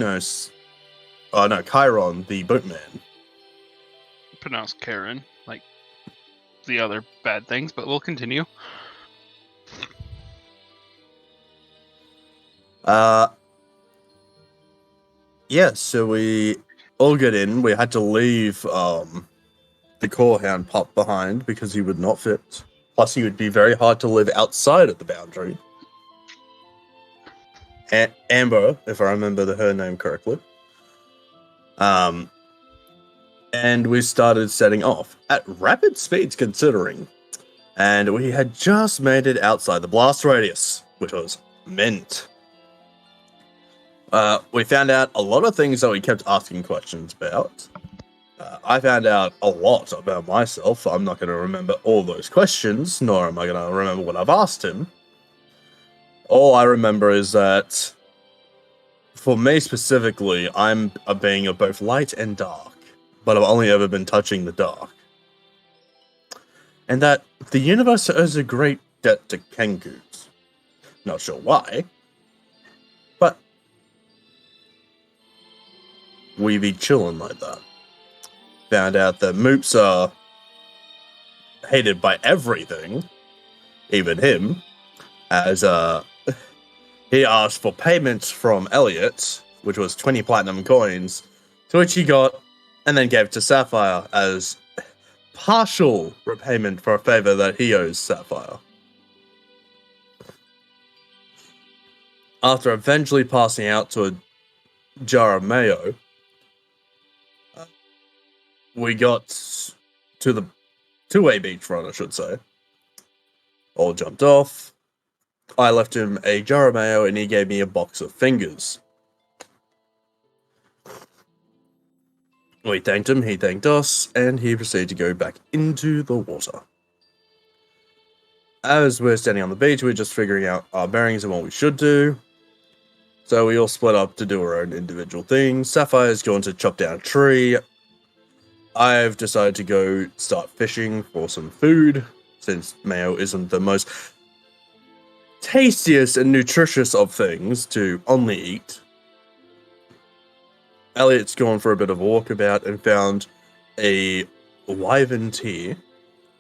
No, no, Chiron, the boatman. Pronounced Karen, like the other bad things, but we'll continue. Yeah, so we all get in. We had to leave the Corehound pup behind because he would not fit. Plus, he would be very hard to live outside of the boundary. Amber, if I remember her name correctly. And we started setting off at rapid speeds, considering. And we had just made it outside the blast radius, which was mint. We found out a lot of things that we kept asking questions about. I found out a lot about myself. I'm not going to remember all those questions, nor am I going to remember what I've asked him. All I remember is that, for me specifically, I'm a being of both light and dark, but I've only ever been touching the dark. And that the universe owes a great debt to Kengus. Not sure why, but we be chillin' like that. Found out that Moops are hated by everything, even him, as he asked for payments from Elliot, which was 20 platinum coins, to which he got, and then gave to Sapphire as partial repayment for a favor that he owes Sapphire. After eventually passing out to a jar of mayo, we got to the two-way beachfront, I should say. All jumped off. I left him a jar of mayo and he gave me a box of fingers. We thanked him, he thanked us, and he proceeded to go back into the water. As we're standing on the beach, we're just figuring out our bearings and what we should do. So we all split up to do our own individual things. Sapphire's going to chop down a tree. I've decided to go start fishing for some food, since mayo isn't the most tastiest and nutritious of things to only eat. Elliot's gone for a bit of a walkabout and found a wyvern tear.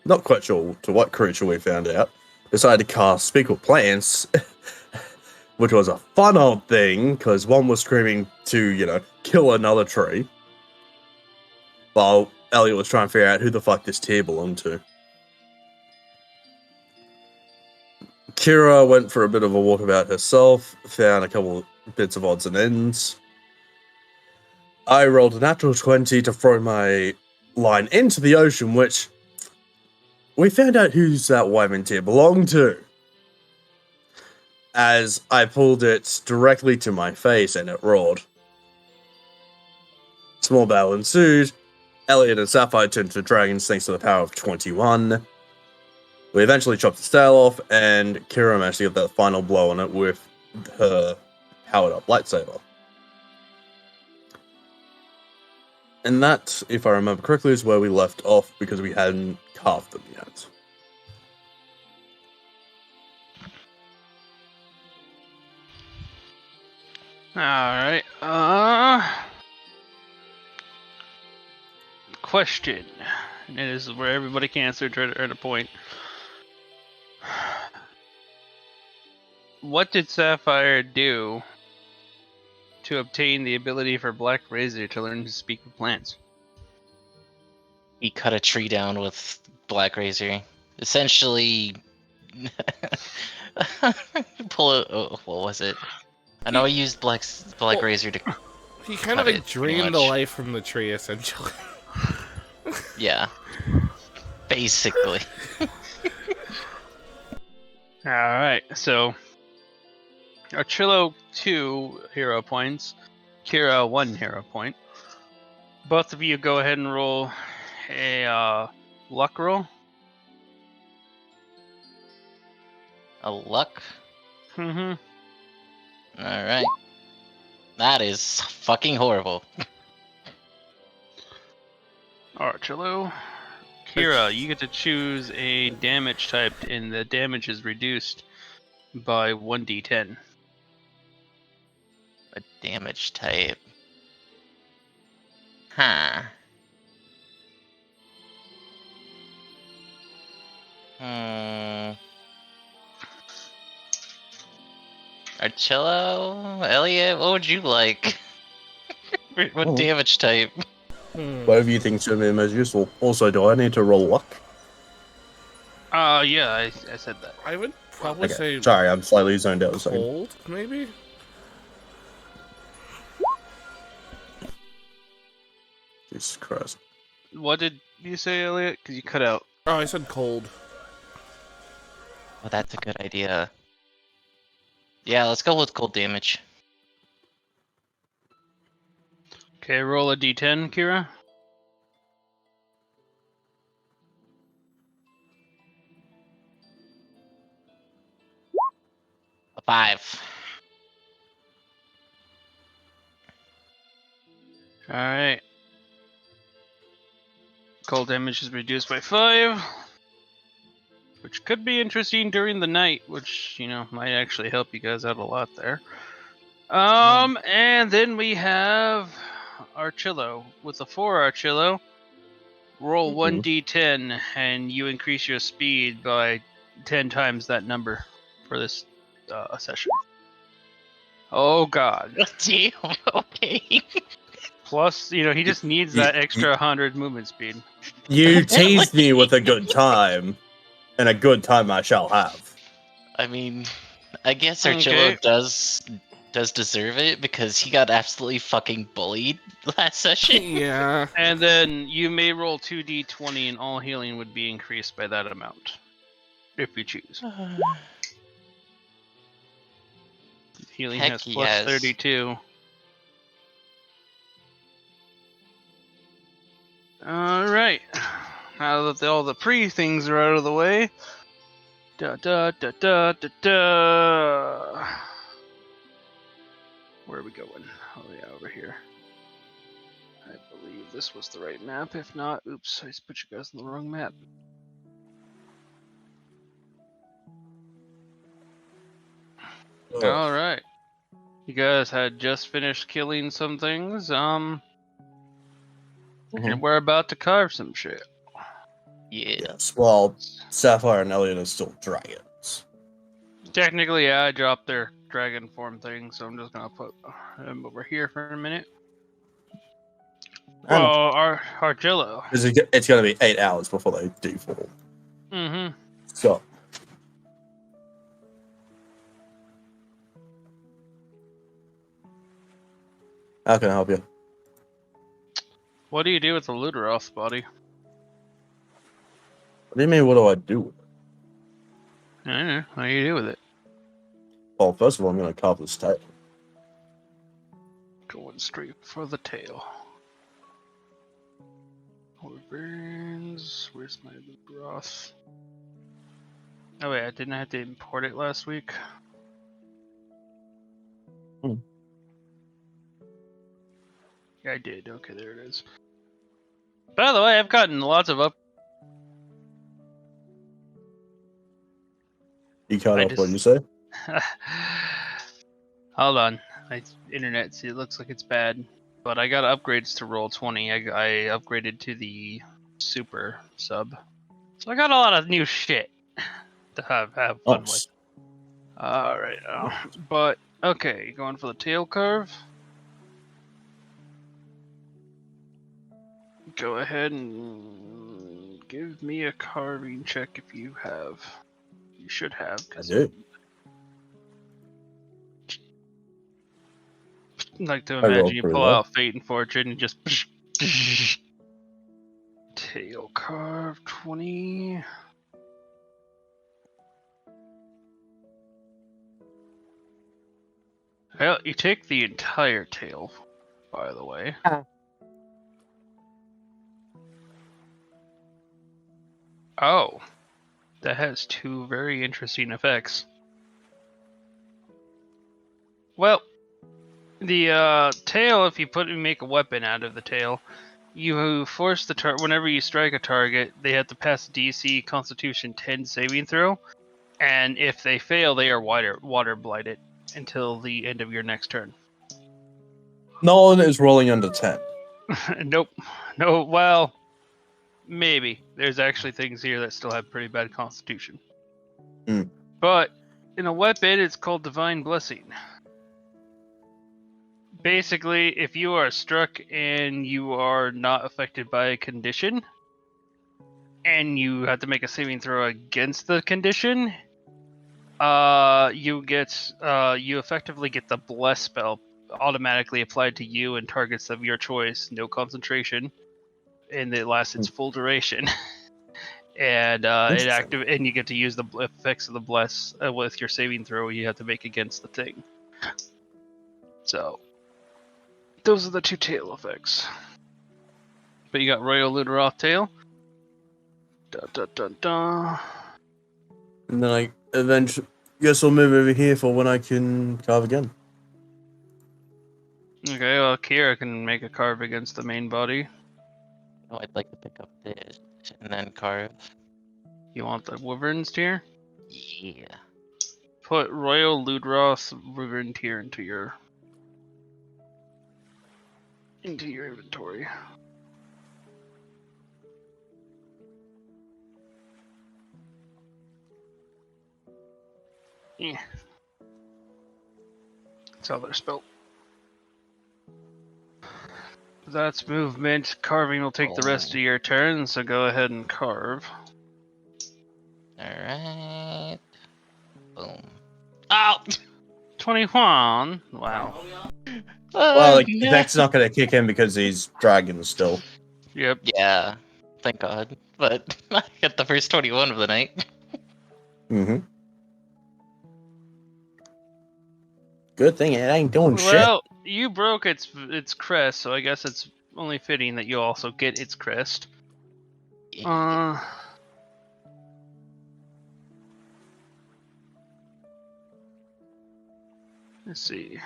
Not quite sure to what creature we found out. Decided to cast Speak with Plants, which was a fun old thing, because one was screaming to, kill another tree, while Elliot was trying to figure out who the fuck this tear belonged to. Kira went for a bit of a walkabout herself, found a couple bits of odds and ends. I rolled a natural 20 to throw my line into the ocean, which we found out who's that wyvern tear belonged to, as I pulled it directly to my face and it roared. Small battle ensued. Elliot and Sapphire turned to dragons thanks to the power of 21. We eventually chopped the tail off, and Kira managed to get that final blow on it with her powered-up lightsaber. And that, if I remember correctly, is where we left off, because we hadn't carved them yet. Alright, question. And it is where everybody can answer at a point. What did Sapphire do to obtain the ability for Black Razor to learn to speak with plants? He cut a tree down with Black Razor. Essentially, pull it. What was it? I know he used Black Razor to. He kind of like drained the life from the tree, essentially. Yeah. Basically. Alright, so Archillo 2 hero points, Kira 1 hero point. Both of you go ahead and roll a luck roll. A luck? Mm-hmm. Alright. That is fucking horrible. Archillo. Kira, you get to choose a damage type, and the damage is reduced by 1d10. A damage type. Huh. Archillo? Elliot, what would you like? What Oh. damage type? Whatever you think to be most useful. Also, do I need to roll luck? Yeah, I said that. I would probably say Sorry, I'm slightly zoned out. So. cold, maybe? Jesus Christ. What did you say, Elliot? Because you cut out. Oh, I said cold. Oh, that's a good idea. Yeah, let's go with cold damage. Okay, roll a d10, Kira. A 5. Alright. Cold damage is reduced by 5. Which could be interesting during the night, which, you know, might actually help you guys out a lot there. And then we have Archillo. With a 4 Archillo, roll 1d10 and you increase your speed by 10 times that number for this session. Oh god. Damn, okay. Plus, you know, he just needs that extra 100 movement speed. You teased me with a good time, and a good time I shall have. I mean, I guess Okay. Archillo does deserve it because he got absolutely fucking bullied last session. Yeah. And then you may roll 2d20 and all healing would be increased by that amount. If you choose. Healing Heck has plus yes. 32. Alright. Now that all the pre-things are out of the way. Da da da da da da. Where are we going? Oh yeah, over here. I believe this was the right map. If not, oops, I put you guys on the wrong map. Alright. You guys had just finished killing some things, and we're about to carve some shit. Yeah. Yes, well, Sapphire and Elliot are still dragons. Technically, yeah, I dropped their dragon form thing, so I'm just gonna put them over here for a minute. And Well, Argillo. it's going to be 8 hours before they do fall. Mm-hmm. So, how can I help you? What do you do with the Luderoth body? What do you mean, what do I do with it? I don't know. What do you do with it? Well, first of all, I'm going to carve this tail. Going straight for the tail. Burns. Where's my Luderoth? Oh wait, I didn't have to import it last week. Yeah, I did. Okay, there it is. By the way, I've gotten lots of up. You cut I off what just- you say? Hold on, my internet. See, it looks like it's bad, but I got upgrades to roll 20. I upgraded to the super sub, so I got a lot of new shit to have fun with. All right, but okay, going for the tail carve. Go ahead and give me a carving check if you have. You should have. I do. I'd like to I rolled imagine you pretty pull well. out Fate and Fortune and just tail carve 20. Well, you take the entire tail, by the way. Oh, that has 2 very interesting effects. Well, the tail, if you make a weapon out of the tail, you force the whenever you strike a target, they have to pass a DC Constitution 10 saving throw, and if they fail, they are water blighted until the end of your next turn. No one is rolling under 10. Nope. No, well, maybe. There's actually things here that still have pretty bad constitution. Hmm. But in a weapon, it's called Divine Blessing. Basically, if you are struck and you are not affected by a condition, and you have to make a saving throw against the condition, you effectively get the Bless spell automatically applied to you and targets of your choice, no concentration, and it lasts its full duration. And Interesting. and you get to use the effects of the Bless with your saving throw you have to make against the thing. So those are the two tail effects. But you got Royal Luderoth tail. Dun, dun, dun, dun. And then I eventually guess I'll move over here for when I can carve again. Okay, well, Kira can make a carve against the main body. Oh, I'd like to pick up this and then carve. You want the Wyvern's tier? Yeah. Put Royal Luderoth Wyvern tier into your inventory. Yeah. That's how they're spelled. That's movement. Carving will take the rest of your turn, so go ahead and carve. Alright. Boom. Oh! 21. Wow. Well, like, no. Vex's not going to kick in because he's dragon still. Yep. Yeah. Thank God. But I got the first 21 of the night. Mm-hmm. Good thing it ain't doing shit. Well, you broke its crest, so I guess it's only fitting that you also get its crest. Let's see.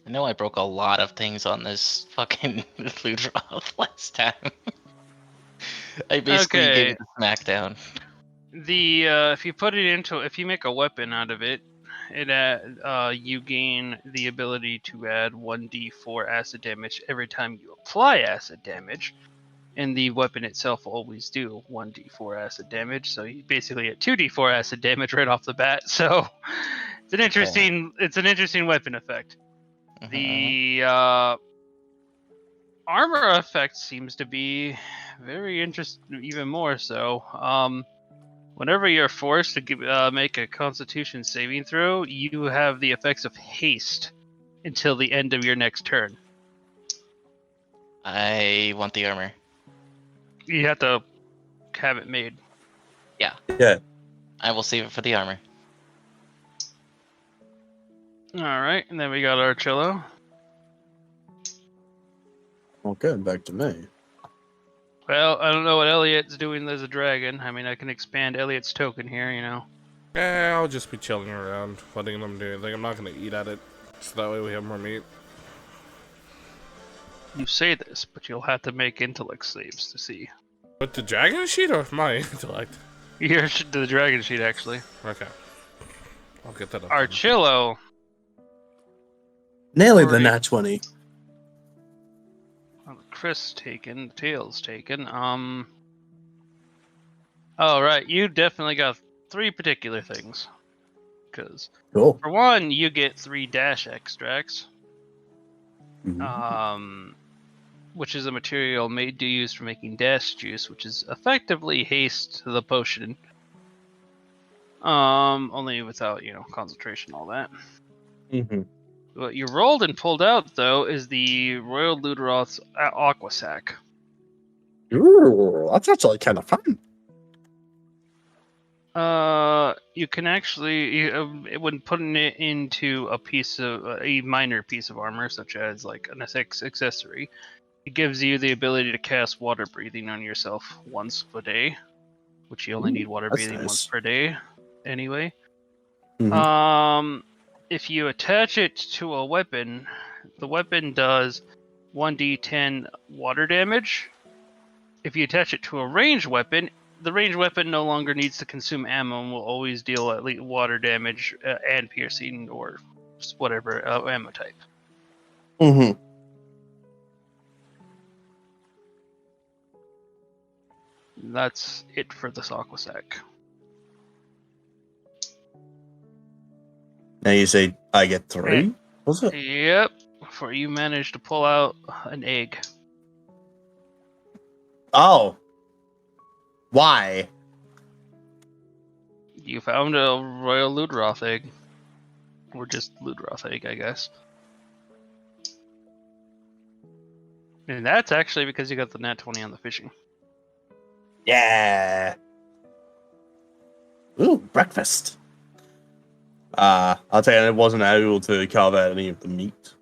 I know I broke a lot of things on this fucking Luderoth last time. I basically gave it a smackdown. The if you make a weapon out of it, you gain the ability to add 1d4 acid damage every time you apply acid damage, and the weapon itself will always do 1d4 acid damage. So you basically get 2d4 acid damage right off the bat. So it's an interesting weapon effect. Mhm. The armor effect seems to be very interesting, even more so. Whenever you're forced to make a Constitution saving throw, you have the effects of haste until the end of your next turn. I want the armor. You have to have it made. Yeah. Yeah. I will save it for the armor. All right, and then we got Archillo. Okay, back to me. Well, I don't know what Elliot's doing as a dragon. I mean, I can expand Elliot's token here, you know. I'll just be chilling around, letting them do anything. I'm not gonna eat at it, so that way we have more meat. You say this, but you'll have to make intellect saves to see. With the dragon sheet or my intellect? Here's the dragon sheet, actually. Okay. I'll get that up. Archillo. Nearly the nat 20. Chris taken, the tail's taken. Oh, right, you definitely got 3 particular things. Because, Cool. for one, you get 3 dash extracts. Mhm. Which is a material made to use for making dash juice, which is effectively haste to the potion. Only without, concentration and all that. Mm-hmm. What you rolled and pulled out, though, is the Royal Luderoth's Aqua Sac. Ooh, that's actually kind of fun. You can actually, when putting it into a minor piece of armor, such as like an accessory, it gives you the ability to cast water breathing on yourself once a day, which you only need water breathing once per day, anyway. Mhm. If you attach it to a weapon, the weapon does 1d10 water damage. If you attach it to a ranged weapon, the ranged weapon no longer needs to consume ammo and will always deal at least water damage and piercing or whatever ammo type. Mm-hmm. That's it for the Aquasac. Now you say I get 3? Was it? Yep. For you managed to pull out an egg. Oh. Why? You found a Royal Ludroth egg. Or just Ludroth egg, I guess. And that's actually because you got the nat 20 on the fishing. Yeah. Ooh, breakfast. I'll tell you, I wasn't able to carve out any of the meat.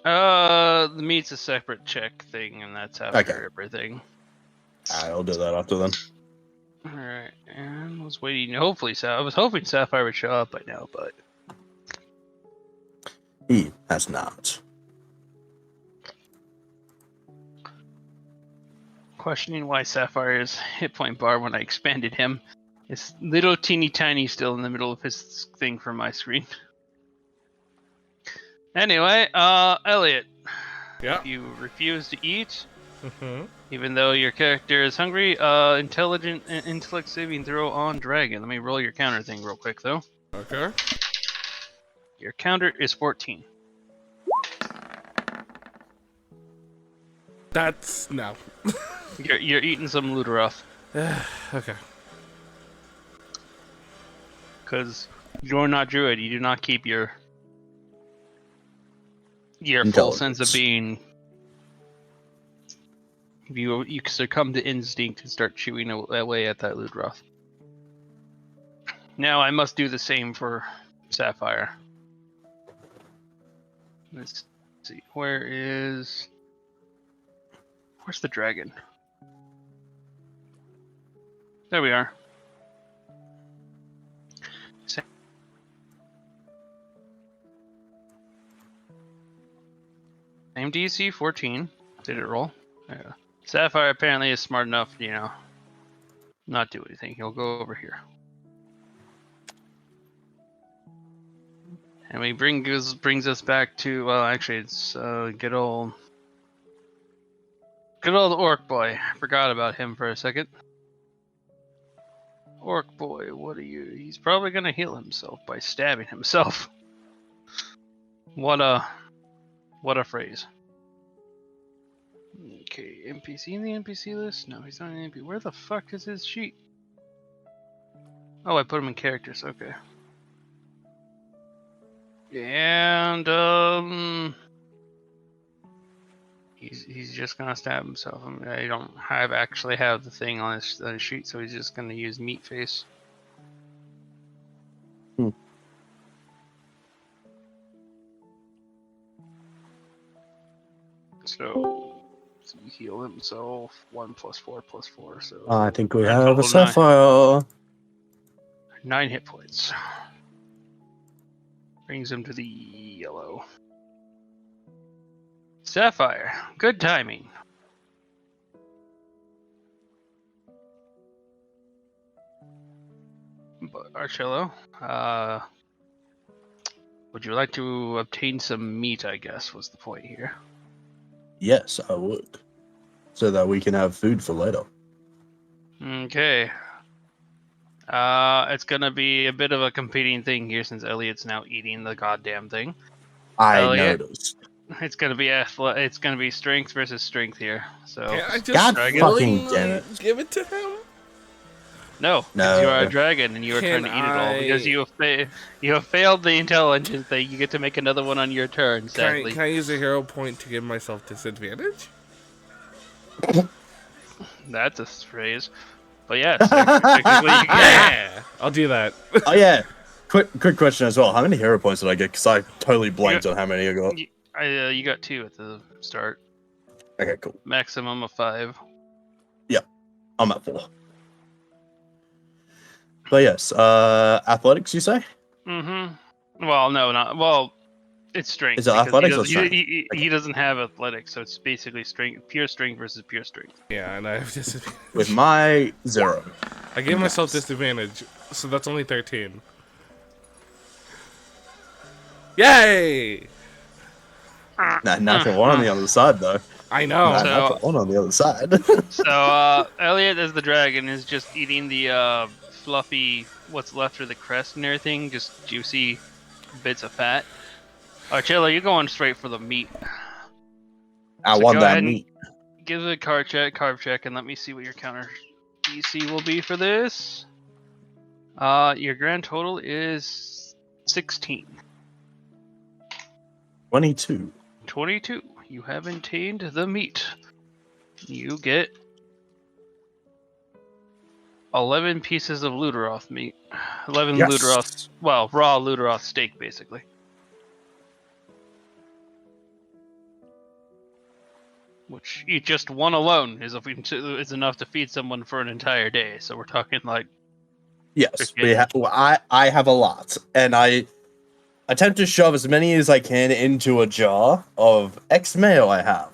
The meat's a separate check thing, and that's after Okay. everything. I'll do that after then. Alright, and I was waiting. Hopefully, I was hoping Sapphire would show up by now, but He has not. questioning why Sapphire's hit point bar when I expanded him is little teeny tiny still in the middle of his thing from my screen. Anyway, Elliot, Yeah. if you refuse to eat, Mm-hmm. even though your character is hungry, intellect saving throw on dragon. Let me roll your counter thing real quick though. Okay. Your counter is 14. That's no. You're eating some Luderoth. Okay. Because you're not druid, you do not keep your full sense of Intelligence. being. You succumb to instinct and start chewing away at that Ludroth. Now I must do the same for Sapphire. Let's see, where's the dragon? There we are. Same DC, 14. Did it roll? Yeah. Sapphire apparently is smart enough, not do anything. He'll go over here. And we brings us back to, well, actually, it's good old Orc Boy. I forgot about him for a second. Orc Boy, what are you? He's probably gonna heal himself by stabbing himself. What a phrase. Okay, NPC in the NPC list? No, he's not an NPC. Where the fuck is his sheet? Oh, I put him in characters. Okay. And he's just gonna stab himself. I don't actually have the thing on his sheet, so he's just gonna use meat face. So he heal himself 1 + 4 + 4. So I think we a have total a of sapphire. 9 hit points. Brings him to the yellow. Sapphire, good timing. But Arcello, would you like to obtain some meat? I guess was the point here. Yes, I would. So that we can have food for later. Okay. It's gonna be a bit of a competing thing here since Elliot's now eating the goddamn thing. I Elliot? noticed. It's gonna be it's gonna be strength versus strength here. So Can't I just God Dragon? fucking damn it. give it to him? no, No. because you are a dragon and you are trying Can to eat it all because I- you have failed the intelligence thing. You get to make another one on your turn. Sadly, Can I use a hero point to give myself disadvantage? that's a phrase. But yes, technically you can. Yeah, I'll do that. Oh yeah. Quick question as well. How many hero points did I get? Because I totally blanked on how many I got. You got 2 at the start. Okay, cool. Maximum of 5. I'm at 4. But yes, athletics, you say? Mm-hmm. Well, no, not well. It's strength. Is it because athletics or he strength? he doesn't have athletics, so it's basically pure strength versus pure strength. Yeah, and I have disadvantage. With my 0. I gave myself disadvantage, so that's only 13. Yay! Nah, natural 1 on the other side, though. I know. Man, So- that's one on the other side. So, Elliot as the dragon is just eating the fluffy, what's left of the crest and everything, just juicy bits of fat. Archilla, you're going straight for the meat. I So want go that ahead and meat. give it a carb check, and let me see what your counter DC will be for this. Your grand total is 16. 22. 22. You have obtained the meat. You get 11 pieces of Luderoth meat. 11 Yes. Luderoth, well, raw Luderoth steak, basically. Which eat just one alone is enough to feed someone for an entire day. So we're talking like Yes, freaking- well, I have a lot, and I attempt to shove as many as I can into a jar of X mayo I have.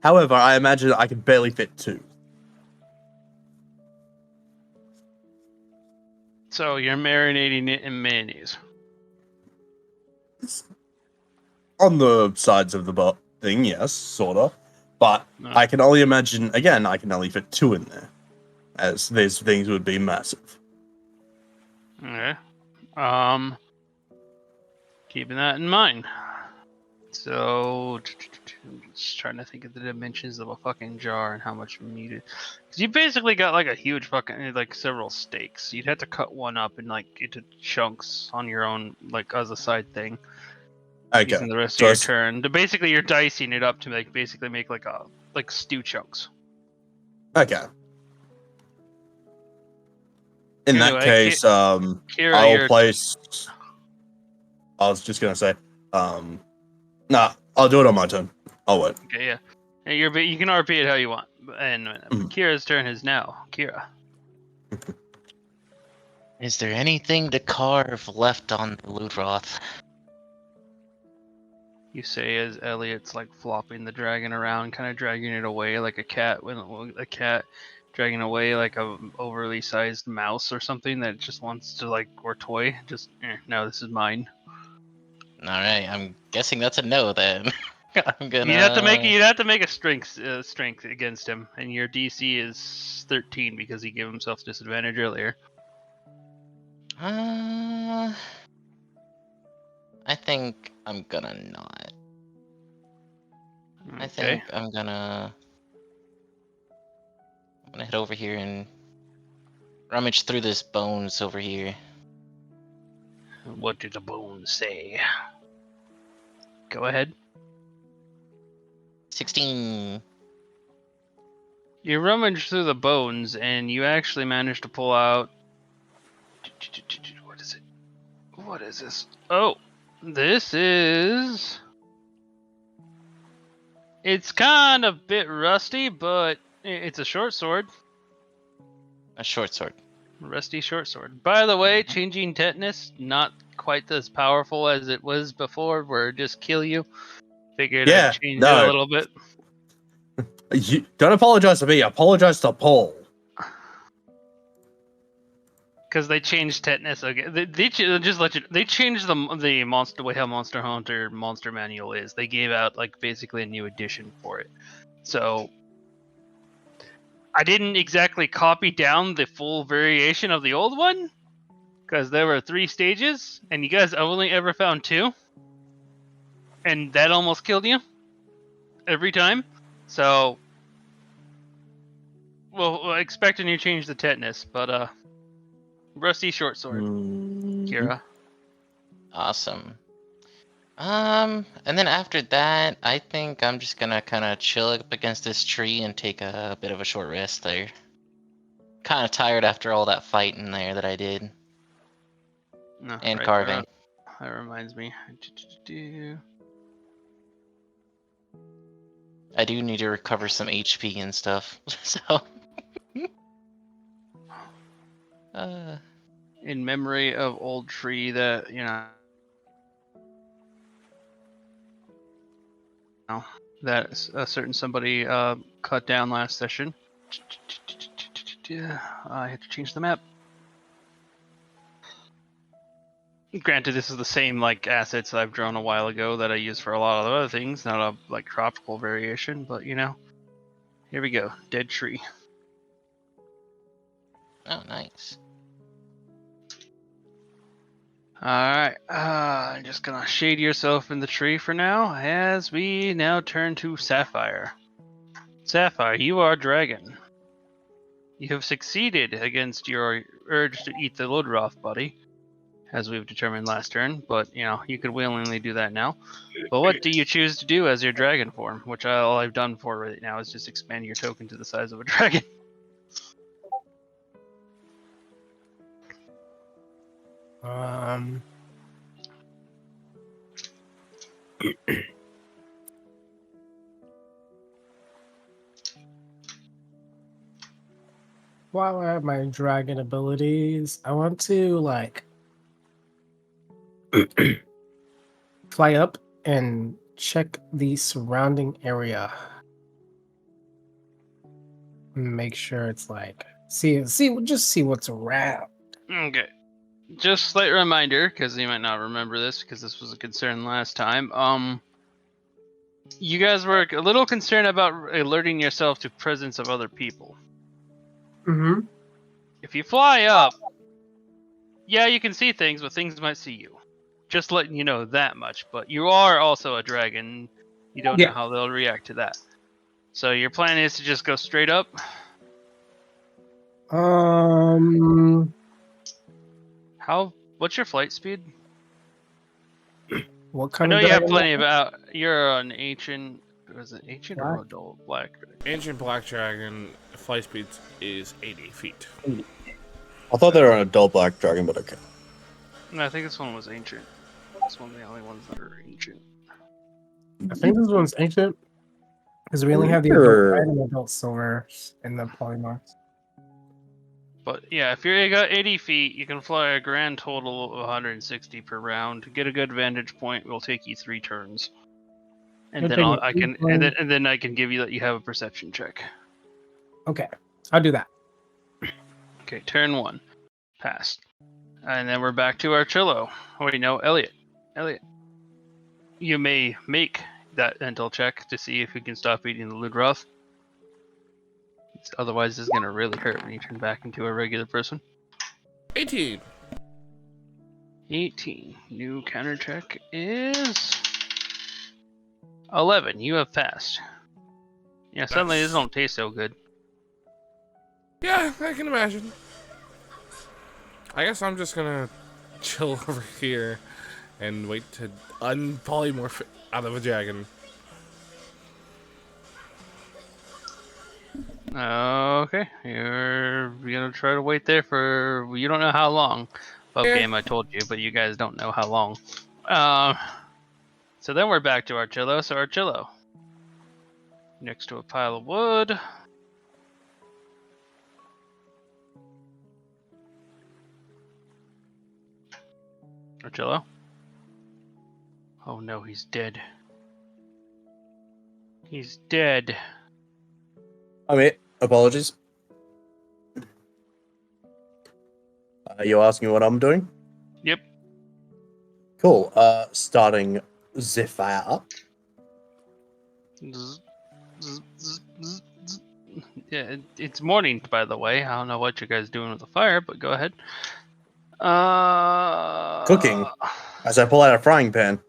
However, I imagine I can barely fit 2. So you're marinating it in mayonnaise. On the sides of the thing, yes, sorta. But No. I can only imagine, again, I can only fit 2 in there, as these things would be massive. Okay. Keeping that in mind. So, I'm just trying to think of the dimensions of a fucking jar and how much meat it. Because you basically got like a huge fucking, like several steaks. You'd have to cut one up and like into chunks on your own, like as a side thing. Okay, Using the rest so of your it's- turn. Basically, you're dicing it up to basically make like stew chunks. okay. In that Anyway, case, Kira, I'll you're place. I was just gonna say, nah, I'll do it on my turn. I'll wait. okay, yeah. And you can RP it how you want. And Mhm. Kira's turn is now. Kira. Is there anything to carve left on the Ludroth? You say as Elliot's like flopping the dragon around, kind of dragging it away like a cat when a cat dragging away like a overly sized mouse or something that just wants to like or toy. Just no, this is mine. All right, I'm guessing that's a no then. I'm gonna. You'd have to make a strength against him, and your DC is 13 because he gave himself disadvantage earlier. I think I'm gonna not. I think I'm gonna head over here and rummage through this bones over here. What do the bones say? Go ahead. 16. You rummage through the bones, and you actually manage to pull out. What is it? What is this? Oh, this is. It's kind of a bit rusty, but it's a short sword. A short sword. Rusty short sword. By the way, changing tetanus, not quite as powerful as it was before, where it just kill you. Figured Yeah, I'd change no. it a little bit. You don't apologize to me. Apologize to Paul. Because they changed tetanus again. They changed the monster way how Monster Hunter monster manual is. They gave out like basically a new edition for it. So I didn't exactly copy down the full variation of the old one because there were 3 stages, and you guys only ever found 2, and that almost killed you every time. So, well, expecting you change the tetanus, but rusty short sword, Kira. Awesome. And then after that, I think I'm just gonna kind of chill up against this tree and take a bit of a short rest there. Kind of tired after all that fighting there that I did. No, And right, carving. that reminds me. I do need to recover some HP and stuff. So. In memory of old tree that that a certain somebody cut down last session. I had to change the map. Granted, this is the same like assets that I've drawn a while ago that I use for a lot of other things, not a like tropical variation, but you know. Here we go. Dead tree. Oh, nice. Alright, I'm just gonna shade yourself in the tree for now, as we now turn to Sapphire. Sapphire, you are dragon. You have succeeded against your urge to eat the Ludroth buddy, as we've determined last turn, but you know, you could willingly do that now. But what do you choose to do as your dragon form? Which all I've done for right now is just expand your token to the size of a dragon. While I have my dragon abilities, I want to like fly up and check the surrounding area. Make sure it's like just see what's around. Okay. Just slight reminder, because you might not remember this, because this was a concern last time. You guys were a little concerned about alerting yourself to presence of other people. Mm-hmm. If you fly up, yeah, you can see things, but things might see you. Just letting you know that much. But you are also a dragon. You don't know Yeah. how they'll react to that. So your plan is to just go straight up. What's your flight speed? What I kind know of you have dragon? plenty of you're an ancient. Was it ancient or Black? adult black? Ancient Black Dragon flight speed is 80 feet. I thought they were an adult black dragon, but okay. No, I think this one was ancient. It's one of the only ones that are ancient. I think this one's ancient because we only have the Sure. adult red and adult silver in the polymorphs. But yeah, if you got 80 feet, you can fly a grand total of 160 per round. To get a good vantage point, it will take you 3 turns. And It'll then take me I 3 can turns. and then I can give you that you have a perception check. Okay, I'll do that. Okay, turn 1. Passed. And then we're back to Archillo. Oh, wait, no, Elliot. Elliot. You may make that mental check to see if you can stop eating the Ludroth. Otherwise, this is going to really hurt when you turn back into a regular person. 18. 18. New counter check is 11. You have passed. Yeah, suddenly Nice. this don't taste so good. Yeah, I can imagine. I guess I'm just gonna chill over here and wait to unpolymorph out of a dragon. Okay, you're gonna try to wait there for you don't know how long. Well, Yeah. game I told you, but you guys don't know how long. So then we're back to Archillo. So Archillo, next to a pile of wood. Archillo. Oh no, he's dead. He's dead. I mean, apologies. You asking what I'm doing? Yep. Cool. Starting Zephyr up. Zzz, zzz, zzz, zzz, zzz. Yeah, it's morning, by the way. I don't know what you guys doing with the fire, but go ahead. Cooking. As I pull out a frying pan.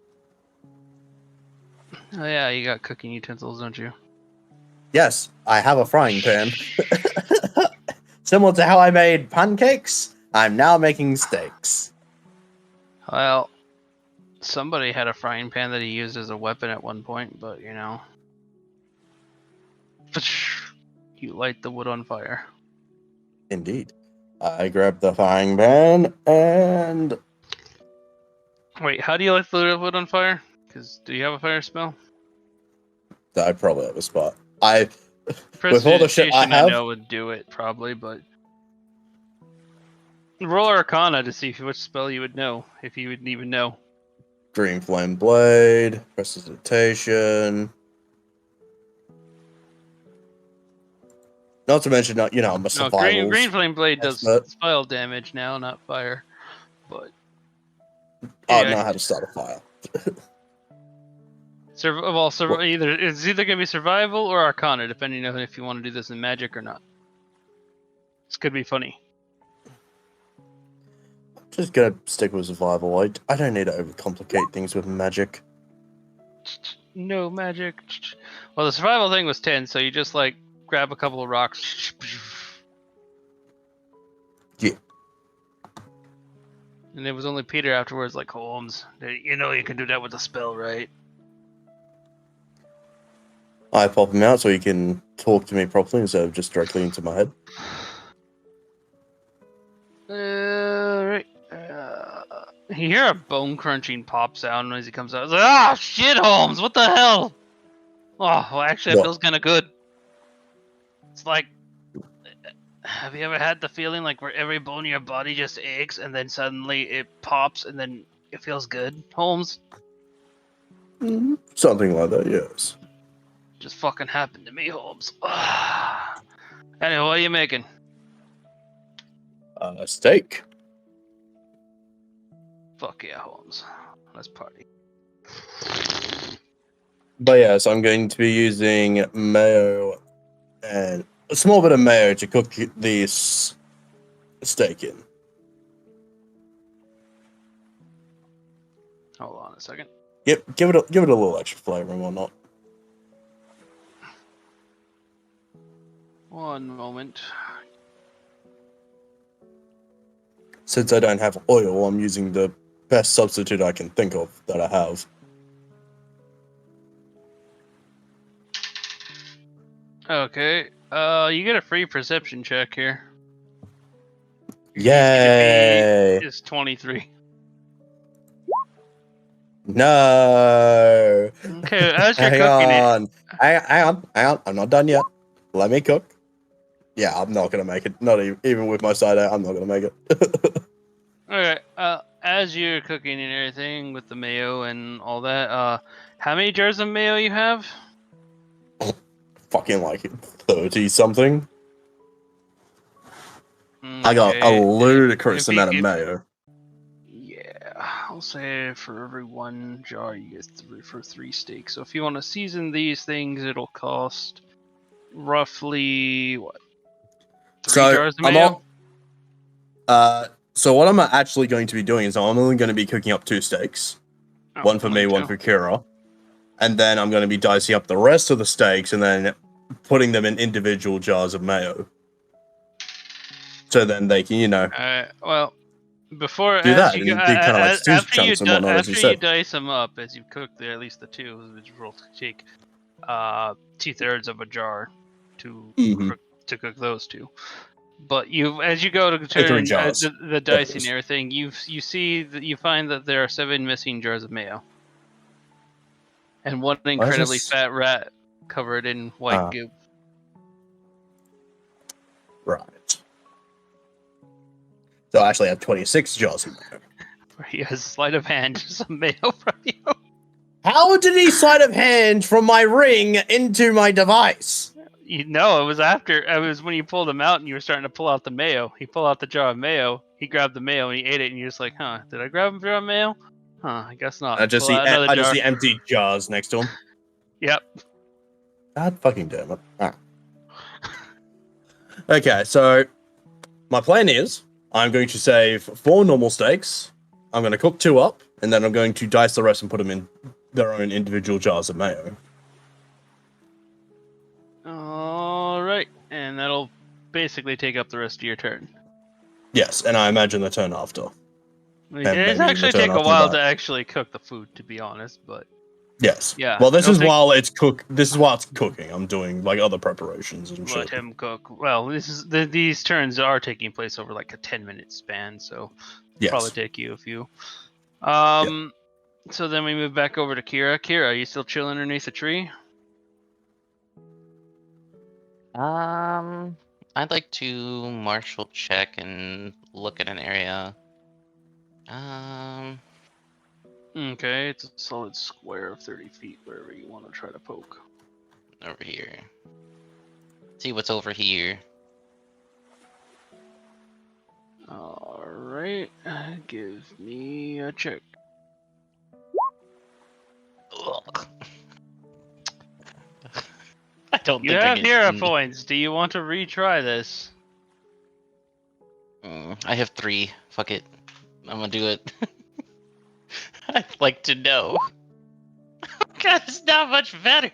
Oh yeah, you got cooking utensils, don't you? Yes, I have a frying pan. Similar to how I made pancakes, I'm now making steaks. Well, somebody had a frying pan that he used as a weapon at one point, but you know. You light the wood on fire. Indeed. I grab the frying pan and Wait, how do you light the wood on fire? Because do you have a fire spell? I probably have a spot. With all the shit I Prestidigitation, have, know would do it probably, but roll Arcana to see which spell you would know, if you would even know. Green Flame Blade, Prestidigitation. Not to mention, you know, my No, survivals. green flame blade does Estimate. spell damage now, not fire. But I Okay. know how to start a fire. What? It's either gonna be survival or arcana, depending on if you want to do this in magic or not. This could be funny. Just gonna stick with survival. I don't need to overcomplicate things with magic. No magic. Well, the survival thing was 10, so you just like grab a couple of rocks. Yeah. And it was only Peter afterwards, like, Holmes, you know you can do that with a spell, right? I pop him out so he can talk to me properly instead of just directly into my head. Right. You hear a bone crunching pop sound as he comes out. It's like, ah, shit, Holmes, what the hell? Oh, well, actually, it What? feels kind of good. It's like, have you ever had the feeling like where every bone in your body just aches and then suddenly it pops and then it feels good, Holmes? Something like that, yes. Just fucking happened to me, Holmes. Anyway, what are you making? Steak. Fuck yeah, Holmes. Let's party. But yes, I'm going to be using mayo and a small bit of mayo to cook this steak in. Hold on a second. Yep, give it a little extra flavor and whatnot. One moment. Since I don't have oil, I'm using the best substitute I can think of that I have. Okay. You get a free perception check here. Yay! Is 23. No! Okay, as you're Hang cooking it, on. Hang on. I'm not done yet. Let me cook. Yeah, I'm not gonna make it. Not even with my side out, I'm not gonna make it. okay. As you're cooking and everything with the mayo and all that, how many jars of mayo you have? Fucking like 30 something. I got a Okay, ludicrous if you- amount of if- mayo. Yeah, I'll say for every one jar you get for 3 steaks. So if you want to season these things, it'll cost roughly what? 3 So jars of I'm mayo. so what I'm actually going to be doing is I'm only going to be cooking up 2 steaks. Oh, One for me, only one 2. for Kira. And then I'm going to be dicing up the rest of the steaks and then putting them in individual jars of mayo. So then they can, Well, before do as that you and go, do kind of like stew after you chunks and whatnot, as you after you said. dice them up, as you cook at least the 2, which will take 2/3 of a jar to Mhm. to cook those 2. But as you go to 3 turn jars. the dicing and Yes. everything, you see that you find that there are 7 missing jars of mayo, and one incredibly this? fat rat covered in white Ah. goop. Right. So I actually have 26 jars of mayo. Where he has sleight of hand some mayo from you. How did he sleight of hand from my ring into my device? You know, it was after. It was when you pulled him out and you were starting to pull out the mayo. He pulled out the jar of mayo. He grabbed the mayo and he ate it. And you're just like, huh? Did I grab a jar of mayo? Huh? I guess not. I just Pull see out another I just jar. see empty jars next to him. Yep. God fucking damn it. Ah. Okay, so my plan is I'm going to save 4 normal steaks. I'm going to cook 2 up, and then I'm going to dice the rest and put them in their own individual jars of mayo. All right, and that'll basically take up the rest of your turn. Yes, and I imagine the turn after. It's maybe actually the turn take a after while that. to actually cook the food, to be honest. But Yes. Yeah, Well, this it'll is take- while it's cook. This is while it's cooking. I'm doing like other preparations and let shit. him cook. Well, these turns are taking place over like a 10-minute span, so Yes. probably take you a few. So then we move back over to Kira. Kira, are you still chilling underneath a tree? I'd like to martial check and look at an area. Okay, it's a solid square of 30 feet wherever you want to try to poke. Over here. See what's over here. Alright, give me a check. don't You think I have get. hero points. Do you want to retry this? I have 3. Fuck it. I'm gonna do it. I'd like to know. God, it's not much better.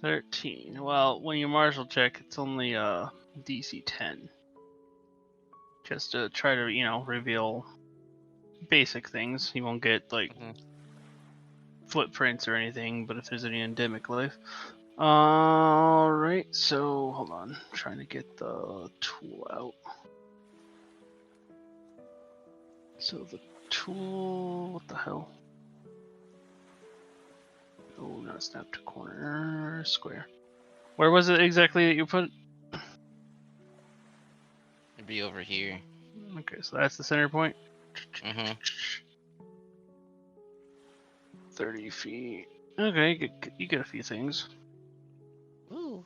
13. Well, when you martial check, it's only DC 10. Just to try to, reveal basic things. You won't get like Mhm. footprints or anything, but if there's any endemic life. Alright, so hold on. I'm trying to get the tool out. So the tool, what the hell? Oh, not snap to corner, square. Where was it exactly that you put? It'd be over here. Okay, so that's the center point. Mhm. 30 feet. Okay, you get a few things. Ooh.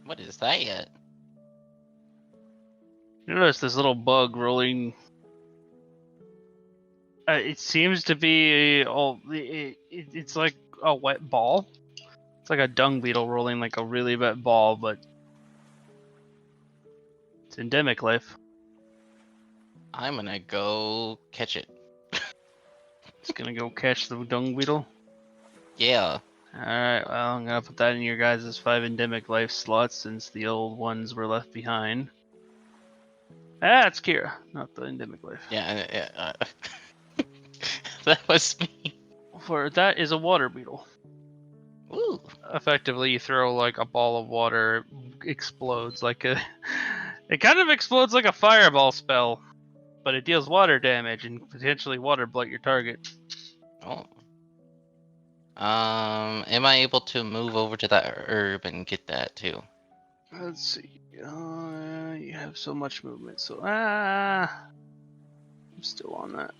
What is that yet? You notice this little bug rolling. It seems to be it's like a wet ball. It's like a dung beetle rolling like a really wet ball, but it's endemic life. I'm gonna go catch it. It's gonna go catch the dung beetle. Yeah. Alright, well, I'm gonna put that in your guys' 5 endemic life slots since the old ones were left behind. Ah, it's Kira, not the endemic life. Yeah. That was me. For that is a water beetle. Ooh. Effectively, you throw like a ball of water, explodes like a. It kind of explodes like a fireball spell, but it deals water damage and potentially water blight your target. Oh. Am I able to move over to that herb and get that too? Let's see. You have so much movement, so I'm still on that.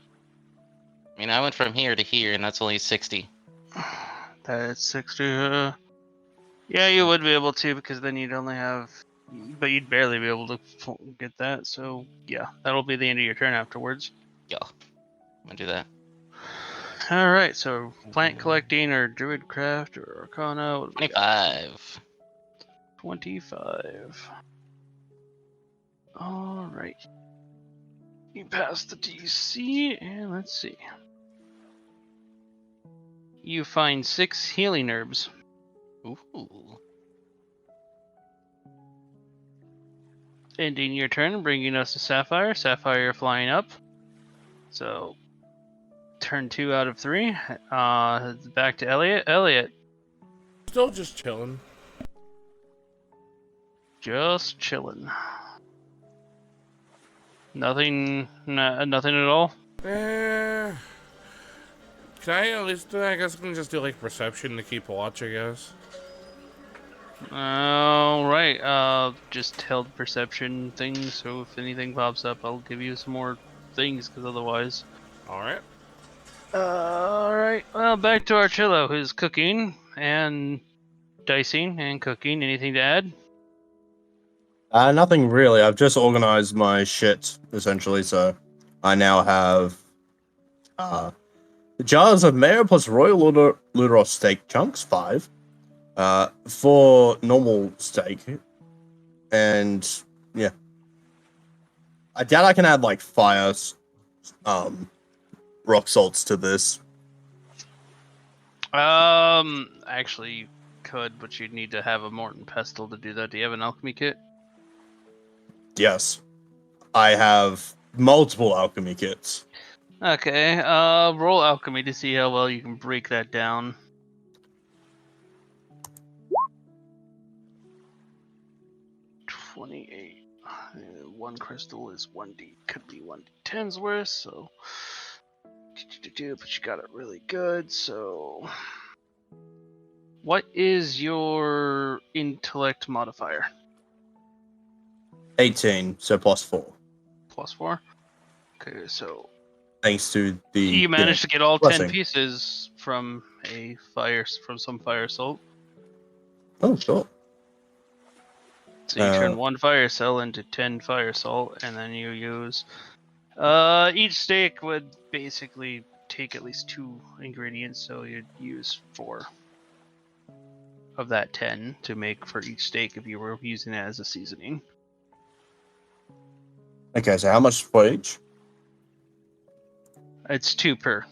I mean, I went from here to here, and that's only 60. That's 60. Yeah, you would be able to because then you'd only have, but you'd barely be able to get that. So yeah, that'll be the end of your turn afterwards. Yeah. I'm gonna do that. All right, so plant collecting or druid craft or arcana. What do we got? 25. 25. All right. You pass the DC, and let's see. You find 6 healing herbs. Ooh. Ending your turn, bringing us to Sapphire. Sapphire, you're flying up. So, turn 2 out of 3. Back to Elliot. Elliot, Still just chilling. just chilling. Nothing at all? Eh, can I at least I guess I can just do like perception to keep watch, I guess. Alright, just held perception things, so if anything pops up, I'll give you some more things, because otherwise... Alright. Alright, well, back to Archillo, who's cooking, and dicing, and cooking. Anything to add? Nothing really. I've just organized my shit essentially, so I now have jars of mayo plus royal Luderos steak chunks, 5. 4 normal steak, and yeah, I doubt I can add like fire, rock salts to this. Actually, you could, but you'd need to have a Morton pestle to do that. Do you have an alchemy kit? Yes, I have multiple alchemy kits. Okay, roll alchemy to see how well you can break that down. 28. One crystal is 1d, could be 1d10's worth, so. But you got it really good, so. What is your intellect modifier? 18, so +4. +4? Okay, so. Thanks to the You managed to get all blessing. 10 pieces from some fire salt. Oh, sure. So you turn 1 fire cell into 10 fire salt, and then you use. Each steak would basically take at least 2 ingredients, so you'd use 4 of that 10 to make for each steak if you were using it as a seasoning. Okay, so how much for each? It's 2 per.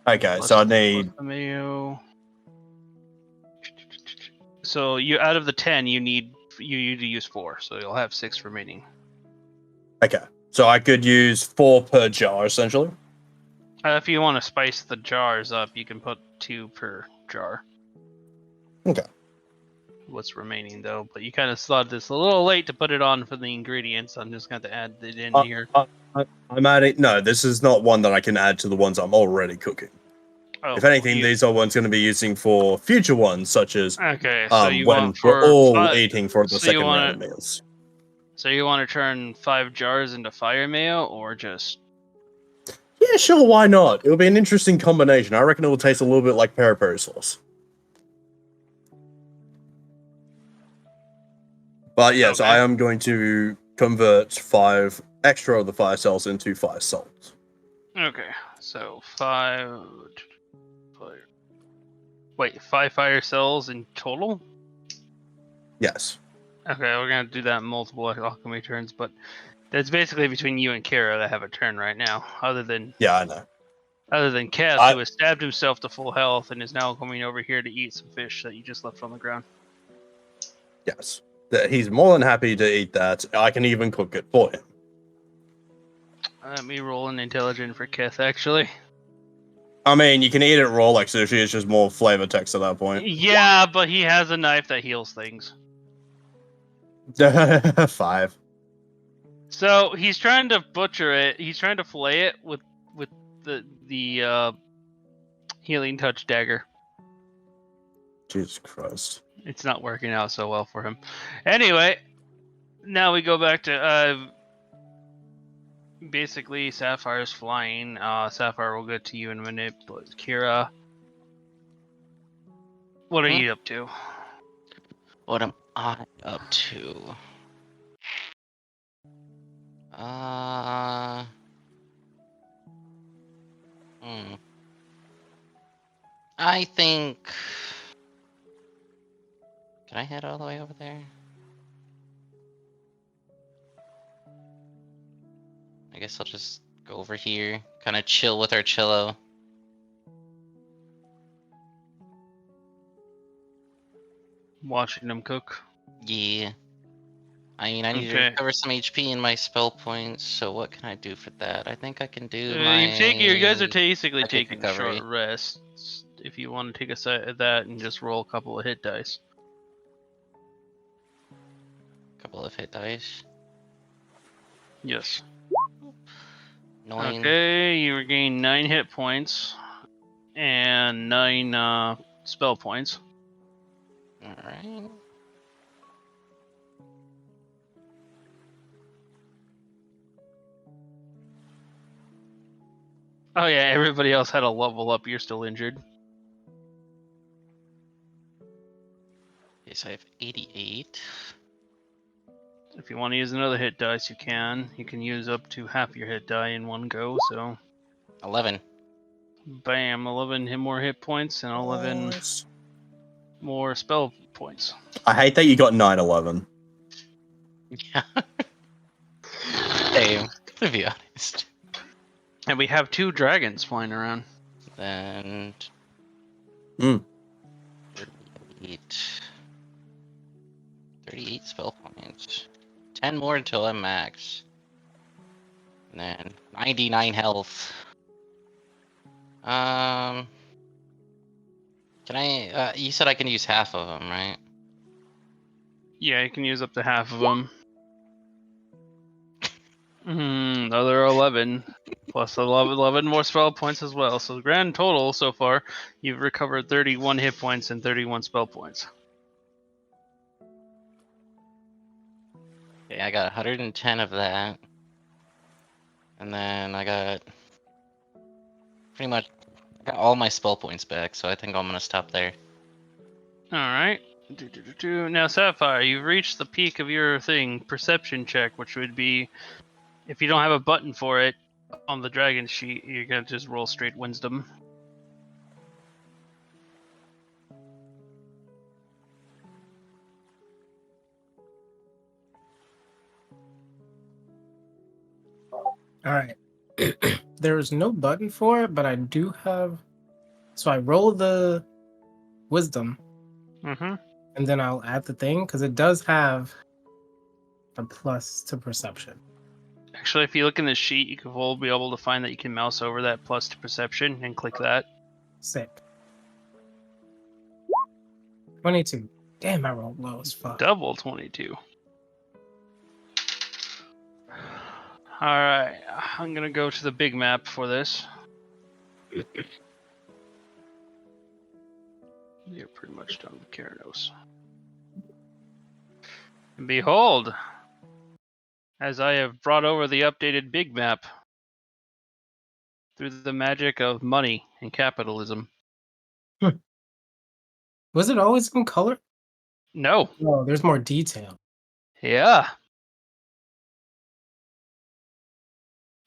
Okay, Plus- so I plus need. the mayo. So you out of the 10, you need to use 4, so you'll have 6 remaining. Okay, so I could use 4 per jar essentially. If you want to spice the jars up, you can put 2 per jar. Okay. What's remaining though, but you kind of thought this a little late to put it on for the ingredients. I'm just going to add it in here. I'm adding. No, this is not one that I can add to the ones I'm already cooking. Oh, If anything, you- these are ones going to be using for future ones, such as okay. So you when want we're for all eating for the so you second round wanna- of meals. So you want to turn 5 jars into fire mayo, or just? Yeah, sure, why not? It'll be an interesting combination. I reckon it will taste a little bit like peri-peri sauce. But yes, Okay. I am going to convert 5 extra of the fire cells into fire salt. Okay, so 5 fire. Wait, 5 fire cells in total? Yes. Okay, we're gonna do that in multiple alchemy turns, but that's basically between you and Kira that have a turn right now. Other than Yeah, I know. Keth, I- who has stabbed himself to full health and is now coming over here to eat some fish that you just left on the ground. Yes. He's more than happy to eat that. I can even cook it for him. Let me roll an intelligence for Keth, actually. I mean, you can eat it raw like sushi. It's just more flavor text at that point. Yeah, but he has a knife that heals things. 5. So he's trying to butcher it. He's trying to fillet it with the healing touch dagger. Jesus Christ. It's not working out so well for him. Anyway, now we go back to basically Sapphire's flying. Sapphire will get to you in a minute, but Kira, what are you up to? What am I up to? I think. Can I head all the way over there? I guess I'll just go over here, kind of chill with our chillo. Watching him cook. Yeah. I mean, I need to Okay. recover some HP in my spell points, so what can I do for that? I think I can do my... You guys are basically epic taking recovery. short rests. If you want to take a set of that and just roll a couple of hit dice. Couple of hit dice. Yes. 9. Okay, you regain 9 hit points and 9 spell points. Alright. Oh yeah, everybody else had a level up. You're still injured. Okay, so I have 88. If you want to use another hit dice, you can. You can use up to half your hit die in one go. So, 11. bam, 11 more hit points and 11 Nice. more spell points. I hate that you got 9/11. Yeah. Same, to be honest. And we have 2 dragons flying around. Then... Hmm. 38. 38 spell points. 10 more until I'm max. And then 99 health. Can I, you said I can use half of them, right? Yeah, you can use up to half of them. Another 11. Plus 11 more spell points as well. So the grand total so far, you've recovered 31 hit points and 31 spell points. Okay, I got 110 of that. And then I got pretty much got all my spell points back, so I think I'm gonna stop there. Alright. Now, Sapphire, you've reached the peak of your thing, perception check, which would be, if you don't have a button for it, on the dragon sheet, you're gonna just roll straight wisdom. All right. There is no button for it, but I do have. So I roll the wisdom, Mm-hmm. and then I'll add the thing because it does have a plus to perception. Actually, if you look in the sheet, you will be able to find that you can mouse over that plus to perception and click that. Sick. 22. Damn, I rolled low as fuck. Double 22. Alright, I'm gonna go to the big map for this. You're pretty much done with Keranos. And behold, as I have brought over the updated big map through the magic of money and capitalism. Was it always in color? No. No, there's more detail. Yeah.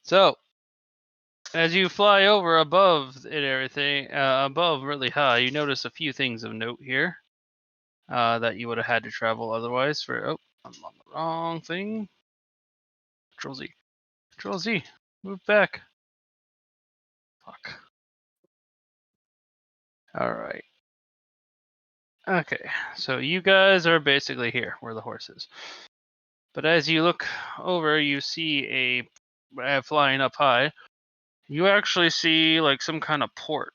So, as you fly over above and everything, above really high, you notice a few things of note here that you would have had to travel otherwise for. Oh, I'm on the wrong thing. Control Z. Control Z. Move back. Fuck. Alright. Okay, so you guys are basically here, where the horse is. But as you look over, you see a flying up high. You actually see like some kind of port.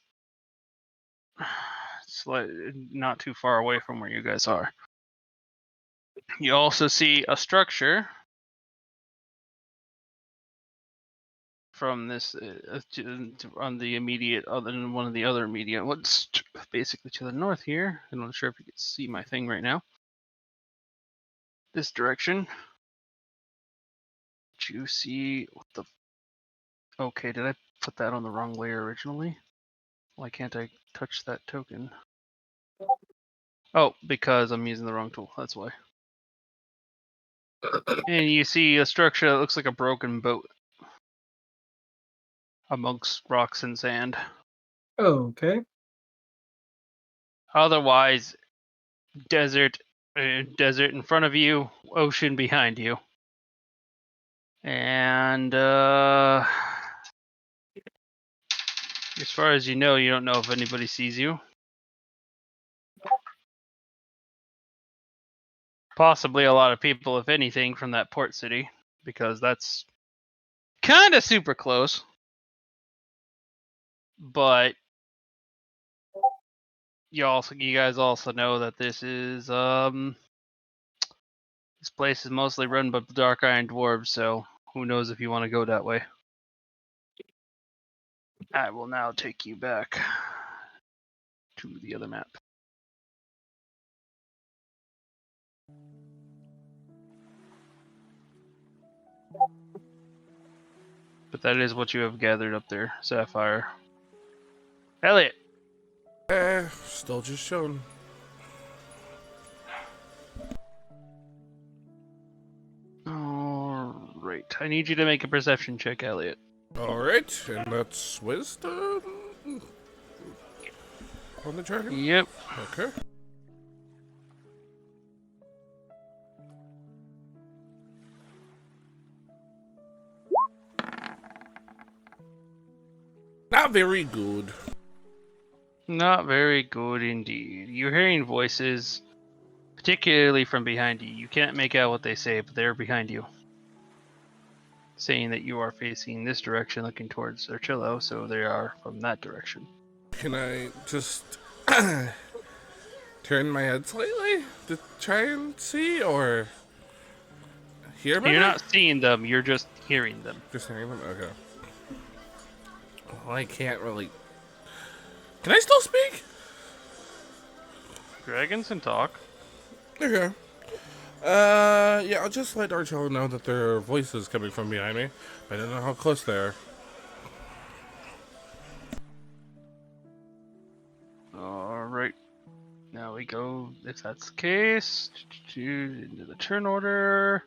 It's like not too far away from where you guys are. You also see a structure from this on the immediate, other than one of the other immediate ones, basically to the north here. I'm not sure if you can see my thing right now. This direction. Do you see what the? Okay, did I put that on the wrong layer originally? Why can't I touch that token? Oh, because I'm using the wrong tool. That's why. And you see a structure that looks like a broken boat amongst rocks and sand. Okay. Otherwise, desert in front of you, ocean behind you. And as far as you know don't know if anybody sees you. Possibly a lot of people, if anything, from that port city, because that's kind of super close. But you guys also know that this is this place is mostly run by Dark Iron Dwarves, so who knows if you want to go that way. I will now take you back to the other map. But that is what you have gathered up there, Sapphire. Elliot! Still just chilling. Alright, I need you to make a perception check, Elliot. Alright, and that's wisdom on the dragon? Yep. Okay. Not very good. Not very good indeed. You're hearing voices, particularly from behind you. You can't make out what they say, but they're behind you. Saying that you are facing this direction, looking towards Archillo, so they are from that direction. Can I just turn my head slightly to try and see or hear better? You're not seeing them, you're just hearing them. Just hearing them? Okay. Well, I can't really... Can I still speak? Dragons can talk. Okay. Yeah, I'll just let Archel know that there are voices coming from behind me. I don't know how close they are. Alright. Now we go, if that's the case, into the turn order.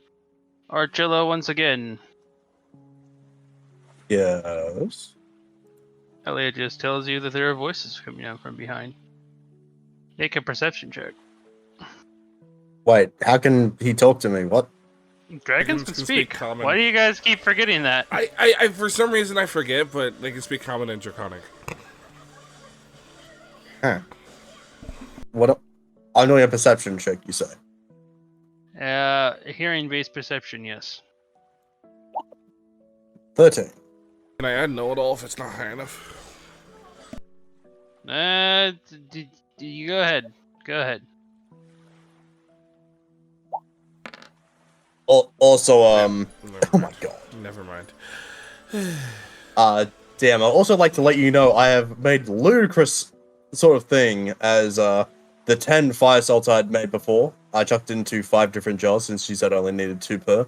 Archillo once again. Yes. Elliot just tells you that there are voices coming out from behind. Make a perception check. Wait, how can he talk to me? What? Dragons can speak. Why do you guys keep forgetting that? I for some reason I forget, but they can speak Common and Draconic. Huh. What? I'm doing a perception check, you say? Hearing-based perception, yes. 13. Can I add know-it-all if it's not high enough? You go ahead. Go ahead. Also, Never oh my mind. god. Never mind. Damn, I'd also like to let you know I have made ludicrous sort of thing as, the 10 fire salts I'd made before. I chucked into 5 different jars since she said I only needed 2 per.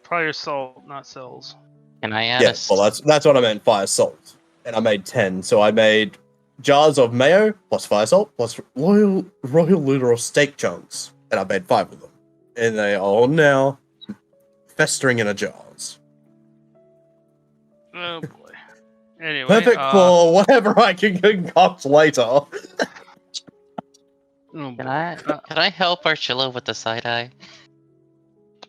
Fire salt, not cells. Can I add Yeah, a well, that's what I meant, fire salt. And I made 10, so I made jars of mayo, plus fire salt, plus royal literal steak chunks. And I made 5 of them. And they are all now festering in a jars. Oh boy. Anyway, Perfect for whatever I can concoct later. oh Can boy. I help Archilla with the side eye?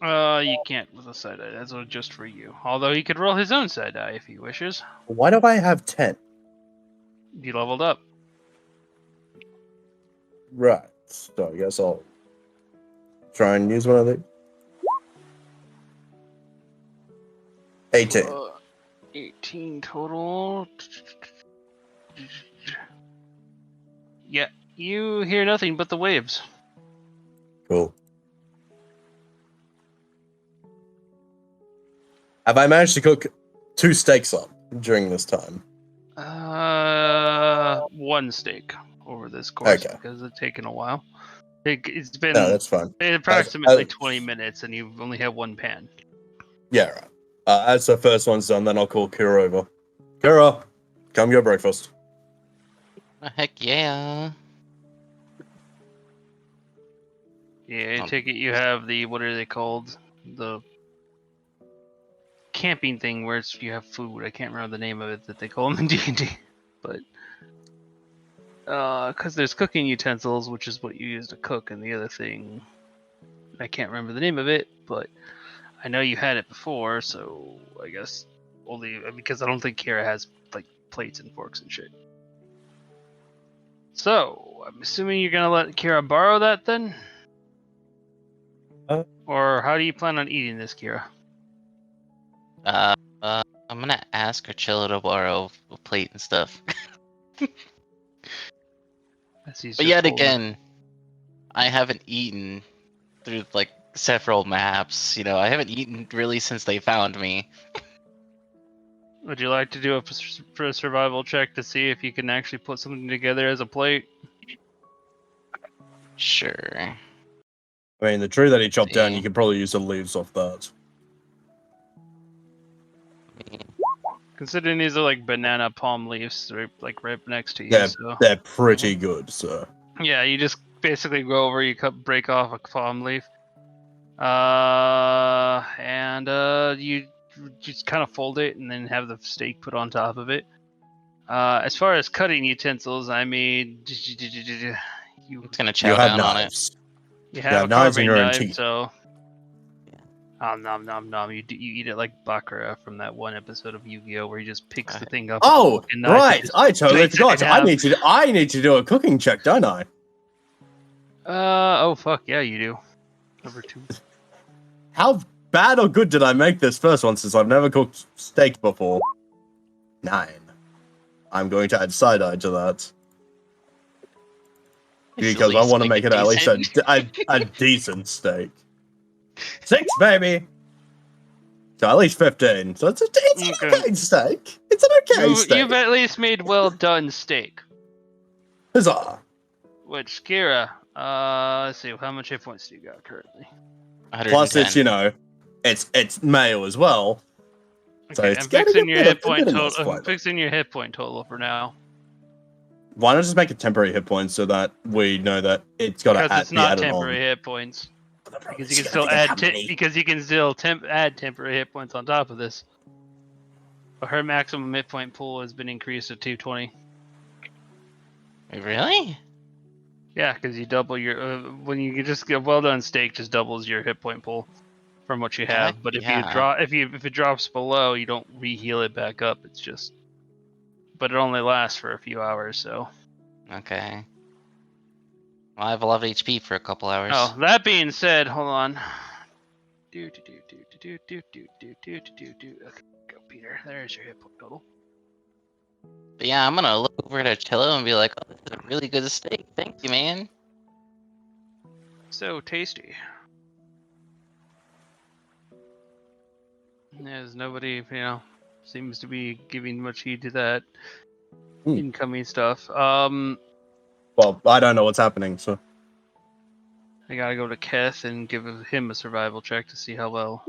You can't with a side eye. That's just for you. Although he could roll his own side eye if he wishes. Why do I have 10? He leveled up. Right. So I guess I'll try and use one of these. 18. 18 total. Yeah, you hear nothing but the waves. Cool. Have I managed to cook 2 steaks up during this time? One steak over this course Okay. because it's taken a while. It's been No, that's fine. approximately 20 minutes, and you've only had one pan. Yeah, right. As the first one's done, then I'll call Kira over. Kira, come get breakfast. Heck yeah. Yeah, I take it you have the, what are they called? The camping thing where you have food. I can't remember the name of it that they call them in D&D. But, because there's cooking utensils, which is what you use to cook, and the other thing, I can't remember the name of it, but I know you had it before, so I guess only, because I don't think Kira has, like, plates and forks and shit. So, I'm assuming you're gonna let Kira borrow that then? Or how do you plan on eating this, Kira? I'm gonna ask Archilla to borrow a plate and stuff. But yet again, I haven't eaten through like several maps. You know, I haven't eaten really since they found me. Would you like to do a survival check to see if you can actually put something together as a plate? Sure. I mean, the tree that he chopped down, See. you could probably use the leaves off that. Considering these are like banana palm leaves, right next to you. Yeah, So. they're pretty good, so. Yeah, you just basically go over, you break off a palm leaf, and you just kind of fold it and then have the steak put on top of it. As far as cutting utensils, I mean, It's gonna You chow have down on it. knives. you have have a knives in carving your own knife, teeth. so. Nom nom nom. You eat it like Bakura from that one episode of Yu-Gi-Oh, where he just picks the thing up. Oh, with a fucking knife and right. just I totally bites it in forgot. half. I need to do a cooking check, don't I? Oh fuck yeah, you do. Number 2. How bad or good did I make this first one since I've never cooked steak before? 9. I'm going to add side-eye to that. It's Because at I least want to make it at least decent. a decent steak. 6, baby! So at least 15. So it's an okay steak. It's an okay steak. You've at least made well done steak. Huzzah. Which, Kira, let's see, how much hit points do you got currently? Plus, 110. it's, you know, it's mayo as well. So Okay, it's I'm got a fixing bit your of- hit a point bit of nice total. I'm flavour. fixing your hit point total for now. Why not just make it temporary hit points so that we know that it's got to Because add, it's be not added temporary on? hit points. Because you can gotta still think of how add many. add temporary hit points on top of this. But her maximum hit point pool has been increased to 220. Wait, really? Yeah, because you double your when you just get well done steak, just doubles your hit point pool from what you have. Heck But if yeah. if it drops below, you don't re-heal it back up. It's just, but it only lasts for a few hours. So. Okay. Well, I have a lot of HP for a couple hours. Oh, that being said, hold on. Okay, go Peter. There's your hit point total. But yeah, I'm gonna look over to Chillo and be like, "Oh, this is a really good steak. Thank you, man." So tasty. There's nobody, seems to be giving much heed to that incoming stuff. Well, I don't know what's happening, so. I gotta go to Keth and give him a survival check to see how well.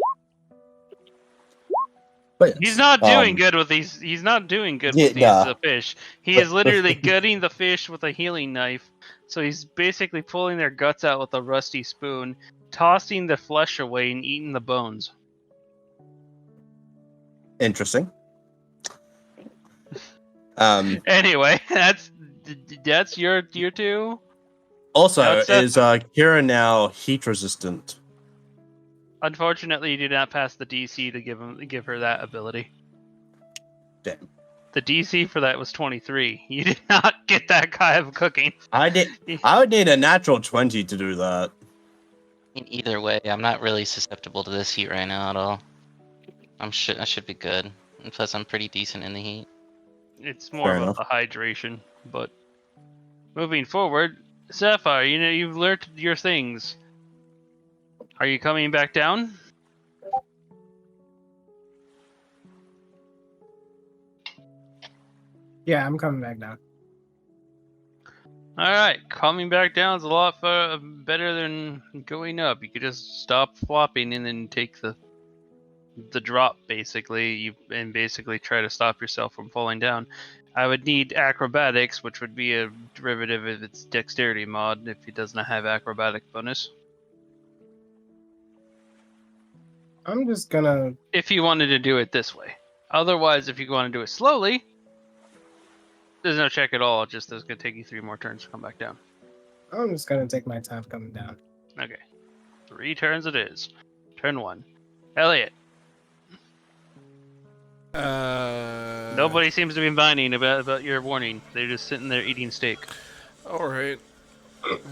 But yes, He's not doing good with these. He's not doing good with these nah. fish. He is literally gutting the fish with a healing knife. So he's basically pulling their guts out with a rusty spoon, tossing the flesh away, and eating the bones. Interesting. Anyway, that's your two. Also, Now, is Kira now heat resistant? Unfortunately, you did not pass the DC to give her that ability. Damn. The DC for that was 23. You did not get that kind of cooking. I would need a natural 20 to do that. In either way, I'm not really susceptible to this heat right now at all. I should be good. And plus, I'm pretty decent in the heat. It's more Fair about enough. the hydration. But moving forward, Sapphire, you've learned your things. Are you coming back down? Yeah, I'm coming back down. Alright, coming back down is a lot better than going up. You could just stop flopping and then take the drop, basically, and basically try to stop yourself from falling down. I would need acrobatics, which would be a derivative of its dexterity mod if it does not have acrobatic bonus. I'm just gonna. If you wanted to do it this way. Otherwise, if you want to do it slowly, there's no check at all. It's just it's going to take you 3 more turns to come back down. I'm just gonna take my time coming down. Okay. 3 turns it is. Turn 1. Elliot. Nobody seems to be minding about your warning. They're just sitting there eating steak. Alright.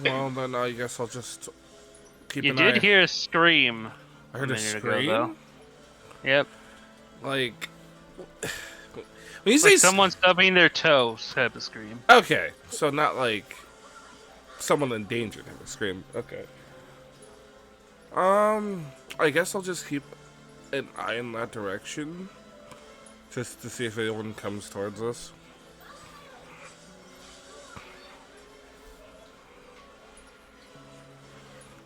Well, then I guess I'll just keep You an did eye. hear a scream. I heard a minute ago, scream? though. Yep. Like... When you It's say... like someone stubbing their toe type of scream. Okay, so not like... someone in danger type of scream. Okay. I guess I'll just keep an eye in that direction. Just to see if anyone comes towards us.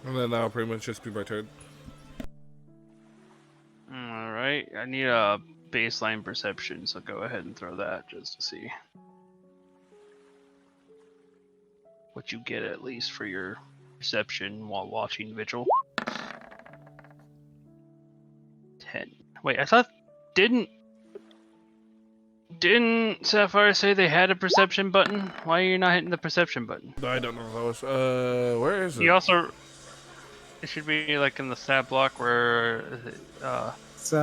And then that'll pretty much just be my turn. Alright, I need a baseline perception, so go ahead and throw that just to see what you get at least for your perception while watching Vigil. 10. Wait, I thought... Didn't Sapphire say they had a perception button? Why are you not hitting the perception button? I don't know if that was... where is it? You also... It should be like in the stat block where... It's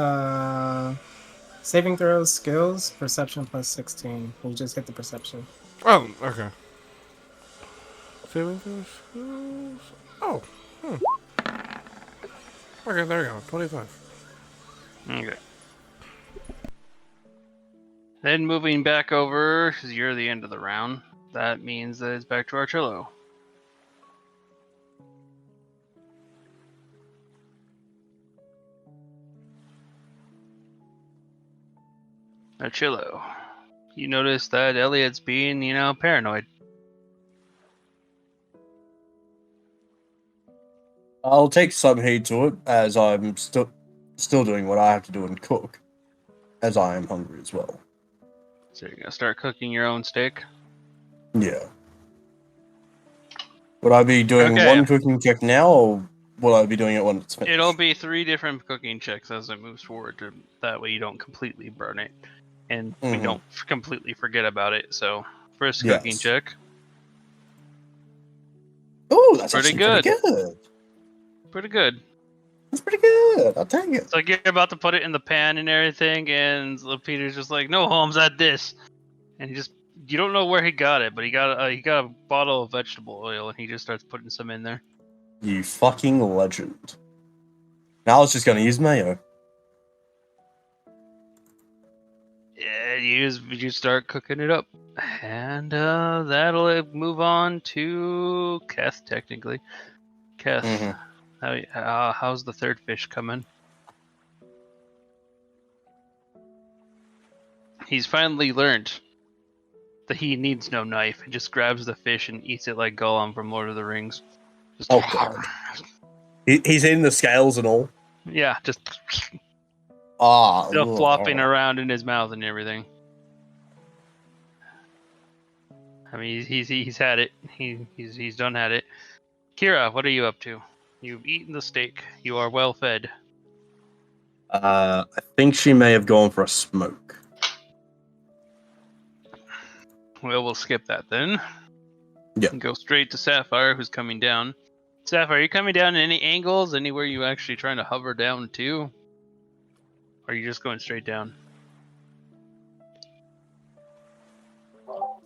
saving throws, skills, perception plus 16. You just hit the perception. Oh, okay. Saving throws, skills... Oh, Okay, there we go. 25. Okay. Then moving back over, because you're the end of the round, that means that it's back to Archillo. Archillo, you notice that Elliot's being, paranoid. I'll take some heed to it, as I'm still doing what I have to do and cook, as I am hungry as well. So you're gonna start cooking your own steak? Yeah. Would I be doing Okay. one cooking check now, or will I be doing it when it's finished? It'll be 3 different cooking checks as it moves forward, that way you don't completely burn it. and we Mhm. don't completely forget about it. So first cooking Yes. check, Oh, that's Pretty actually pretty good. pretty good. That's pretty good. I'll take it. It's like you're about to put it in the pan and everything, and Peter's just like, "No, Holmes, add this," and you don't know where he got it, but he got a bottle of vegetable oil, and he just starts putting some in there. You fucking legend. Now I was just gonna use mayo. Yeah, you start cooking it up, and that'll move on to Keth. Technically, Keth, Mhm. how's the third fish coming? He's finally learned that he needs no knife. He just grabs the fish and eats it like Gollum from Lord of the Rings. Just, Oh god. He's in the scales and all. yeah, just Ah. still flopping around in his mouth and everything. I mean, he's had it. He's done had it. Kira, what are you up to? You've eaten the steak. You are well fed. I think she may have gone for a smoke. Well, we'll skip that then. Yeah. And go straight to Sapphire, who's coming down. Sapphire, are you coming down in any angles? Anywhere you actually trying to hover down to? Or are you just going straight down?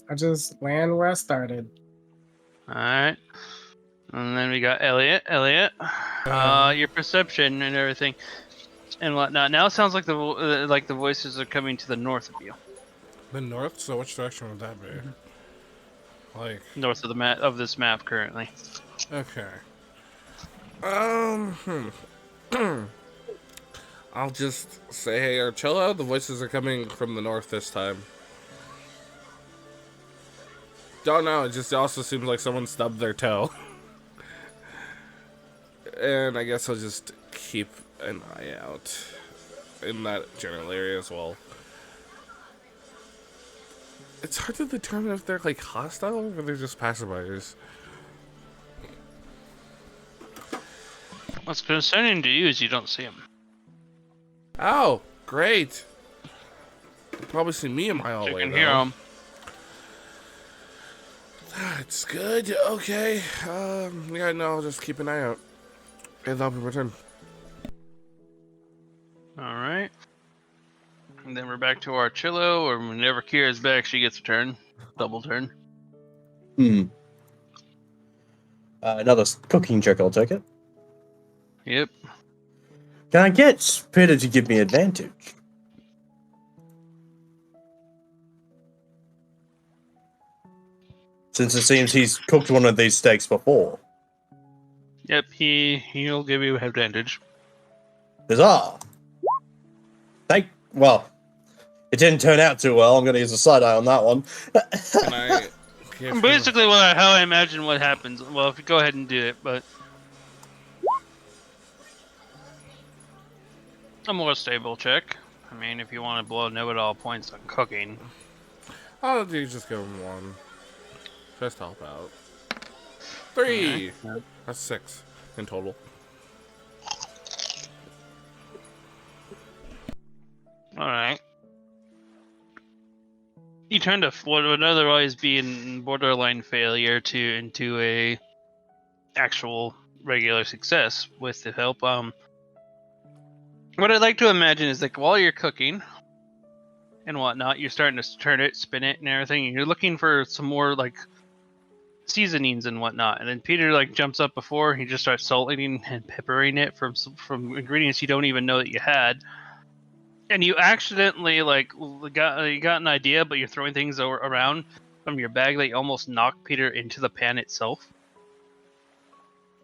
I just land where I started. Alright. And then we got Elliot. Elliot, your perception and everything and whatnot. Now it sounds like the voices are coming to the north of you. The north? So which direction would that be? Like, North of the map of this map currently. okay. I'll just say, hey, Archella, the voices are coming from the north this time. Don't know, it just also seems like someone stubbed their toe. And I guess I'll just keep an eye out in that general area as well. It's hard to determine if they're like hostile or if they're just passerbyers. What's concerning to you is you don't see him. Oh, great. You'll probably see me a mile You away. can though. hear him. That's good. Okay. Yeah, no, I'll just keep an eye out. And I'll be returned. All right. And then we're back to Archillo, or whenever Kira's back, she gets a turn. Double turn. Another cooking check, I'll take it. Yep. Can I get Peter to give me advantage? Since it seems he's cooked one of these steaks before. Yep, he'll give you advantage. Huzzah! Well, it didn't turn out too well. I'm going to use a side eye on that one. Can I give Basically, how I imagine what happens. Well, if you go ahead and do it, but a more stable check. I mean, if you want to blow know-it-all points on cooking. I'll do just give him one. Just help out. 3! Okay. That's 6 in total. All right. You turned what would otherwise be a borderline failure into a actual regular success with the help. What I'd like to imagine is like while you're cooking and whatnot, you're starting to turn it, spin it, and everything, and you're looking for some more like seasonings and whatnot. And then Peter like jumps up before he just starts salting and peppering it from ingredients you don't even know that you had. And you accidentally like you got an idea, but you're throwing things around from your bag that you almost knock Peter into the pan itself.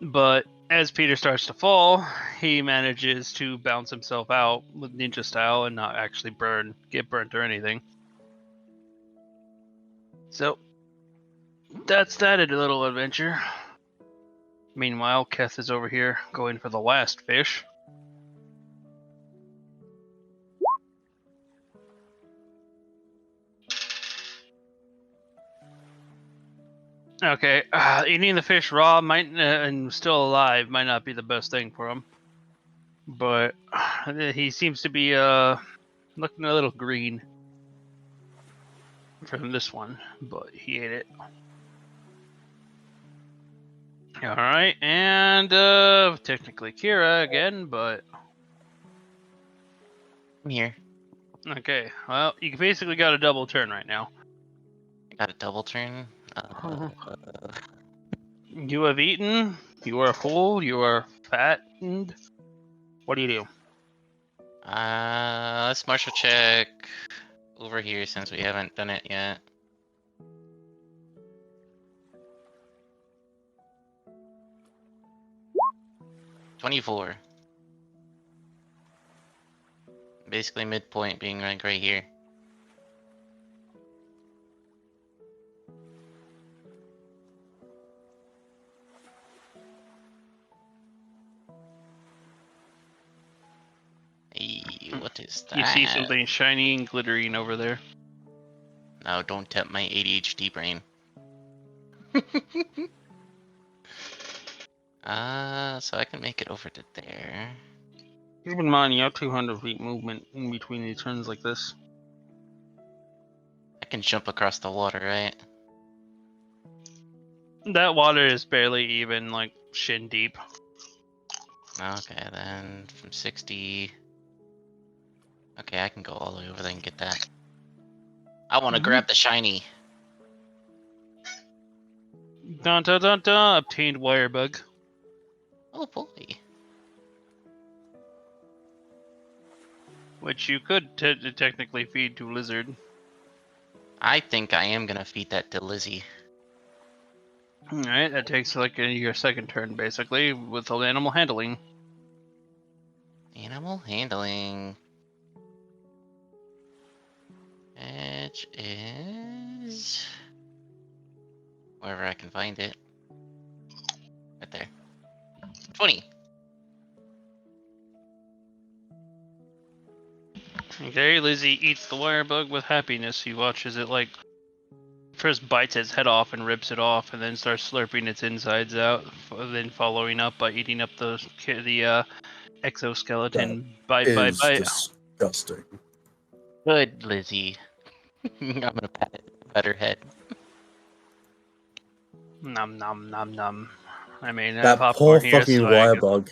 But as Peter starts to fall, he manages to bounce himself out with ninja style and not actually get burnt or anything. So that's that a little adventure. Meanwhile, Keth is over here going for the last fish. Okay, eating the fish raw might and still alive might not be the best thing for him, but he seems to be looking a little green. from this one, but he ate it. All right, and technically Kira again, but I'm here. okay. Well, you basically got a double turn right now. I got a double turn. You have eaten. You are full. You are fattened. What do you do? Let's martial check over here since we haven't done it yet. $24. Basically midpoint being like right here. Hey, what is that? You see something shiny and glittering over there. No, don't tempt my ADHD brain. So I can make it over to there. Keep in mind, you have 200 feet movement in between these turns like this. I can jump across the water, right? That water is barely even like shin deep. Okay, then from 60. Okay, I can go all the way over there and get that. I want to grab the shiny. Dun dun dun dun! Obtained wire bug. Oh boy. Which you could technically feed to lizard. I think I am gonna feed that to Lizzie. Alright, that takes like your second turn basically with animal handling. Animal handling. Which is wherever I can find it. Right there. 20. Okay, Lizzie eats the wire bug with happiness. He watches it like first bites its head off and rips it off, and then starts slurping its insides out. Then following up by eating up the exoskeleton. Bite, bite, Is bite. disgusting. Good, Lizzie. I'm gonna pat her head. Nom nom nom nom. I mean, That popcorn poor here, fucking so I wire can- bug.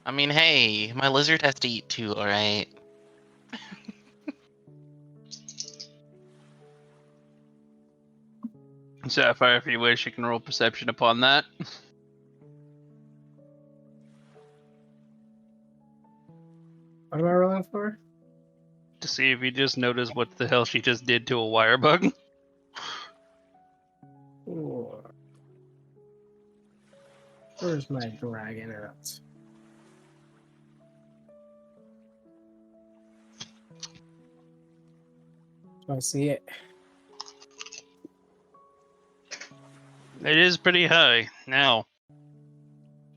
I mean, hey, my lizard has to eat too, alright? Sapphire, if you wish, you can roll perception upon that. What am I rolling for? To see if you just notice what the hell she just did to a wire bug. Ooh. Where's my dragon at? Do I see it? It is pretty high. Now,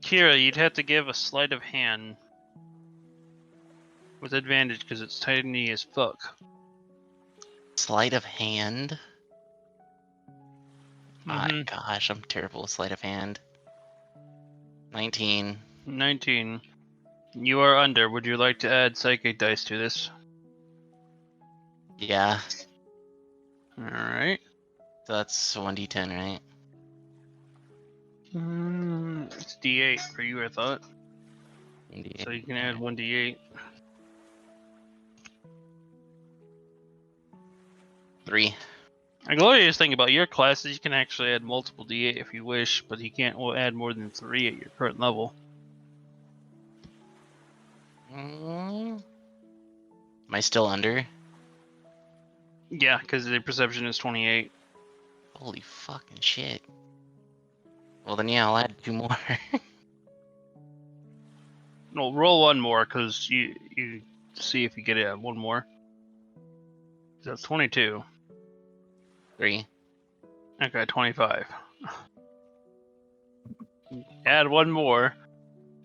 Kira, you'd have to give a sleight of hand with advantage because it's tiny as fuck. Sleight of hand? My Mhm. gosh, I'm terrible with sleight of hand. 19. 19. You are under. Would you like to add psychic dice to this? Yeah, Alright. so that's 1d10, right? It's d8 for you, I thought. 1d8. So you can add 1d8. 3. A glorious thing about your class is you can actually add multiple d8 if you wish, but you can't add more than 3 at your current level. Am I still under? Yeah, because the perception is 28. Holy fucking shit. Well then yeah, I'll add 2 more. No, roll one more because you see if you get it at one more. That's 22. 3. Okay, 25. Add one more.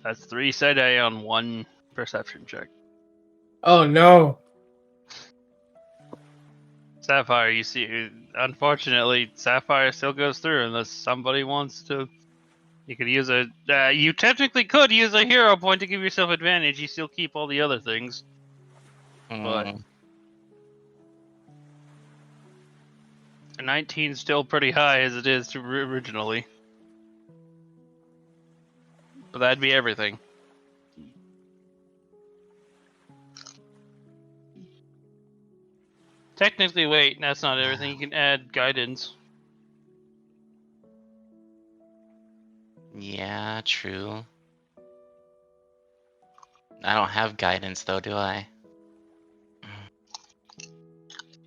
That's 3 side eye on 1 perception check. Oh no! Sapphire, you see, unfortunately, Sapphire still goes through unless somebody wants to. You could use a. You technically could use a hero point to give yourself advantage. You still keep all the other things. But Mm, a 19 is still pretty high as it is originally. But that'd be everything. Technically, wait, that's not everything. You can add guidance. yeah, true. I don't have guidance though, do I?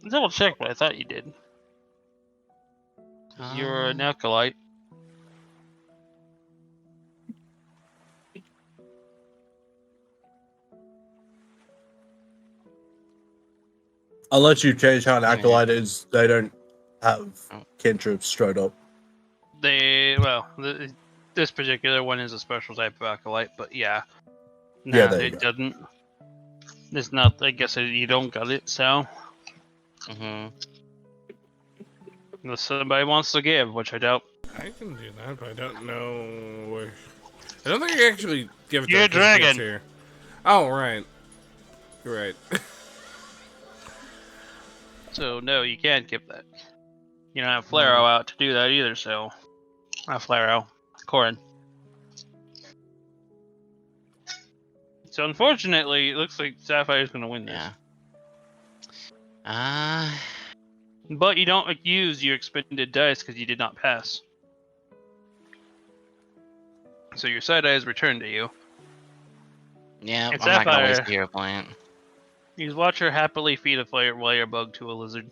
Double check, but I thought you did. 'Cause you're an acolyte. Unless you change how an Yeah. acolyte is, they don't have Oh. cantrips straight up. This particular one is a special type of acolyte, but yeah. Yeah, No, there you it go. doesn't. It's not. I guess you don't got it. So Mm-hmm. unless somebody wants to give, which I doubt. I can do that, but I don't know where. I don't think I can actually give it to You're her a 'cause it's dragon. here. Oh, right. You're right. So no, you can't give that. You don't have Flaro out to do that either. So, not Flaro, Corin. So unfortunately, it looks like Sapphire's going to win this. Yeah. But you don't use your expended dice because you did not pass. So your side eye is returned to you. Yeah, I'm It's not gonna waste Sapphire. a hero point. You watch her happily feed a wire bug to a lizard.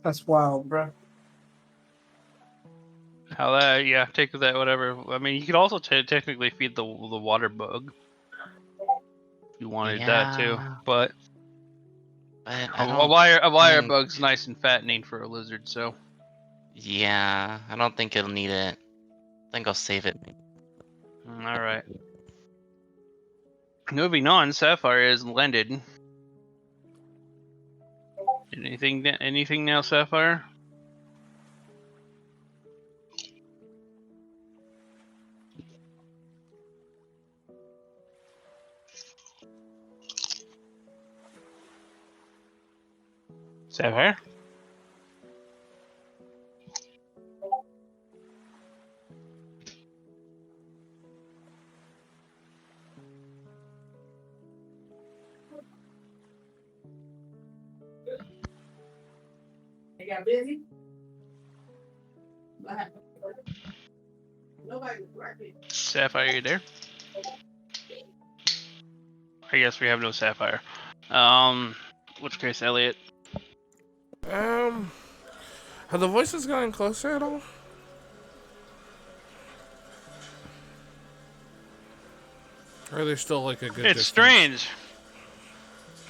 That's wild, bro. How that? Yeah, take that. Whatever. I mean, you could also technically feed the water bug. If you wanted that too, Yeah, but but a I don't wire think- bug's nice and fattening for a lizard. So Yeah, I don't think it'll need it. I think I'll save it. all right. Moving on, Sapphire is landed. Anything now, Sapphire? Sapphire? They got busy. Nobody was working. Sapphire, you there? I guess we have no Sapphire. Which case, Elliot. Have the voices gotten closer at all? Or are they still like a good It's distance? strange.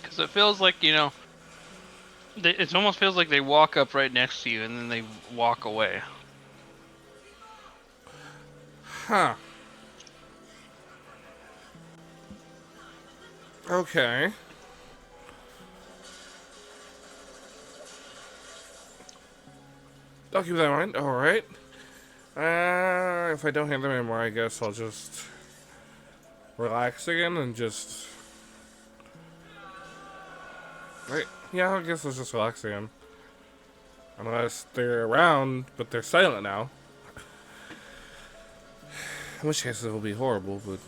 Because it feels like, it almost feels like they walk up right next to you and then they walk away. Huh. Okay. I'll keep that in mind. Alright. If I don't hear them anymore, I guess I'll just relax again and just... Right. Yeah, I guess I'll just relax again. Unless they're around, but they're silent now. In which case it will be horrible, but...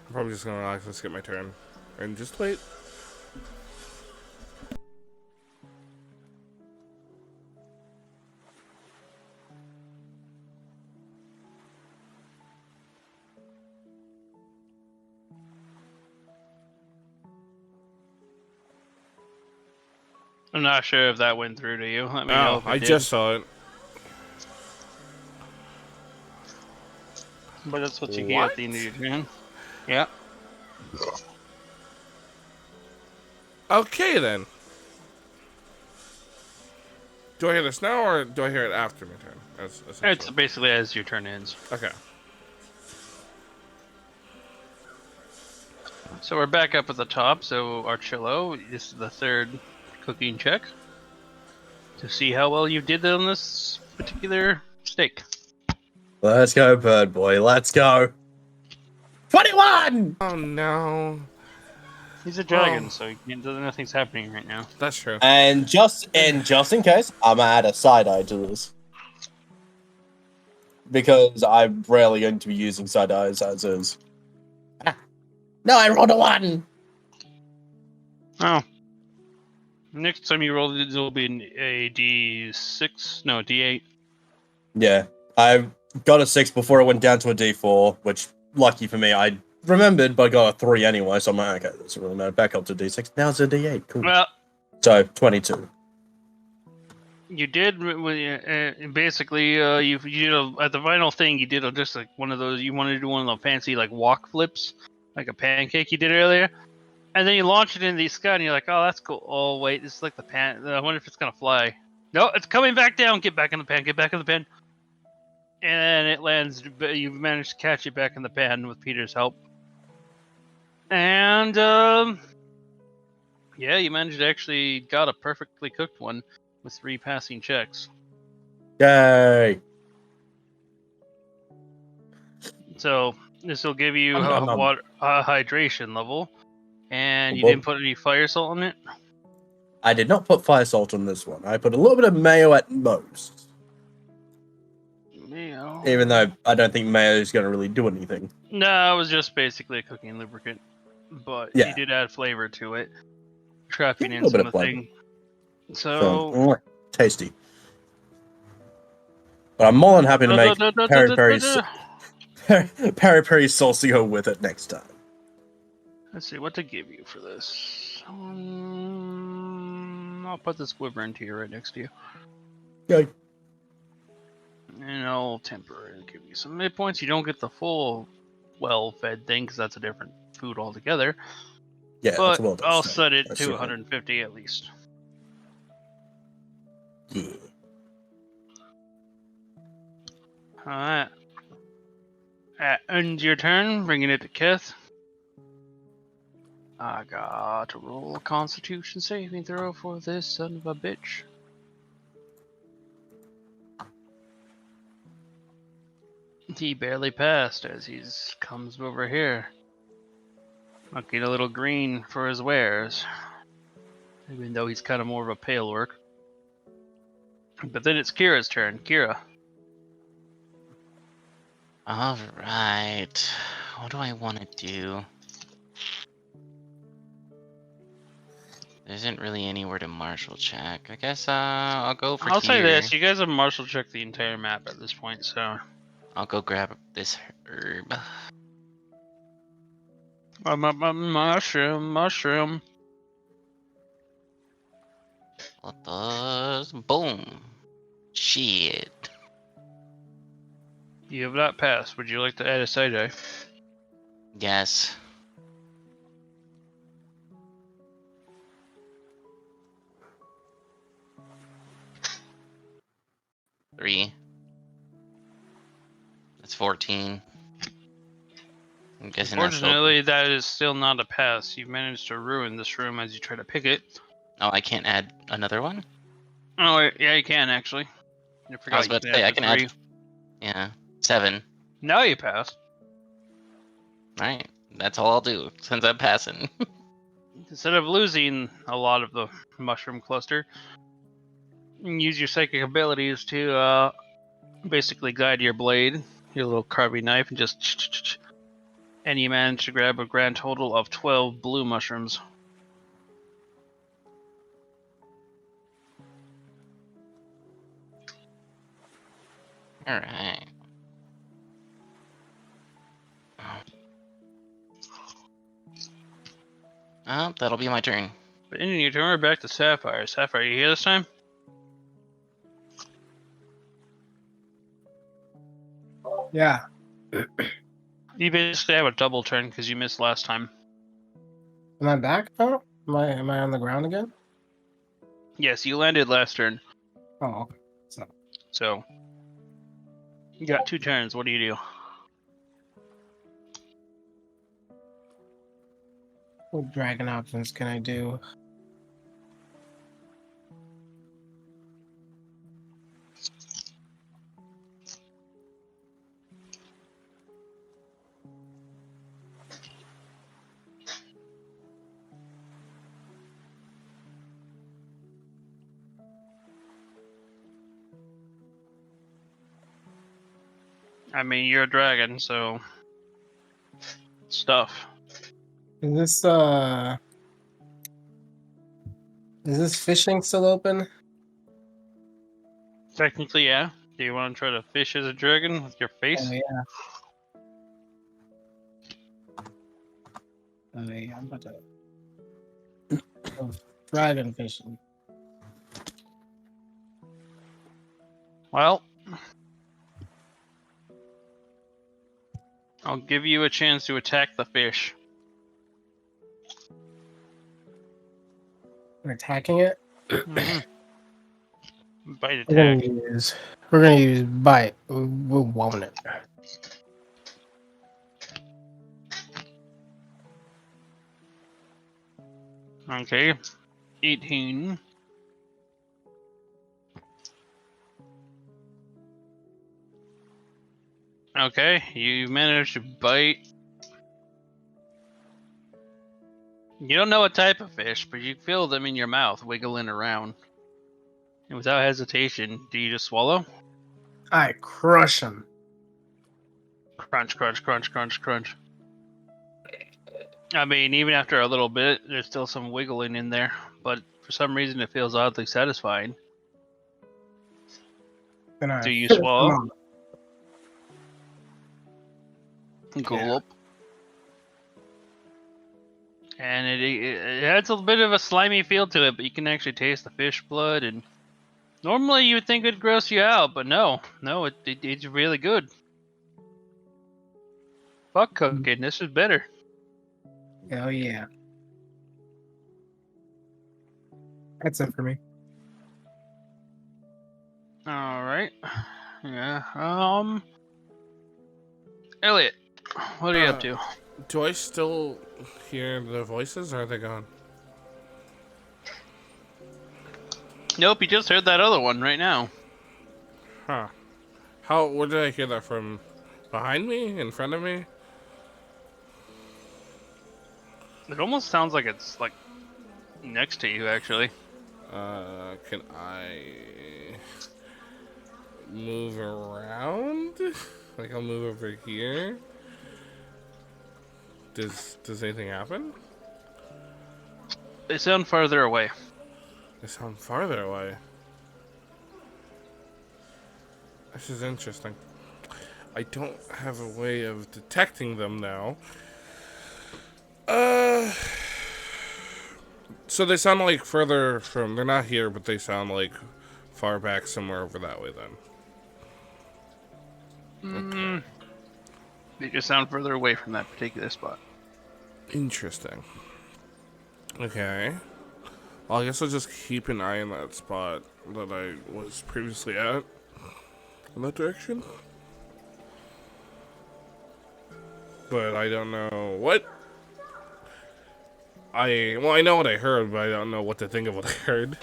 I'm probably just gonna relax and skip my turn. And just wait. I'm not sure if that went through to you. Let me know Oh, if it I did. just saw it. But that's what you get What? at the end of your turn. Yeah. Okay then. Do I hear this now or do I hear it after my turn? It's basically as your turn ends. Okay. So we're back up at the top. So Archillo, this is the third cooking check to see how well you did on this particular steak. Let's go, bird boy. Let's go. 21! Oh no. He's a dragon, Well- so nothing's happening right now. That's true. And just in case, I'm gonna add a side eye to this. Because I'm rarely going to be using side eyes as is. No, I rolled a 1! Oh. Next time you roll it, it'll be a D6. No, D8. Yeah. I got a 6 before it went down to a D4, which, lucky for me, I remembered, but I got a 3 anyway, so I'm like, okay, doesn't really matter. Back up to D6. Now it's a D8. Cool. Well, So, 22. you did basically. You at the final thing you did just like one of those. You wanted to do one of the fancy like walk flips, like a pancake you did earlier, and then you launch it into the sky, and you're like, "Oh, that's cool." Oh, wait, this is like the pan. I wonder if it's gonna fly. No, it's coming back down. Get back in the pan. Get back in the pan. And it lands. You've managed to catch it back in the pan with Peter's help. And yeah, you managed to actually got a perfectly cooked one with 3 passing checks. Yay! So this will give you water hydration level, and you Well, didn't put any fire salt in it. I did not put fire salt on this one. I put a little bit of mayo at most. Mayo. Even though I don't think mayo is going to really do anything. No, it was just basically a cooking lubricant, but Yeah. you did add flavor to it, trapping A in little bit some of of the flavor. thing. So Tasty. But I'm more than happy to make peri peri salsio with it next time. Let's see what to give you for this. I'll put this wyvern to you right next to you, Okay. and I'll temporarily give you some mid points. You don't get the full well-fed thing because that's a different food altogether. Yeah, But that's well done. I'll so set it that's to super. 150 at least. Yeah. Alright. End your turn, bringing it to Kith. I got to roll a constitution saving throw for this son of a bitch. He barely passed as he comes over here. Looking a little green for his wares. Even though he's kind of more of a pale orc. But then it's Kira's turn. Kira. Alright. What do I want to do? There isn't really anywhere to martial check. I guess I'll go for I'll here. say this, you guys have martial checked the entire map at this point, so... I'll go grab this herb. Mushroom. What does? Boom. Shit. You have not passed. Would you like to add a side eye? Yes. Three. That's 14. I'm guessing that's still... Unfortunately, that is still not a pass. You've managed to ruin this room as you try to pick it. Oh, I can't add another one? Oh, yeah, you can actually. I forgot I was you about to say, I can three. add... Yeah. 7. Now you pass. Alright. That's all I'll do, since I'm passing. Instead of losing a lot of the mushroom cluster, you can use your psychic abilities to basically guide your blade, your little carving knife, and just... And you manage to grab a grand total of 12 blue mushrooms. Alright. Oh, that'll be my turn. But ending your turn, we're back to Sapphire. Sapphire, you here this time? Yeah. You basically have a double turn because you missed last time. Am I back now? Am I on the ground again? Yes, you landed last turn. Oh, So, you got 2 turns. What do you do? what dragon options can I do? I mean, you're a dragon, so stuff. Is this fishing still open? Technically, yeah. Do you want to try to fish as a dragon with your face? Oh yeah. Oh yeah, I'm about to go dragon fishing. Well, I'll give you a chance to attack the fish. We're attacking it. Mhm. Bite We're attack. gonna use bite. We want it. Okay. 18. Okay, you managed to bite. You don't know what type of fish, but you feel them in your mouth wiggling around. And without hesitation, do you just swallow? I crush him. Crunch, crunch, crunch, crunch, crunch. I mean, even after a little bit, there's still some wiggling in there, but for some reason it feels oddly satisfying. Then I Do you finish him swallow? off. Gulp. And it has a bit of a slimy feel to it, but you can actually taste the fish blood. And normally you would think it'd gross you out, but no, it's really good. Fuck cooking, this is better. Oh yeah. That's it for me. All right, yeah. Elliot, what are you up to? Do I still hear the voices, or are they gone? Nope, you just heard that other one right now. Huh. Where did I hear that from? Behind me? In front of me? It almost sounds like it's like next to you, actually. Can I move around? Like I'll move over here. Does anything happen? They sound farther away. They sound farther away. This is interesting. I don't have a way of detecting them now. So they sound like further from. They're not here, but they sound like far back somewhere over that way. Then. They just sound further away from that particular spot. Interesting. Okay. Well, I guess I'll just keep an eye on that spot that I was previously at. In that direction. But I don't know what. I know what I heard, but I don't know what to think of what I heard.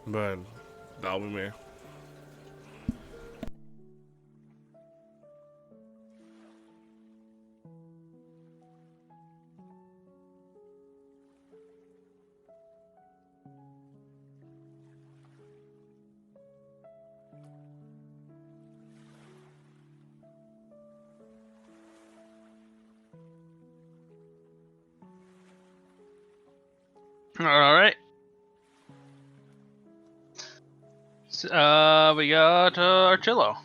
But that'll be me. All right. We got Archillo.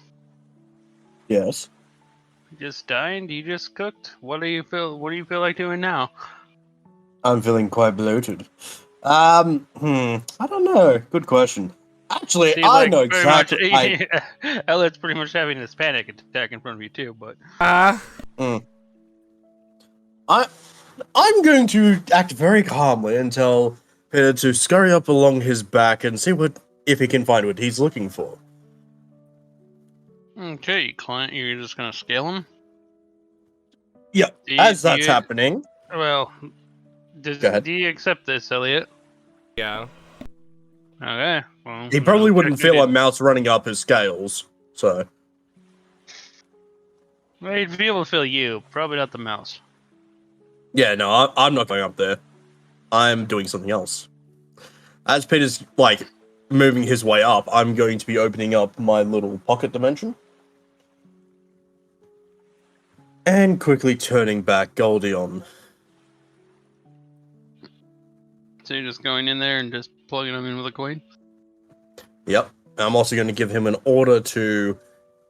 Yes. You just dined. You just cooked. What do you feel? What do you feel like doing now? I'm feeling quite bloated. I don't know. Good question. Actually, Seems I like know very much- exactly. Elliot's pretty much having this panic attack in front of you too, but I'm going to act very calmly and tell Peter to scurry up along his back and see if he can find what he's looking for. okay, client, you're just gonna scale him. Yeah, Do as do that's happening. Well, Go ahead. do you accept this, Elliot? Yeah. Okay. Well, He probably wouldn't check it feel a in. mouse running up his scales, so. Well, he'd be able to feel you, probably not the mouse. Yeah, no, I'm not going up there. I'm doing something else. As Peter's, like, moving his way up, I'm going to be opening up my little pocket dimension. And quickly turning back Goldie on. So you're just going in there and just plugging them in with a coin? Yep. I'm also going to give him an order to,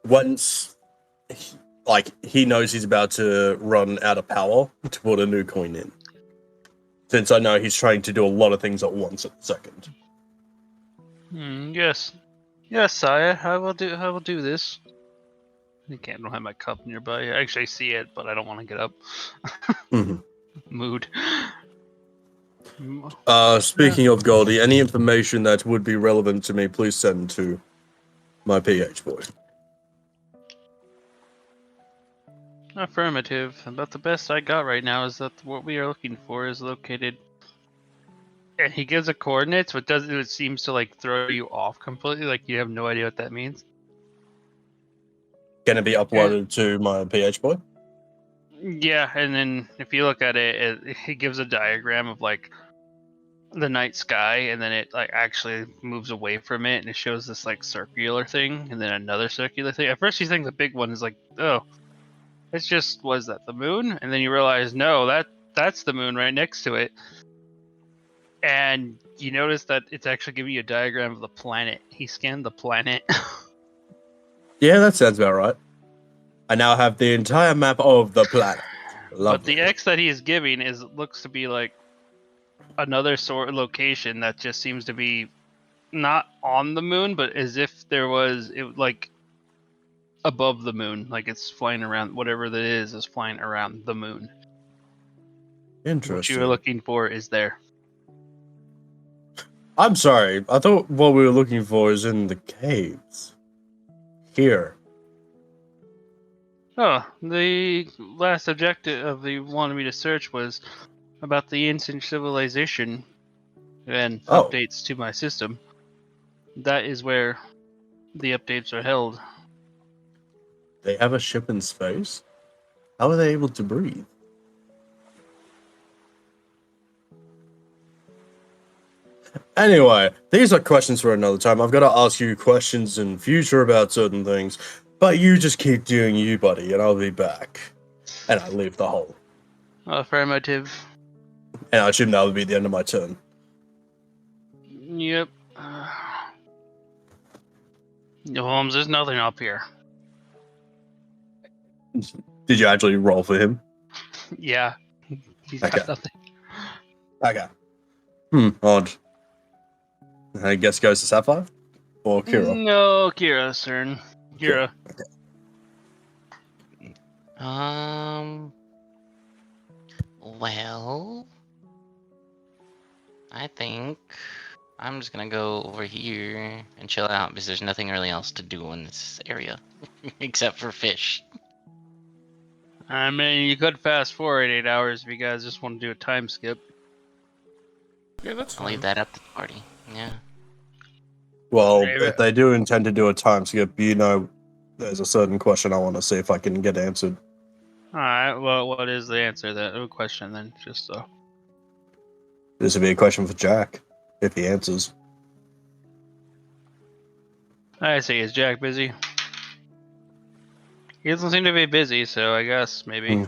once he knows he's about to run out of power, to put a new coin in. Since I know he's trying to do a lot of things at once at the second. Yes. Yes, sire. I will do this. I don't have my cup nearby. I actually see it, but I don't want to get up. Mhm. Mood. Speaking of Goldie, any information that would be relevant to me, please send to my PH boy. Affirmative. About the best I got right now is that what we are looking for is located. And he gives a coordinates, but it seems to like throw you off completely. Like you have no idea what that means. Gonna be uploaded to my PH boy? Yeah, and then if you look at it, it gives a diagram of like the night sky, and then it like actually moves away from it, and it shows this like circular thing, and then another circular thing. At first, you think the big one is like, oh, it's just was that the moon, and then you realize no, that's the moon right next to it, and you notice that it's actually giving you a diagram of the planet. He scanned the planet. Yeah, that sounds about right. I now have the entire map of the planet. But Lovely. the X that he is giving looks to be like another sort of location that just seems to be not on the moon, but as if there was it like above the moon, like it's flying around. Whatever that is flying around the moon. What Interesting. you were looking for is there. I'm sorry. I thought what we were looking for is in the caves. Here. Oh, the last objective of the wanted me to search was about the ancient civilization and updates to my system. That is where the updates are held. They have a ship in space? How are they able to breathe? Anyway, these are questions for another time. I've got to ask you questions in future about certain things, but you just keep doing you, buddy, and I'll be back. And I leave the hole. Affirmative. And I assume that would be the end of my turn. Yep. Holmes, there's nothing up here. Did you actually roll for him? Yeah. He's Okay. got nothing. Okay. Odd. I guess it goes to Sapphire? Or Kira? No, Kira, sir. Kira. Well, I think I'm just gonna go over here and chill out because there's nothing really else to do in this area except for fish. I mean, you could fast forward 8 hours if you guys just want to do a time skip. Yeah, that's I'll fine. leave that up to the party. Yeah. Well, Maybe. if they do intend to do a time skip, you know, there's a certain question I want to see if I can get answered. Alright, well, what is the answer then? A question then, just so. This would be a question for Jack, if he answers. I see, is Jack busy? He doesn't seem to be busy, so I guess maybe.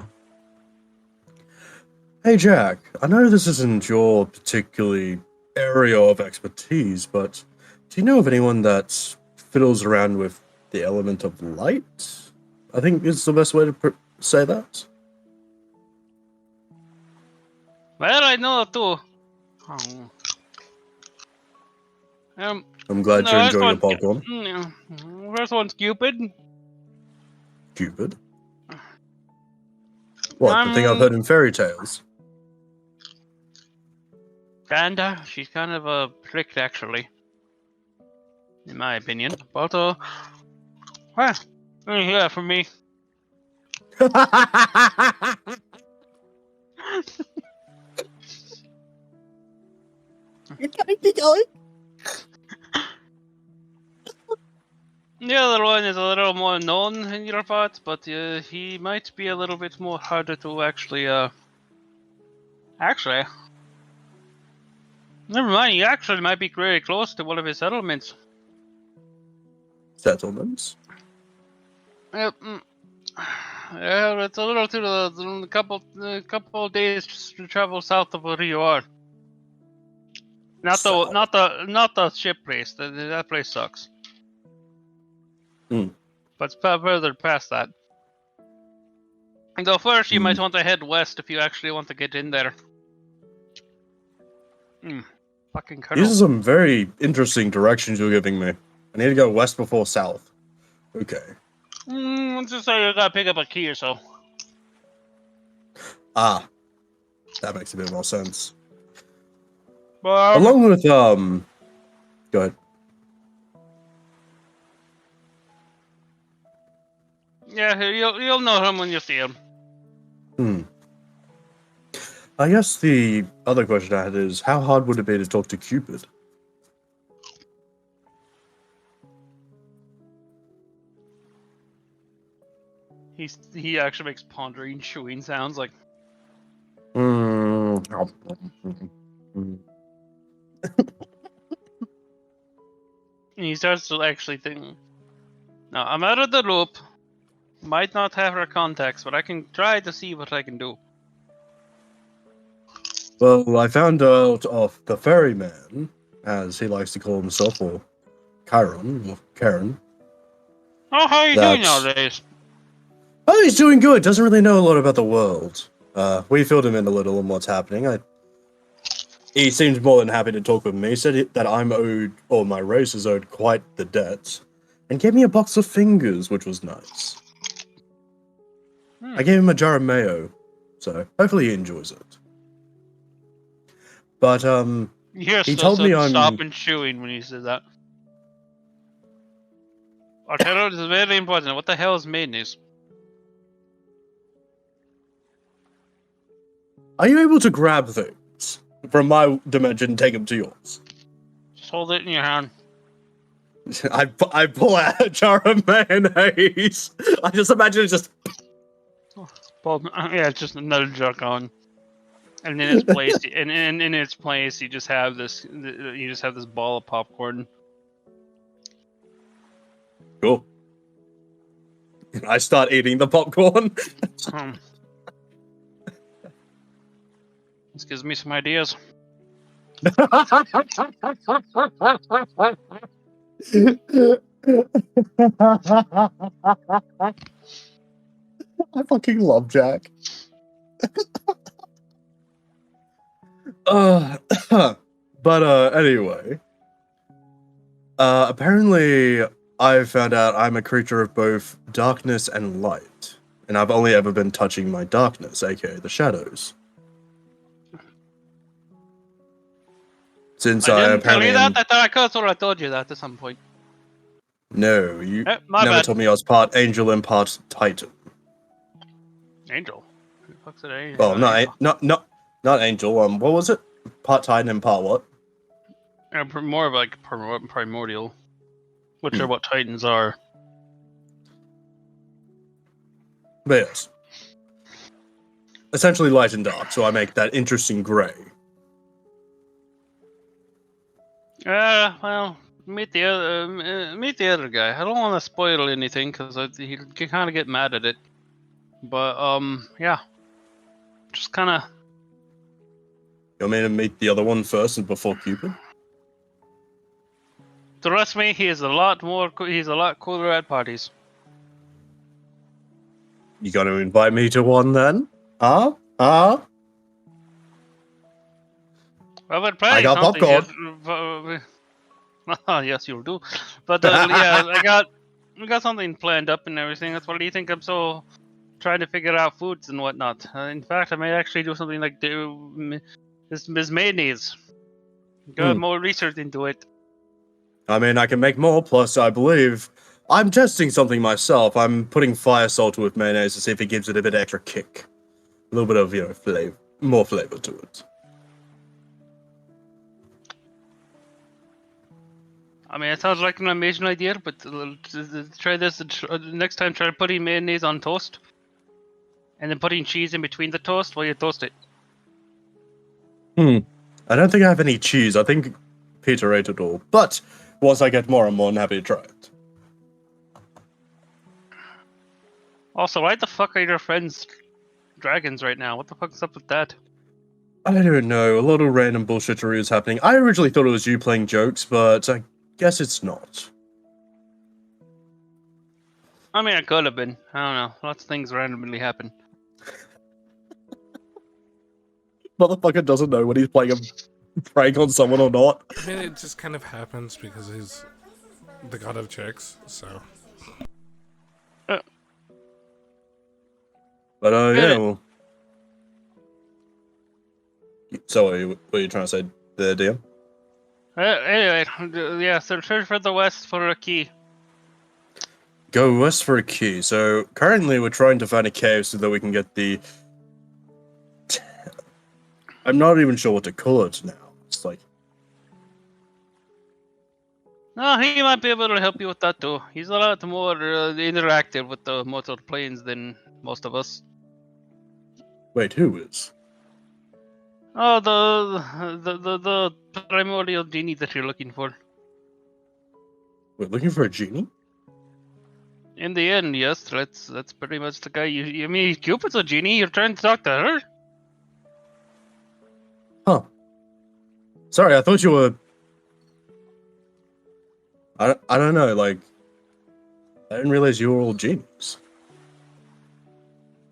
Hey, Jack, I know this isn't your particularly area of expertise, but do you know of anyone that fiddles around with the element of light? I think is the best way to say that. Well, I know too. I'm glad no, you're first enjoying your one- popcorn. First one's Cupid. Cupid? What, the thing I've heard in fairy tales? Kinda. She's kind of a prick, actually. In my opinion. But, well, yeah, for me. The other one is a little more known in your parts, but he might be a little bit more harder to actually, Never mind. You actually might be very close to one of his settlements. Settlements. Yep. Yeah, it's a little to the couple of days to travel south of where you are. Not the ship place. That place sucks. Hmm. But it's further past that. Though first, you might Hmm. want to head west if you actually want to get in there. Fucking These Colonel. are some very interesting directions you're giving me. I need to go west before south. Okay. Let's just say you gotta pick up a key or so. Ah, that makes a bit more sense. But, Along with go ahead. yeah, you'll know him when you see him. I guess the other question I had is, how hard would it be to talk to Cupid? He actually makes pondering, chewing sounds like. Hmm. And he starts to actually think. Now I'm out of the loop. Might not have her contacts, but I can try to see what I can do. Well, I found out of the ferryman, as he likes to call himself, or Chiron, or Karen. Oh, how are you doing That's- nowadays? Oh, he's doing good. Doesn't really know a lot about the world. We filled him in a little on what's happening. He seemed more than happy to talk with me. Said that I'm owed, or my race is owed quite the debt, and gave me a box of fingers, which was nice. I gave him a jar of mayo, so hopefully he enjoys it. But Yes, he told me I'm- stop and chewing when you said that. Arturo, this is very important. What the hell is mayonnaise? are you able to grab things from my dimension and take them to yours? Just hold it in your hand. I pull out a jar of mayonnaise. I just imagine it just. Well, yeah, it's just another jar on. And in its place, and in its place, you just have this. You just have this ball of popcorn. Cool. I start eating the popcorn. This gives me some ideas. I fucking love Jack. But anyway. Apparently I found out I'm a creature of both darkness and light. And I've only ever been touching my darkness, aka the shadows. Since I I didn't tell apparently you am... that. I thought I could have I told you that at some point. No, you My never bad. told me I was part angel and part titan. Angel. Who the fuck's it? Angel? Well, not angel. What was it? Part titan and part what? More of like primordial, which are what Titans are. But yes. Essentially light and dark, so I make that interesting gray. Well, meet the other guy. I don't want to spoil anything because he can kind of get mad at it. But yeah, just kind of. You want me to meet the other one first and before Cupid? Trust me, he is a lot more. He's a lot cooler at parties. You gonna invite me to one then? Huh? Well, we're planning I got something. popcorn. Yes, you'll do. But yeah, we got something planned up and everything. That's why do you think I'm so trying to figure out foods and whatnot? In fact, I may actually do something like this mayonnaise. Got more research into it. I mean, I can make more, plus I believe I'm testing something myself. I'm putting fire salt with mayonnaise to see if it gives it a bit extra kick. A little bit of, flavor, more flavor to it. I mean, it sounds like an amazing idea, but try this next time. Try putting mayonnaise on toast, and then putting cheese in between the toast while you toast it. I don't think I have any cheese. I think Peter ate it all. But once I get more, I'm more than happy to try it. Also, why the fuck are your friends dragons right now? What the fuck's up with that? I don't know. A lot of random bullshittery is happening. I originally thought it was you playing jokes, but I guess it's not. I mean, it could have been. I don't know. Lots of things randomly happen. Motherfucker doesn't know when he's playing a prank on someone or not. I mean, it just kind of happens because he's the god of chicks, so. But Get yeah, it. well. So what are you trying to say there, DM? Anyway, yeah, so turn for the west for a key. Go west for a key. So currently we're trying to find a cave so that we can get the... I'm not even sure what to call it now. It's like... No, he might be able to help you with that too. He's a lot more interactive with the mortal planes than most of us. Wait, who is? Oh, the primordial genie that you're looking for. We're looking for a genie? In the end, yes, that's pretty much the guy. You mean Cupid's a genie? You're trying to talk to her? Huh. Sorry, I thought you were... I don't know, like... I didn't realize you were all genies.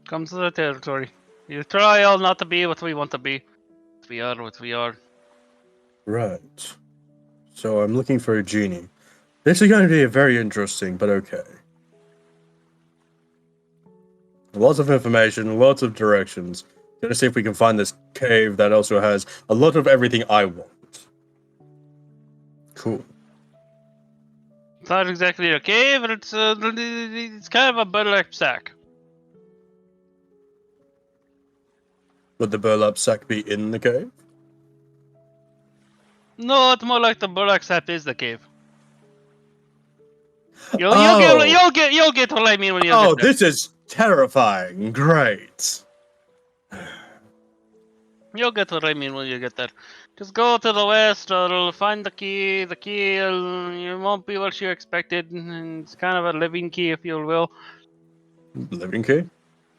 Comes to the territory. You try all not to be what we want to be. We are what we are. Right. So I'm looking for a genie. This is going to be very interesting, but okay. Lots of information, lots of directions. Gonna see if we can find this cave that also has a lot of everything I want. Cool. It's not exactly a cave, but it's kind of a burlap sack. Would the burlap sack be in the cave? No, it's more like the burlap sack is the cave. You'll Oh. get what I mean when you Oh, get there. this is terrifying. Great. You'll get what I mean when you get there. Just go to the west, or find the key. The key, you won't be what you expected. And it's kind of a living key, if you will. Living key?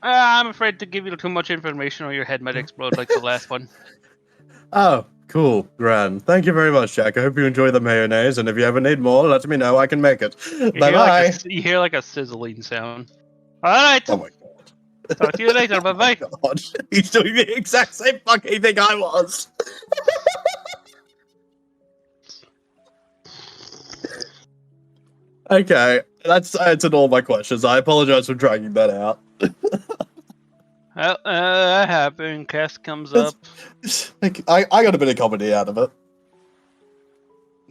I'm afraid to give you too much information, or your head might explode like the last one. Oh, cool. Grand. Thank you very much, Jack. I hope you enjoy the mayonnaise, and if you ever need more, let me know. I can make it. Bye-bye. You hear like a sizzling sound. All right. Oh my god. Talk to you later. Bye bye. God. He's doing the exact same fucking thing I was. Okay, that's answered all my questions. I apologize for dragging that out. Well, that happened. Cass comes up. Like, I got a bit of comedy out of it.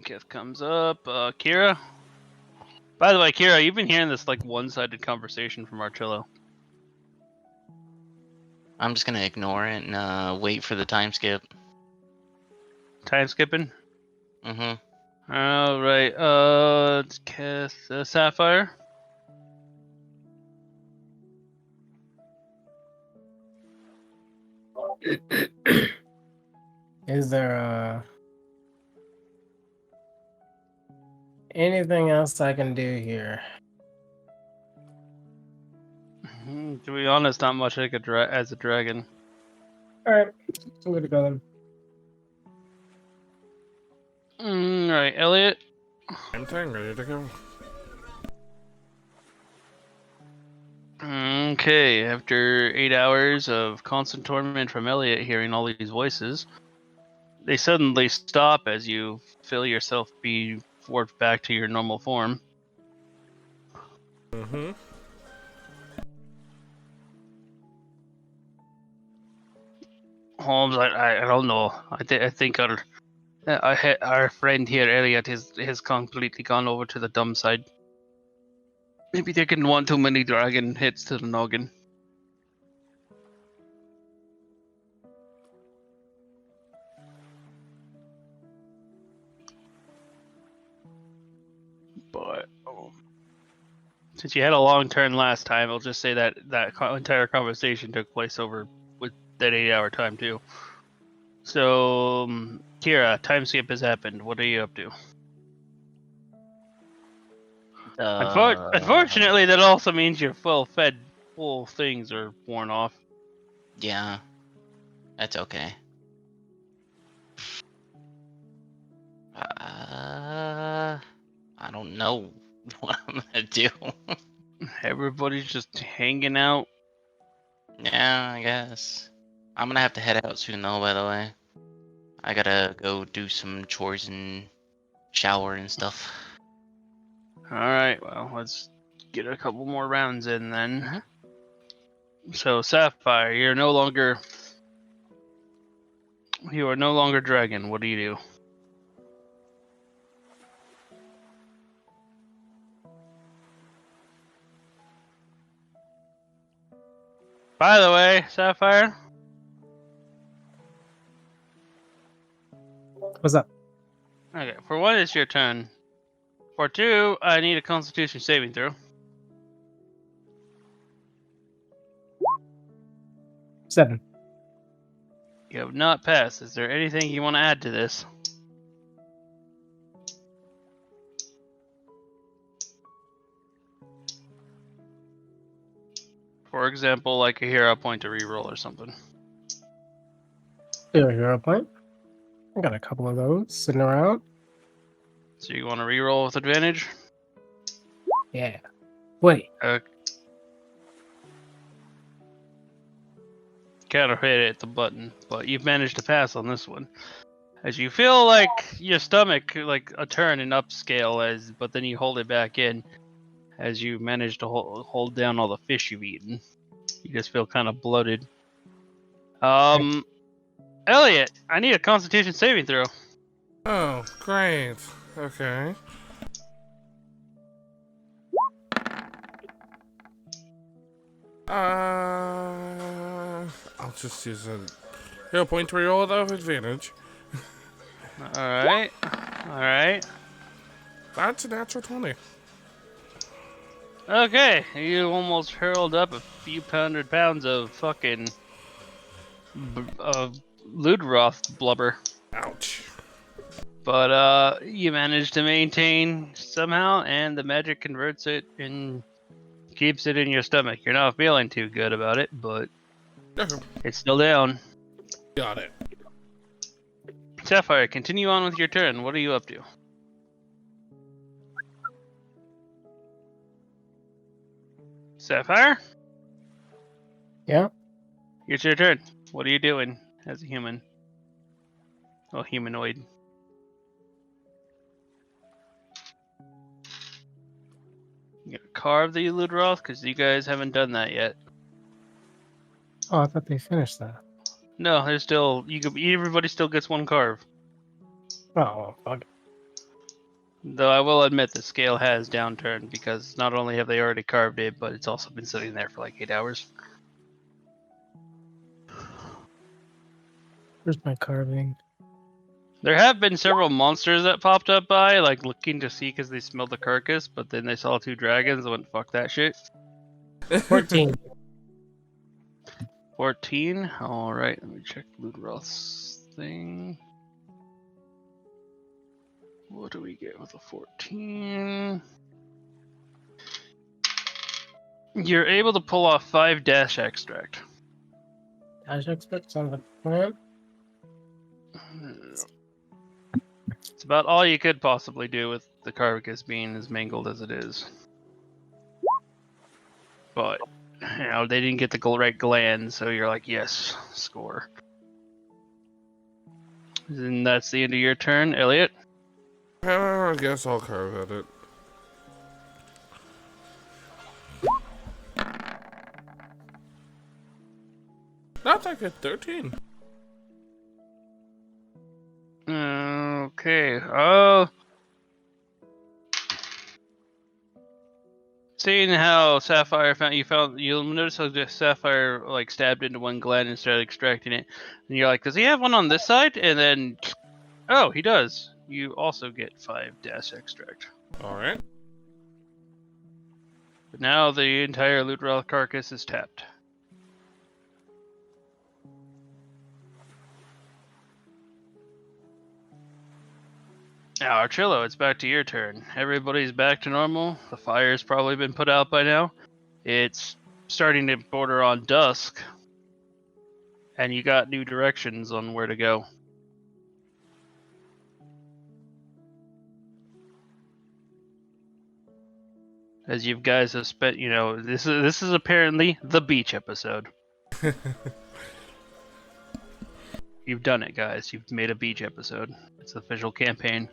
Cass comes up. Kira. By the way, Kira, you've been hearing this like one-sided conversation from Archillo. I'm just gonna ignore it and wait for the time skip. Time skipping. Mm-hmm. All right. It's Cass Sapphire. Is there anything else I can do here? To be honest, not much like as a dragon. All right, I'm gonna go then. Right, Elliot. I'm time, ready to go. Okay, after 8 hours of constant torment from Elliot hearing all these voices, they suddenly stop as you feel yourself be warped back to your normal form. Mm-hmm. Holmes, I don't know. I think our friend here, Elliot, has completely gone over to the dumb side. Maybe taking one too many dragon hits to the noggin. But since you had a long turn last time, I'll just say that entire conversation took place over with that 8-hour time too. So, Kira, time skip has happened. What are you up to? Unfortunately, that also means your full things are worn off. Yeah, that's okay. I don't know what I'm gonna do. Everybody's just hanging out. Yeah, I guess. I'm gonna have to head out soon though, by the way. I gotta go do some chores and shower and stuff. All right, well, let's get a couple more rounds in then. Mhm. So, Sapphire, you are no longer dragon. What do you do? By the way, Sapphire, What's up? okay, for one, it's your turn. For two, I need a Constitution saving throw. 7. You have not passed. Is there anything you want to add to this? For example, like a hero point to reroll or something. Here, hero point. I got a couple of those sitting around. So you want to reroll with advantage? Yeah. Wait. Kind of hit the button, but you've managed to pass on this one. As you feel like your stomach like a turn and upscale, but then you hold it back in as you manage to hold down all the fish you've eaten. You just feel kind of bloated. Elliot, I need a Constitution saving throw. Oh, great. Okay. I'll just use a hero point to reroll without advantage. Alright. That's a natural 20. Okay, you almost hurled up a few hundred pounds of fucking Ludroth blubber. Ouch. But you managed to maintain somehow, and the magic converts it and keeps it in your stomach. You're not feeling too good about it, but Okay. it's still down. Got it. Sapphire, continue on with your turn. What are you up to? Sapphire? Yeah. It's your turn. What are you doing as a human? Well, humanoid. You gonna carve the Ludroth? Because you guys haven't done that yet. Oh, I thought they finished that. No, there's still everybody still gets one carve. Oh, well, fuck. Though I will admit the scale has downturned because not only have they already carved it, but it's also been sitting there for like 8 hours. Where's my carving? There have been several monsters that popped up by, like looking to see because they smelled the carcass, but then they saw 2 dragons and went, fuck that shit. 14. 14? Alright, let me check Ludroth's thing. What do we get with a 14? You're able to pull off 5 dash extract. Dash expert sounds like a plan. It's about all you could possibly do with the carcass being as mangled as it is. But, you know, they didn't get the right gland, so you're like, yes, score. And that's the end of your turn, Elliot. I guess I'll carve at it. Not that good. 13. Okay. Seeing how Sapphire you'll notice how just Sapphire like stabbed into one gland and started extracting it, and you're like, does he have one on this side? And then, oh, he does. You also get 5 dash extract. Alright. But now the entire Ludroth carcass is tapped. Now, Archillo, it's back to your turn. Everybody's back to normal. The fire's probably been put out by now. It's starting to border on dusk. And you got new directions on where to go. As you guys have spent, this is apparently the beach episode. You've done it, guys. You've made a beach episode. It's the official campaign.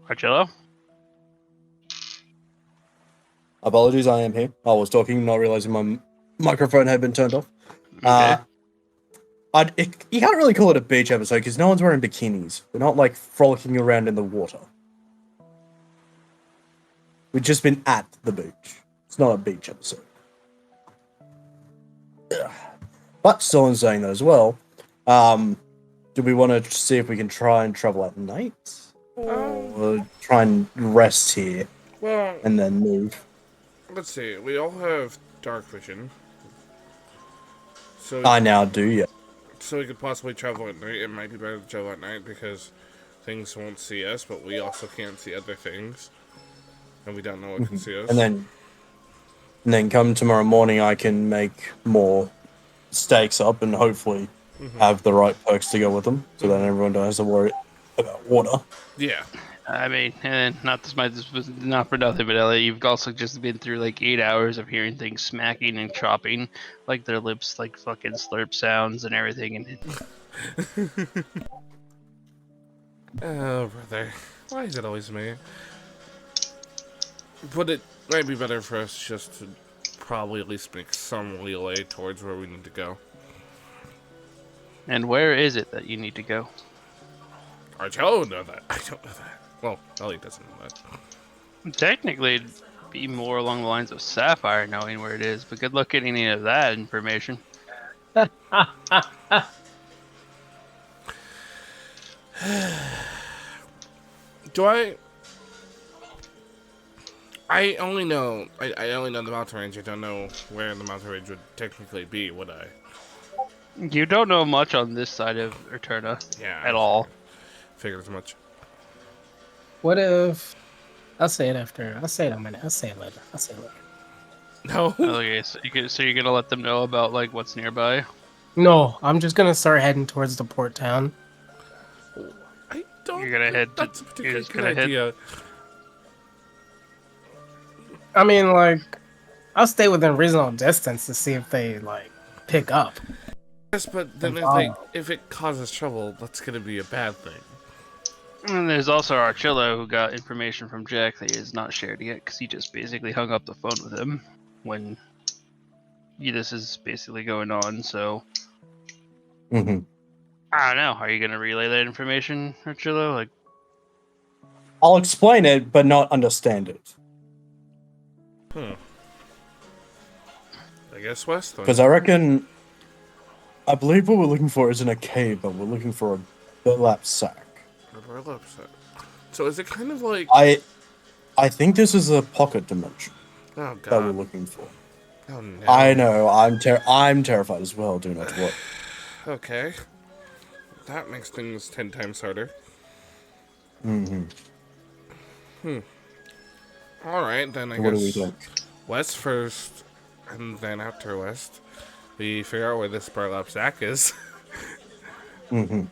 Archillo? Apologies, I am here. I was talking, not realizing my microphone had been turned off. Okay. You can't really call it a beach episode because no one's wearing bikinis. We're not like frolicking around in the water. We've just been at the beach. It's not a beach episode. Ugh. But still in saying that as well, do we want to see if we can try and travel at night? Or try and rest here Well, and then move? let's see. We all have dark vision. So I now do, yeah. So we could possibly travel at night. It might be better to travel at night because things won't see us, but we also can't see other things. And we don't know what can see us. And then come tomorrow morning, I can make more stakes up and hopefully have the right perks to go with them, so that everyone don't have to worry about water. Yeah. I mean, not for nothing, but Elliot, you've also just been through like 8 hours of hearing things smacking and chopping, like their lips like fucking slurp sounds and everything. And Oh, brother. Why is it always me? But it might be better for us just to probably at least make some leeway towards where we need to go. and where is it that you need to go? Archel would know that. I don't know that. Well, Ellie doesn't know that. Technically, it'd be more along the lines of Sapphire knowing where it is, but good luck getting any of that information. Do I only know I only know the mountain range. I don't know where the mountain range would technically be, would I? You don't know much on this side of Eterna Yeah. at all. Figured as much. What if? I'll say it after. I'll say it in a minute. I'll say it later. I'll say it later. No. Okay, so you're gonna let them know about like what's nearby? No, I'm just gonna start heading towards the port town. I don't. You're gonna head. That's a You're particularly just good gonna head. idea. I mean, like, I'll stay within reasonable distance to see if they like pick up. Yes, but then if it causes trouble, that's gonna be a bad thing. And there's also Archillo, who got information from Jack that he has not shared yet, because he just basically hung up the phone with him when this is basically going on. So Mm-hmm. I don't know. Are you gonna relay that information, Archillo? Like, I'll explain it, but not understand it. I guess west then. Because I believe what we're looking for isn't a cave, but we're looking for a burlap sack. So is it kind of like? I think this is a pocket dimension Oh that we're god. looking for. Oh no. I know, I'm terrified as well, do not worry. Okay. That makes things 10 times harder. Mm-hmm. Alright, then I What do guess we think? west first, and then after west, we figure out where this burlap sack is. Mm-hmm.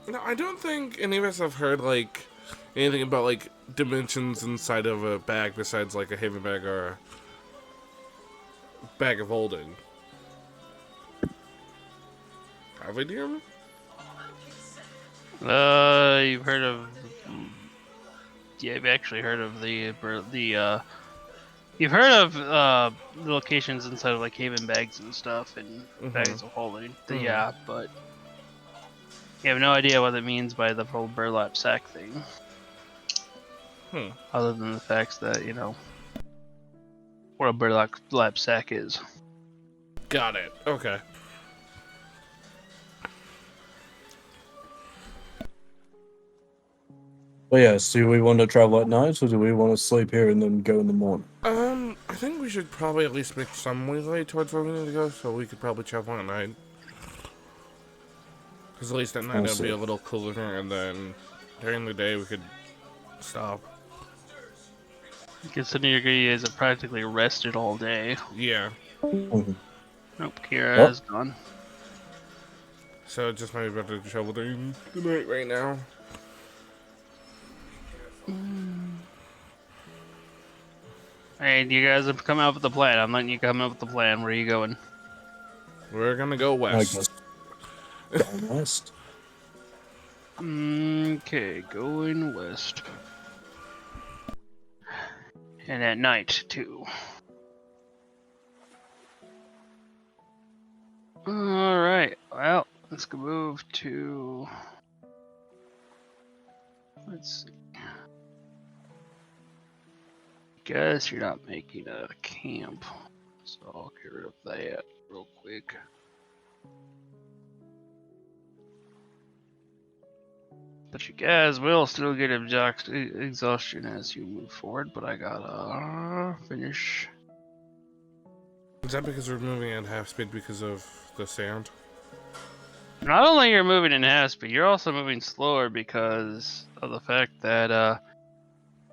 No, I don't think any of us have heard, like, anything about, like, dimensions inside of a bag besides, like, a haven bag or a bag of holding. Have we, dear? you've heard of? Yeah, you've actually heard of You've heard of the locations inside of like Haven bags and stuff and bags of holding. Yeah, but you have no idea what it means by the whole burlap sack thing. Other than the fact that what a burlap sack is. Got it. Okay. Well, yes, do we want to travel at night, or do we want to sleep here and then go in the morning? think we should probably at least make some leeway towards where we need to go, so we could probably travel at night. Because at least at night it'll be a little cooler, and then during the day we could stop. Considering you guys have practically rested all day. Yeah. Mhm. Nope, Kira What? is gone. So it just might be better to travel during the night right now. Hey, you guys have come up with the plan. I'm letting you come up with the plan. Where are you going? We're gonna go I west. guess down west. Okay, going west. And at night, too. Alright, well, let's go move to... Let's see. Guess you're not making a camp, so I'll get rid of that real quick. But you guys will still get exhaustion as you move forward, but I gotta finish. Is that because we're moving at half speed because of the sand? Not only you're moving in half speed, you're also moving slower because of the fact that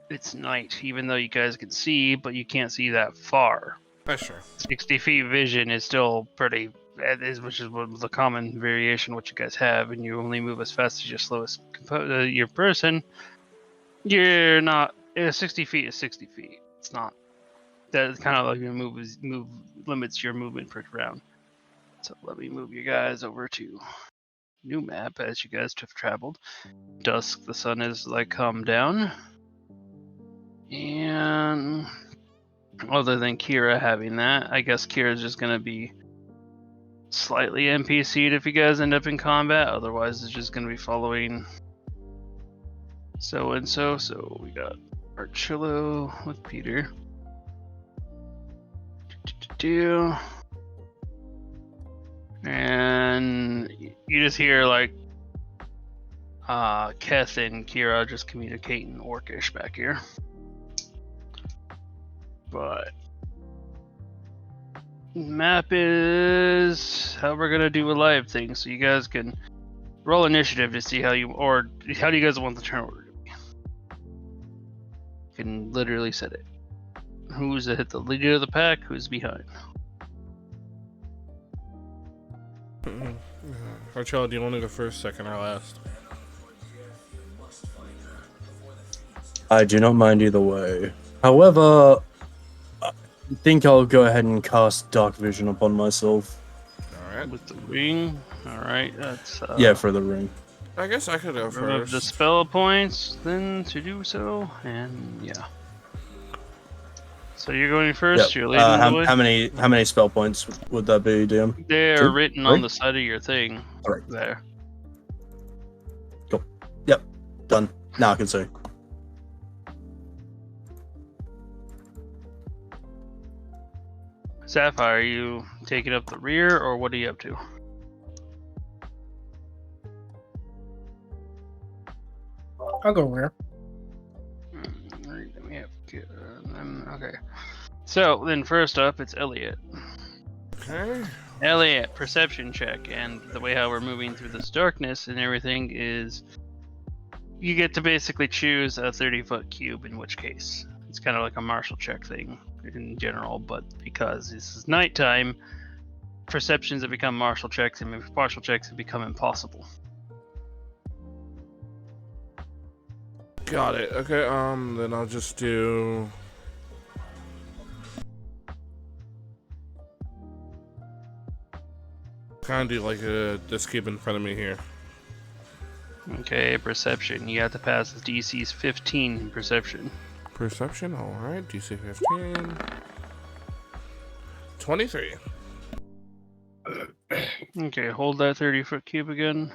it's night, even though you guys can see, but you can't see that far. That's true. 60 feet vision is still pretty, which is one of the common variation what you guys have, and you only move as fast as your slowest your person. You're not 60 feet is 60 feet. It's not that kind of like your move limits your movement per round. So let me move you guys over to new map as you guys have traveled. Dusk, the sun is like come down, and other than Kira having that, I guess Kira's just gonna be slightly NPC'd if you guys end up in combat. Otherwise, it's just gonna be following so and so. So we got Archillo with Peter. And you just hear like Keth and Kira just communicating Orcish back here. But map is how we're gonna do a live thing, so you guys can roll initiative to see how do you guys want the turn order to be? You can literally set it. Who's at the leader of the pack? Who's behind? Archella, do you want to go first, second, or last? I do not mind either way. However, I think I'll go ahead and cast Dark Vision upon myself. Alright. With the ring. Alright, that's Yeah, for the ring. I guess I could go remove first. the spell points then to do so, and yeah. So you're going first, Yep. you're leading the way? How many spell points would that be, DM? They're 2, written 3? on the side of your thing. 3. There. Yep. Done. Now I can see. Sapphire, are you taking up the rear, or what are you up to? I'll go rear. Right, then we have okay. So then first up, it's Elliot. Okay. Elliot, perception check, and the way how we're moving through this darkness and everything is you get to basically choose a 30-foot cube, in which case it's kind of like a martial check thing in general, but because this is nighttime, perceptions have become martial checks, and partial checks have become impossible. Got it. Okay, then I'll just do... kind of do like this cube in front of me here. Okay, perception. You have to pass the DC's 15 in perception. Perception, alright. DC 15. 23. Okay, hold that 30-foot cube again.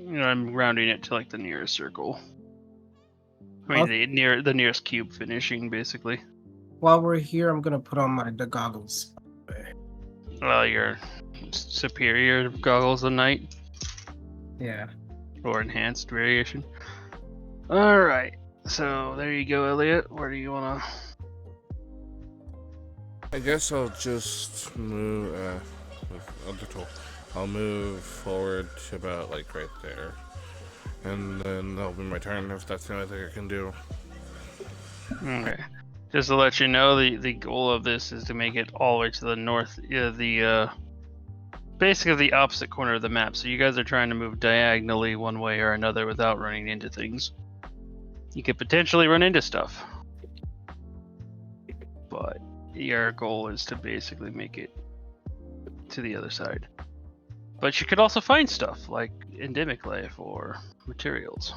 I'm rounding it to like the nearest circle. I mean, the nearest cube finishing, basically. While we're here, I'm gonna put on the goggles. Well, your superior goggles of night Yeah. or enhanced variation. All right. So there you go, Elliot. Where do you wanna? I guess I'll just move. I'll move forward to about like right there, and then that'll be my turn if that's the only thing I can do. Okay. Just to let you know, the goal of this is to make it all the way to the north, basically the opposite corner of the map. So you guys are trying to move diagonally one way or another without running into things. You could potentially run into stuff, but your goal is to basically make it to the other side. But you could also find stuff like endemic life or materials.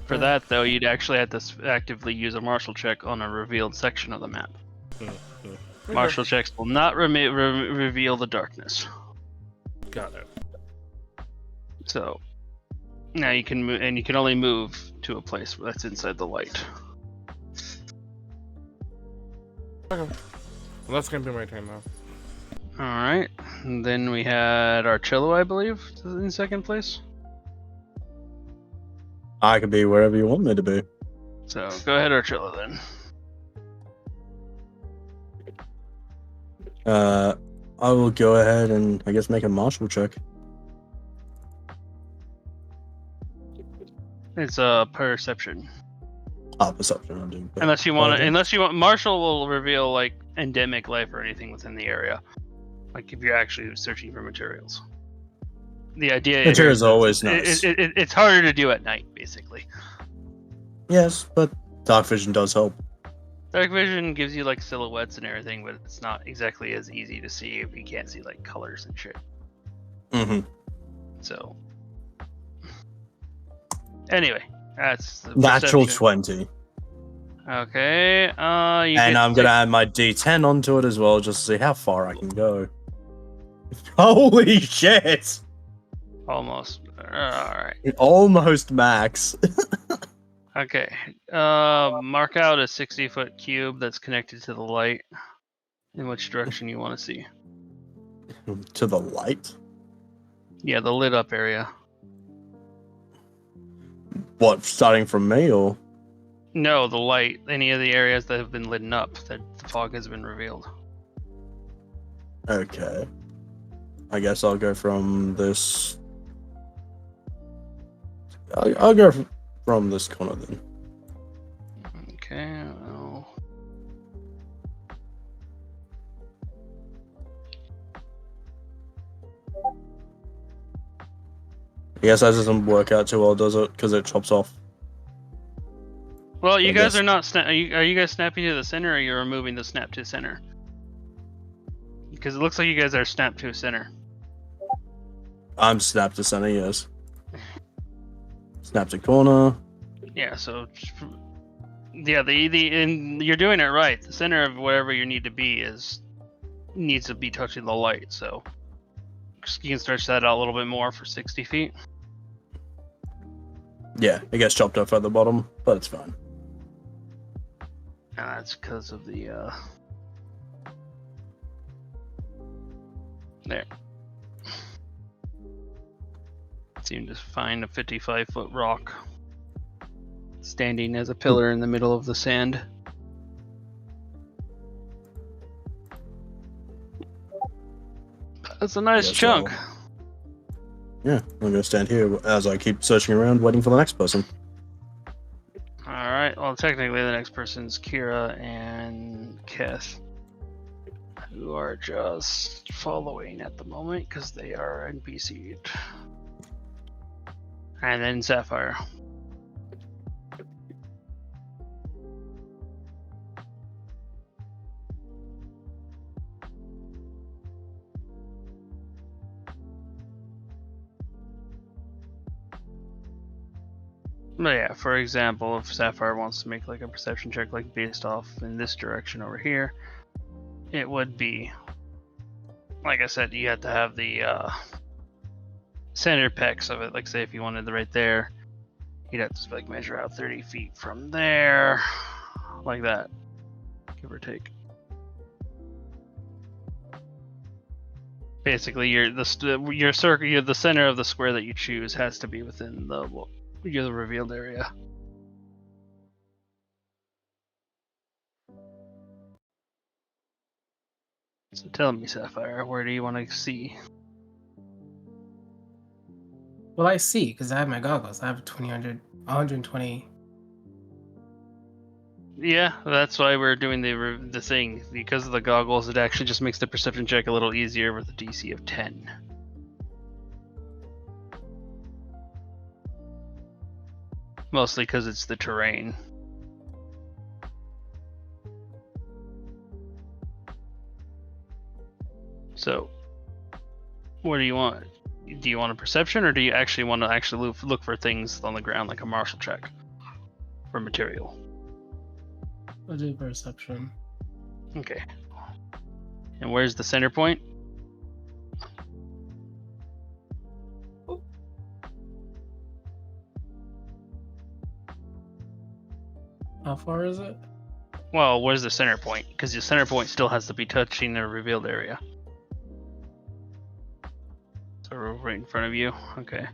For that, though, you'd actually have to actively use a martial check on a revealed section of the map. Martial checks will not reveal the darkness. Got it. So now you can move, and you can only move to a place that's inside the light. Okay. Well, that's gonna be my turn now. All right. And then we had Archillo, I believe, in second place. I could be wherever you want me to be. So go ahead, Archillo, then. I will go ahead and I guess make a martial check. It's a perception. Perception. I'm doing. Unless you want, Marshall will reveal like endemic life or anything within the area. Like if you're actually searching for materials. The idea Materials is are always nice. It's harder to do at night, basically. Yes, but dark vision does help. Dark vision gives you like silhouettes and everything, but it's not exactly as easy to see if you can't see like colors and shit. Mm-hmm. So, anyway, that's the Natural perception. 20. Okay. And I'm gonna add my D10 onto it as well, just to see how far I can go. Holy shit! Almost. Alright. Almost max. Okay. Mark out a 60-foot cube that's connected to the light. In which direction you want to see? To the light? Yeah, the lit up area. What, starting from me, or? No, the light. Any of the areas that have been lit up that the fog has been revealed. Okay. I guess I'll go from this... I'll go from this corner then. Okay, well... I guess that doesn't work out too well, does it? Because it chops off. Well, you I guys guess- are not. Are you guys snapping to the center, or are you removing the snap to center? Because it looks like you guys are snapped to center. I'm snapped to center, yes. Snap to corner. Yeah. So, yeah, and you're doing it right. The center of wherever you need to be needs to be touching the light. So, you can stretch that out a little bit more for 60 feet. Yeah, it gets chopped off at the bottom, but it's fine. And that's because of the there. Seem to find a 55-foot rock standing as a pillar in the middle of the sand. That's a nice Yes, chunk. Yeah, I'm gonna stand here as I keep searching around, waiting for the next person. Alright, well, technically, the next person's Kira and Keth, who are just following at the moment because they are NPC'd. And then Sapphire. But yeah, for example, if Sapphire wants to make like a perception check, like based off in this direction over here, it would be, like I said, you have to have the center pecs of it. Like say if you wanted the right there, you'd have to like measure out 30 feet from there, like that, give or take. Basically, your circle, the center of the square that you choose has to be within the revealed area. So tell me, Sapphire, where do you want to see? Well, I see because I have my goggles. I have 120. Yeah, that's why we're doing the thing. Because of the goggles, it actually just makes the perception check a little easier with a DC of 10. Mostly because it's the terrain. So, what do you want? Do you want a perception, or do you actually want to actually look for things on the ground, like a martial check for material? I'll do perception. Okay. And where's the center point? How far is it? Well, where's the center point? Because the center point still has to be touching the revealed area. So we're right in front of you. Okay.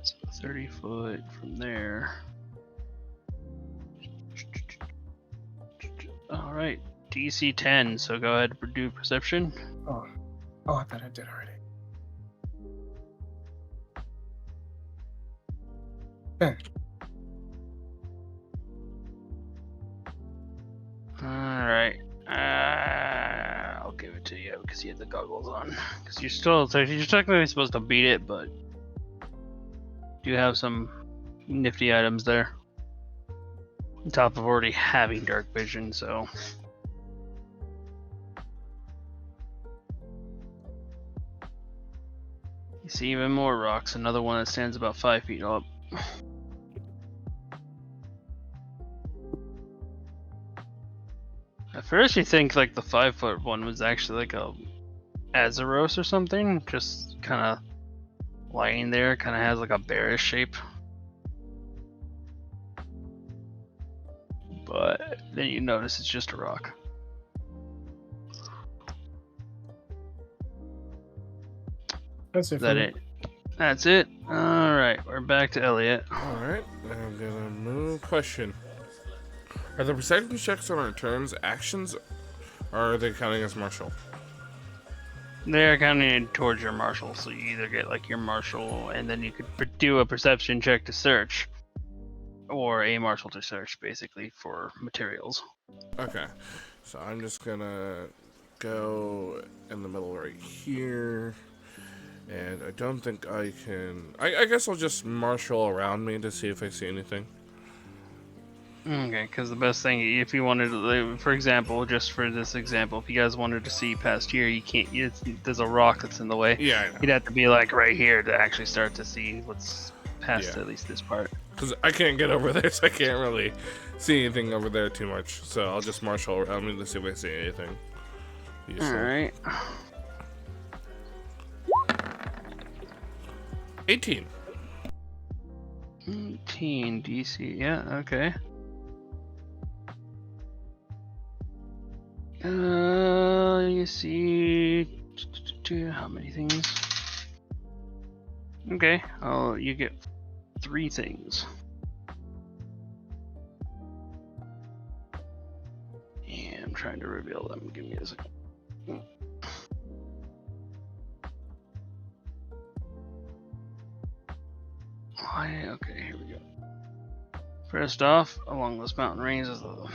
So 30 foot from there. All right. DC 10. So go ahead and do perception. Oh, I thought I did already. 10. All right. I'll give it to you because you have the goggles on. Because you're technically supposed to beat it, but you have some nifty items there. On top of already having dark vision, so. You see even more rocks. Another one that stands about 5 feet up. At first you think like the 5-foot one was actually like a Azeros or something, just kind of lying there, kind of has like a bearish shape. But then you notice it's just a rock. That's it. Is that it? That's it? Alright, we're back to Elliot. Alright, I'm gonna move. Question. Are the perception checks on our turns actions, or are they counting as martial? They're counting towards your martial, so you either get like your martial and then you could do a perception check to search, or a martial to search basically for materials. Okay, so I'm just gonna go in the middle right here, and I don't think I can. I guess I'll just marshal around me to see if I see anything. Okay, because the best thing, if you wanted to, for example, just for this example, if you guys wanted to see past here, you can't. There's a rock that's in the way. Yeah, I know. You'd have to be like right here to actually start to see what's past Yeah. at least this part. Because I can't get over there, so I can't really see anything over there too much. So I'll just marshal around me to see if I see anything. All right. 18. 18 DC. Yeah. Okay. You see how many things? Okay. Oh, you get 3 things. Yeah, I'm trying to reveal them. Give me a second. Okay, here we go. First off, along this mountain range is the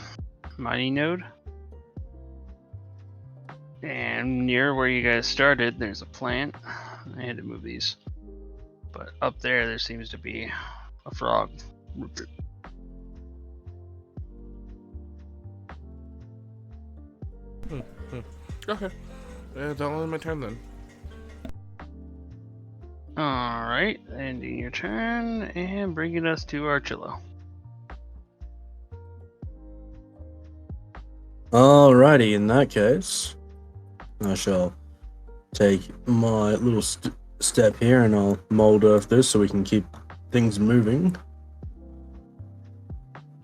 mighty node. And near where you guys started, there's a plant. I had to move these. But up there seems to be a frog. Okay. That'll end my turn then. Alright, ending your turn and bringing us to Archillo. Alrighty, in that case, I shall take my little step here and I'll mold earth this so we can keep things moving.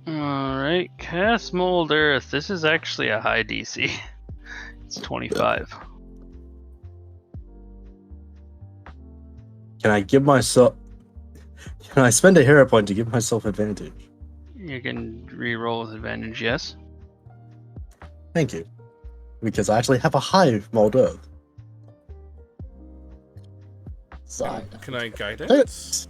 Alright, cast Mold Earth. This is actually a high DC. It's 25. Can I give myself? Can I spend a hero point to give myself advantage? You can re-roll with advantage, yes. Thank you. Because I actually have a high mold earth. Side. Can I guide it?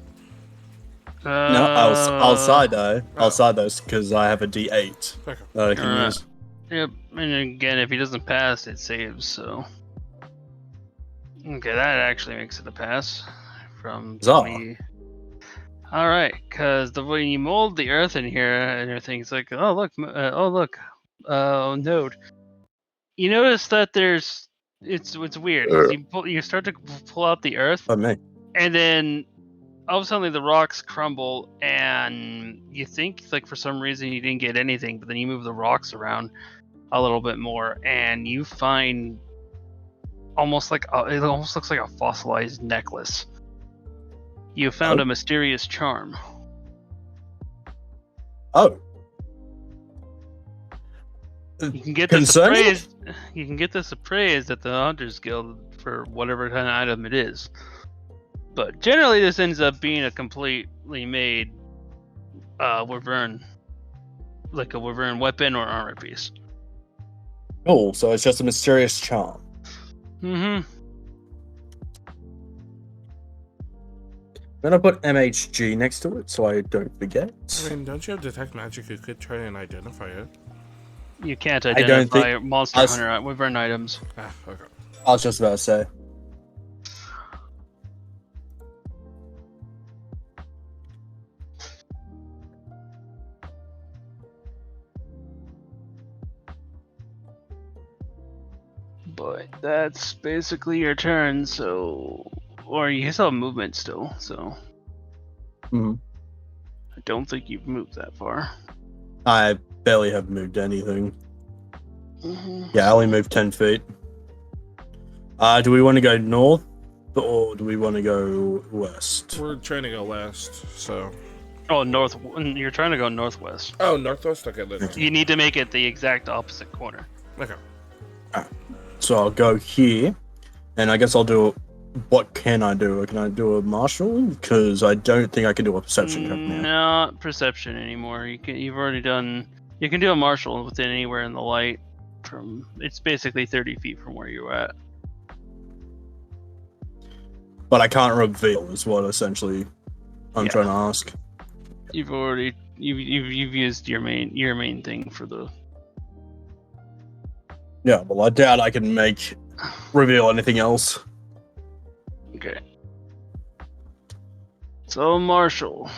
No, I'll side eye. Oh. I'll side those because I have a D8 Okay. that I can Alright. use. Yep, and again, if he doesn't pass, it saves, so... Okay, that actually makes it a pass. From Huzzah. 20... Alright, because when you mold the earth in here and everything, it's like, oh look, node. You notice that there's... It's weird, because you start to pull out the earth, By me. and then all of a sudden the rocks crumble, and you think like for some reason you didn't get anything, but then you move the rocks around a little bit more, and you find it almost looks like a fossilized necklace. You found Oh. a mysterious charm. Oh. You can get this Concerning? appraised. You can get this appraised at the Hunters Guild for whatever kind of item it is. But generally, this ends up being a completely made Wyvern, like a Wyvern weapon or armor piece. Cool. So it's just a mysterious charm. Mm-hmm. I'm gonna put MHG next to it so I don't forget. I mean, don't you have detect magic? You could try and identify it. You can't don't identify think- monster I s- hunter Wyvern items. Ah, okay. I was just about to say. But that's basically your turn, so... Or you still have movement still, so... Mhm. I don't think you've moved that far. I barely have moved anything. Yeah, I only moved 10 feet. Do we want to go north or do we want to go west? We're trying to go west, so. Oh, north. You're trying to go northwest. Oh, northwest? Okay, let's. You need to make it the exact opposite corner. Okay. So I'll go here, and I guess I'll do. What can I do? Can I do a martial? Because I don't think I can do a perception check now. Not perception anymore. You've already done. You can do a martial within anywhere in the light. It's basically 30 feet from where you're at. But I can't reveal. Is what essentially I'm Yeah. trying to ask. You've used your main thing for the. Yeah, well, I doubt I can reveal anything else. Okay. So martial.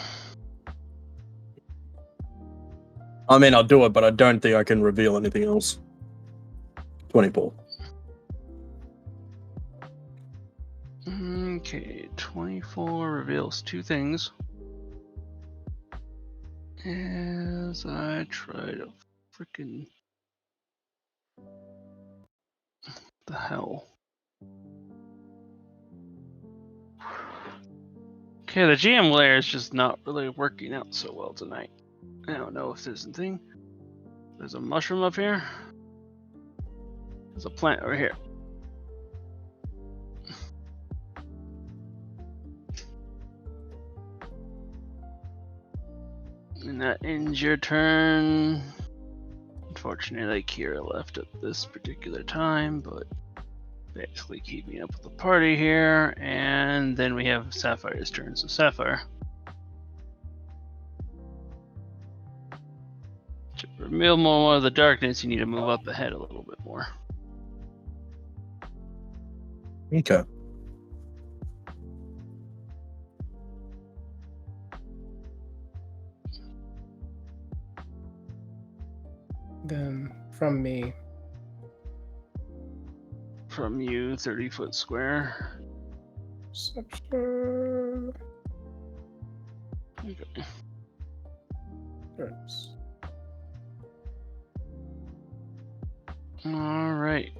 I mean, I'll do it, but I don't think I can reveal anything else. 24. Okay, 24 reveals two things. As I try to freaking. The hell. Okay, the GM layer is just not really working out so well tonight. I don't know if there's anything. There's a mushroom up here. There's a plant over here. And that ends your turn. Unfortunately, Kira left at this particular time, but basically keeping up with the party here. And then we have Sapphire's turn. So Sapphire. To reveal more of the darkness, you need to move up ahead a little bit more. Okay. Then from me, From you, 30-foot square. perception. Okay. Oops. All right.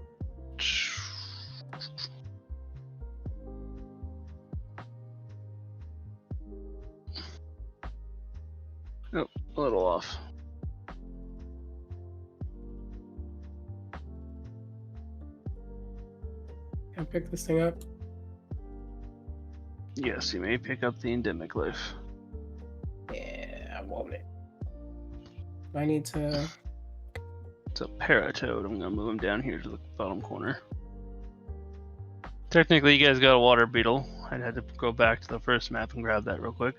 Oh, a little off. Can I pick this thing up? Yes, you may pick up the endemic life. Yeah, I want it. I need to. It's a Paratoad. I'm gonna move him down here to the bottom corner. Technically, you guys got a water beetle. I'd had to go back to the first map and grab that real quick.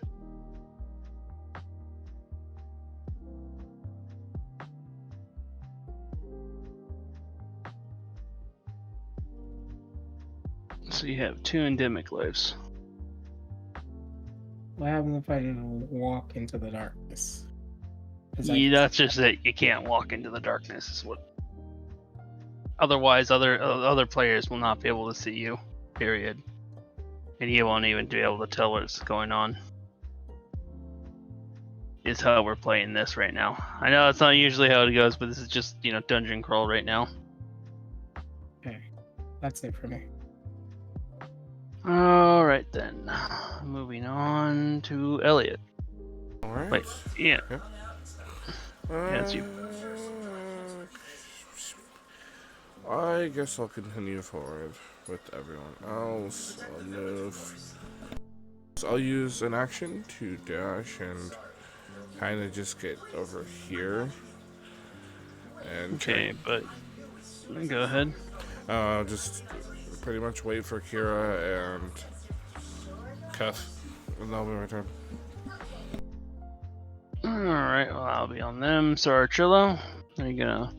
So you have 2 endemic lives. What happens if I just walk into the darkness? That's just that you can't walk into the darkness. Is what. Otherwise, other players will not be able to see you. Period. And you won't even be able to tell what's going on. Is how we're playing this right now. I know that's not usually how it goes, but this is just dungeon crawl right now. Okay, that's it for me. All right then. Moving on to Elliot. All right. Wait, yeah. Yep. it's you. I guess I'll continue forward with everyone else. I'll move. So I'll use an action to dash and kind of just get over here. And Okay, but go ahead. just pretty much wait for Kira and Cuff, and that'll be my turn. Alright, well, I'll be on them. So, Archillo, are you gonna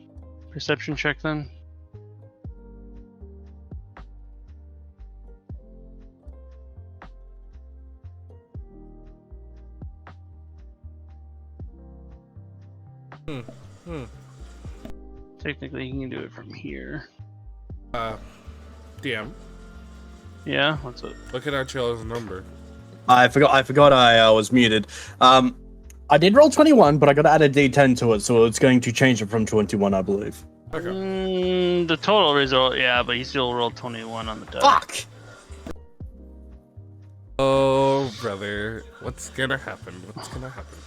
perception check then? Technically, you can do it from here. DM, Yeah, what's it? look at Archella's number. I forgot I was muted. I did roll 21, but I got to add a D10 to it, so it's going to change it from 21, I believe. Okay. The total result, yeah, but he still rolled 21 on the die. Fuck! Oh, brother, what's gonna happen? What's gonna happen?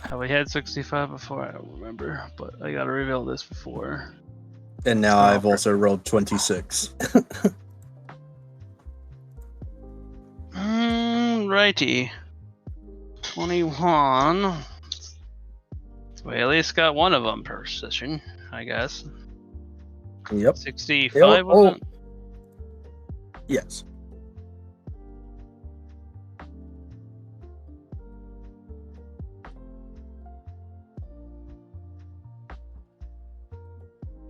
Have we had 65 before? I don't remember, but I gotta reveal this before. And now I've also rolled 26. Righty. 21. So we at least got one of them per session, I guess. Yep. 65 was it? Yes.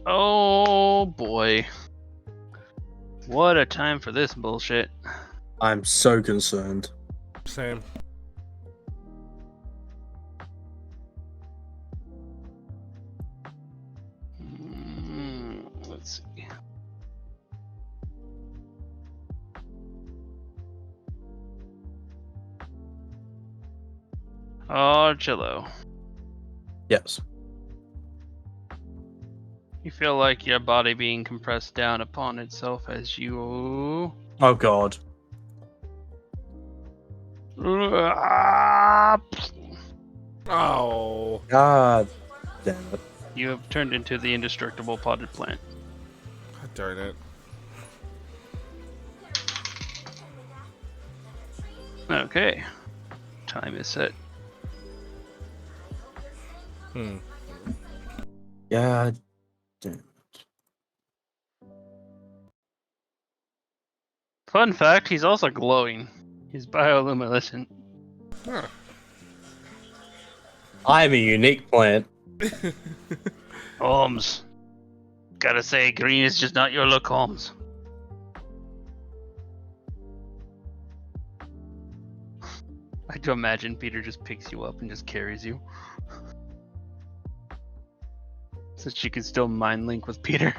Oh boy. What a time for this bullshit. I'm so concerned. Same. Let's see. Oh, Jello. Yes. You feel like your body being compressed down upon itself as you. Oh god. Oh, God damn it. You have turned into the indestructible potted plant. God darn it. Okay. Time is set. God damn it. Fun fact, he's also glowing. He's bioluminescent. Huh. I'm a unique plant. Holmes. Gotta say, green is just not your look, Holmes. I do imagine Peter just picks you up and just carries you. So she can still mind link with Peter.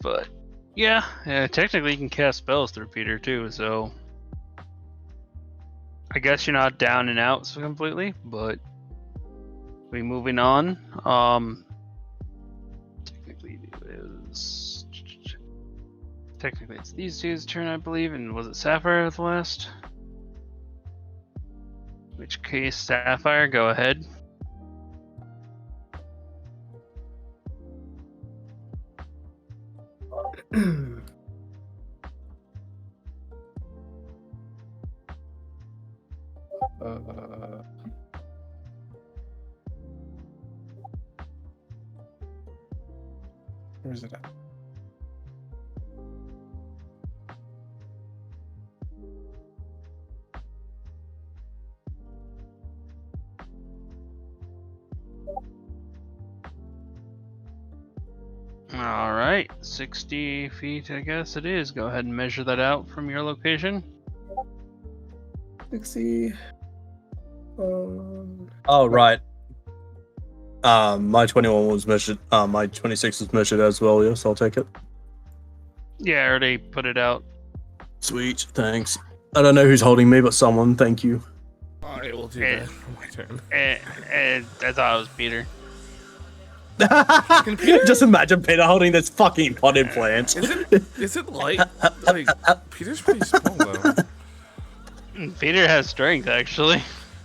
But yeah, technically you can cast spells through Peter too, so I guess you're not down and out so completely, but we moving on. Technically it's these two's turn, I believe, and was it Sapphire with the last? In which case, Sapphire, go ahead. Where's it at? All right, 60 feet, I guess it is. Go ahead and measure that out from your location. 60. Oh, right. My 21 was measured. My 26 was measured as well. Yes, I'll take it. Yeah, I already put it out. Sweet, thanks. I don't know who's holding me, but someone. Thank you. I will do Eh. that on my turn. I thought it was Peter. Just imagine Peter holding this fucking potted plant. Is it light? Like, Peter's pretty small though. Peter has strength, actually.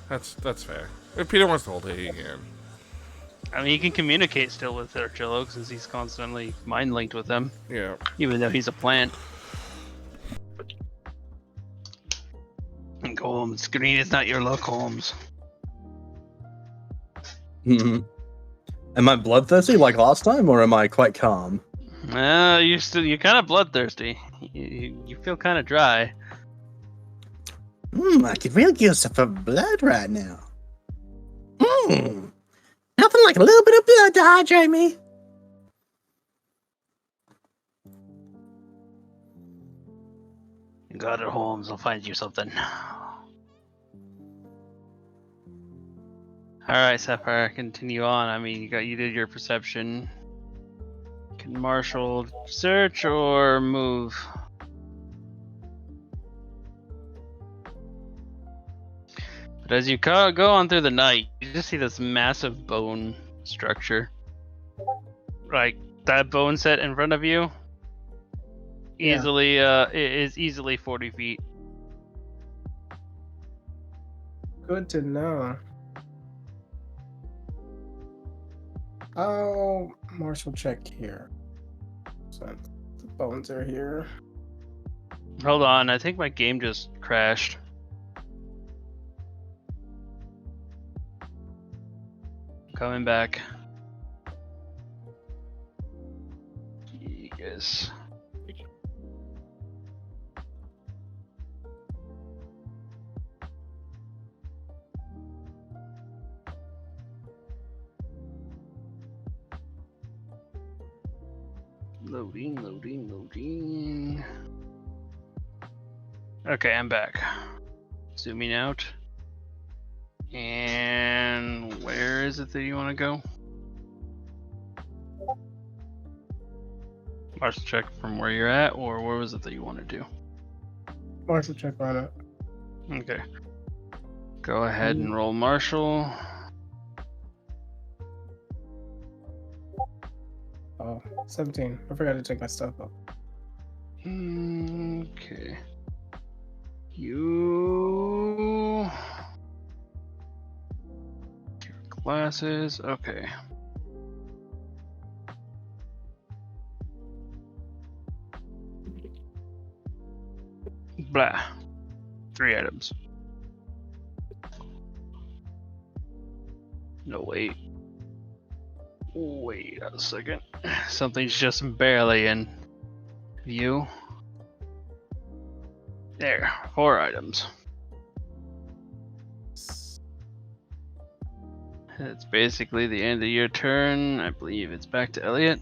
That's fair. If Peter wants to hold it, he can. I mean, he can communicate still with Archillo since he's constantly mind linked with them, Yeah. even though he's a plant. And Holmes, green is not your luck, Holmes. Mhm. Am I bloodthirsty like last time, or am I quite calm? You're kind of bloodthirsty. You feel kind of dry. I could really use some blood right now. Nothing like a little bit of blood to hydrate me. You got it, Holmes. I'll find you something. All right, Sapphire, continue on. I mean, you did your perception. Can Marshall search or move? But as you go on through the night, you just see this massive bone structure. Like that bone set in front of you, Yeah. easily is easily 40 feet. Good to know. Oh, Marshall check here. So the bones are here. Hold on, I think my game just crashed. Coming back. Yes. Loading. Okay, I'm back. Zooming out. And where is it that you want to go? Marshall check from where you're at, or where was it that you want to do? Marshall check on it. Okay. Go ahead and roll Marshall. Oh, 17. I forgot to take my stuff up. Okay. You. Your glasses. Okay. Blah. 3 items. No, wait. Wait a second. Something's just barely in view. There, 4 items. It's basically the end of your turn. I believe it's back to Elliot.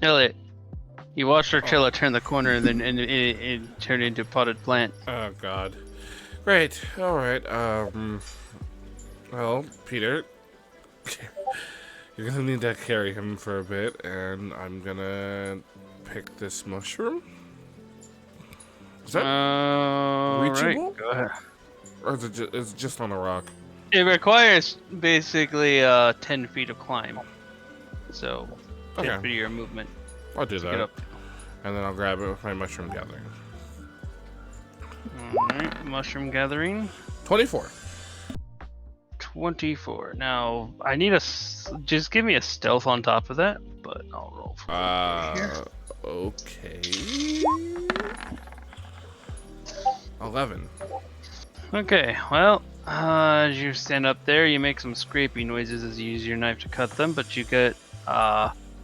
Elliot, you watched Archilla turn the corner and then it turned into a potted plant. Oh God. Great. All right. Well, Peter, you're gonna need to carry him for a bit, and I'm gonna pick this mushroom. Is that reachable? Right, go ahead. Or is it just on a rock? It requires basically 10 feet of climb. So, 10 Okay. feet of your movement I'll do to get that, up. and then I'll grab it with my mushroom gathering. Alright, mushroom gathering. 24. 24. Now, I need just give me a stealth on top of that, but I'll roll for it here. Okay. 11. Okay, well, as you stand up there, you make some scraping noises as you use your knife to cut them, but you get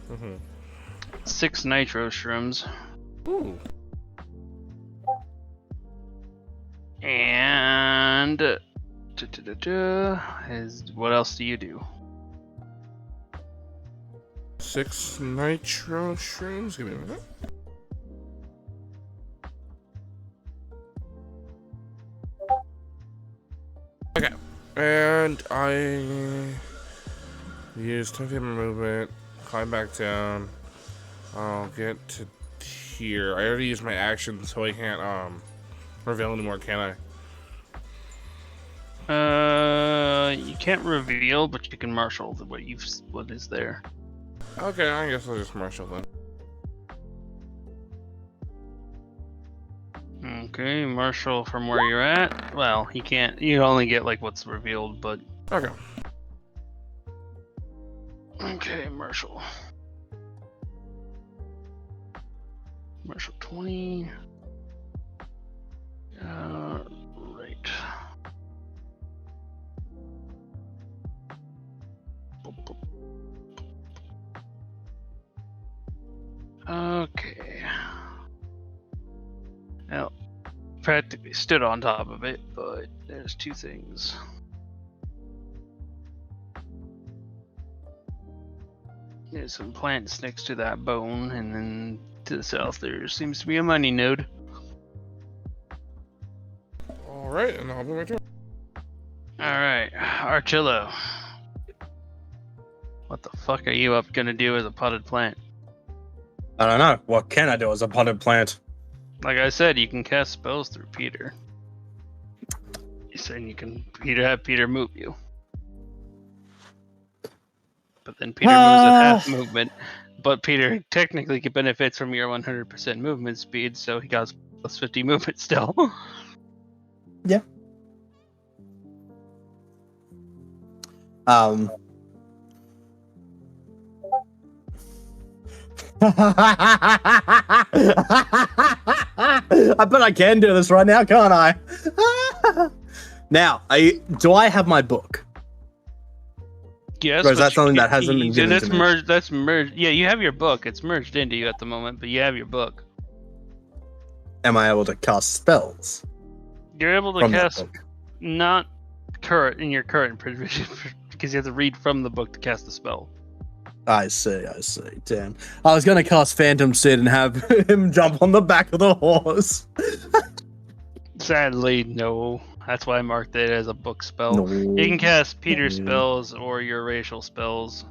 Mm-hmm. 6 nitro shrooms. Ooh. And what else do you do? 6 nitro shrooms? Give me a minute. Okay. And I use 10 feet of movement, climb back down. I'll get to here. I already used my action, so I can't reveal anymore, can I? You can't reveal, but you can marshal what is there. Okay, I guess I'll just marshal then. Okay, marshal from where you're at. Well, you can't. You only get like what's revealed, but Okay. okay, marshal. Marshal 20. Right. Okay. Now, practically stood on top of it, but there's 2 things. There's some plants next to that bone, and then to the south there seems to be a money node. Alright, and I'll be my turn. Alright, Archillo. What the fuck are you up gonna do as a potted plant? I don't know. What can I do as a potted plant? Like I said, you can cast spells through Peter. You're saying you can have Peter move you. But then Peter moves at half movement. But Peter technically benefits from your 100% movement speed, so he got plus 50 movement still. Yeah. I bet I can do this right now, can't I? Now, do I have my book? Yes, Or is but that something that hasn't been given that's to me? merged. That's merged. Yeah, you have your book. It's merged into you at the moment, but you have your book. Am I able to cast spells You're able to from that cast book? not current in your current provision because you have to read from the book to cast the spell. I see. Damn. I was going to cast Phantom Sid and have him jump on the back of the horse. Sadly, no. That's why I marked it as a book spell. No. You can cast Peter's No. spells or your racial spells.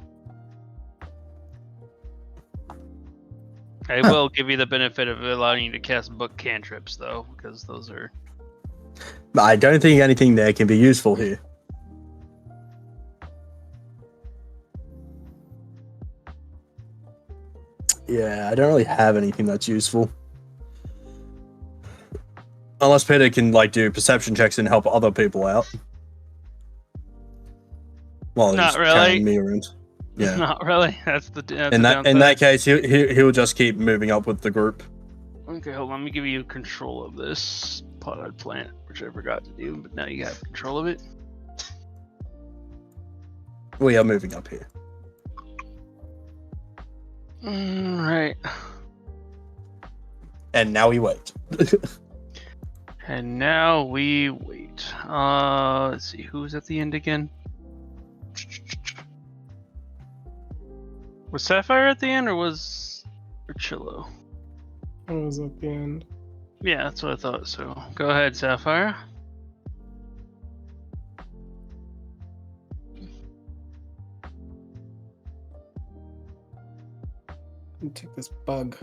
I will give you the benefit of allowing you to cast book cantrips, though, because those are... I don't think anything there can be useful here. Yeah, I don't really have anything that's useful. Unless Peter can do perception checks and help other people out. Well, Not he's really. carrying me around. Yeah. Not really. That's the In downside. that case, he'll just keep moving up with the group. Okay, hold on. Let me give you control of this potted plant, which I forgot to do, but now you have control of it. We are moving up here. Right. And now we wait. And now we wait. Let's see, who's at the end again? Was Sapphire at the end, or was Archillo? I was at the end. Yeah, that's what I thought. So go ahead, Sapphire. Take this bug.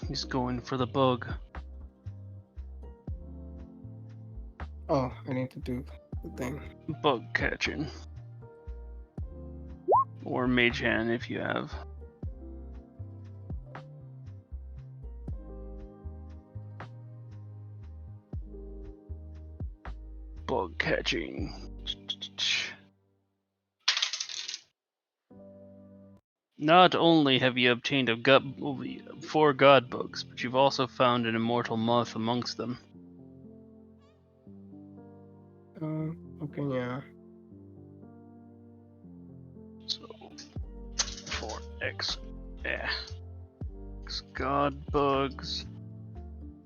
He's going for the bug. Oh, I need to do the thing. Bug catching. Or Mage Hand if you have. Bug catching. Not only have you obtained 4 god bugs, but you've also found an immortal moth amongst them. Okay, yeah. So X. Yeah. X God bugs.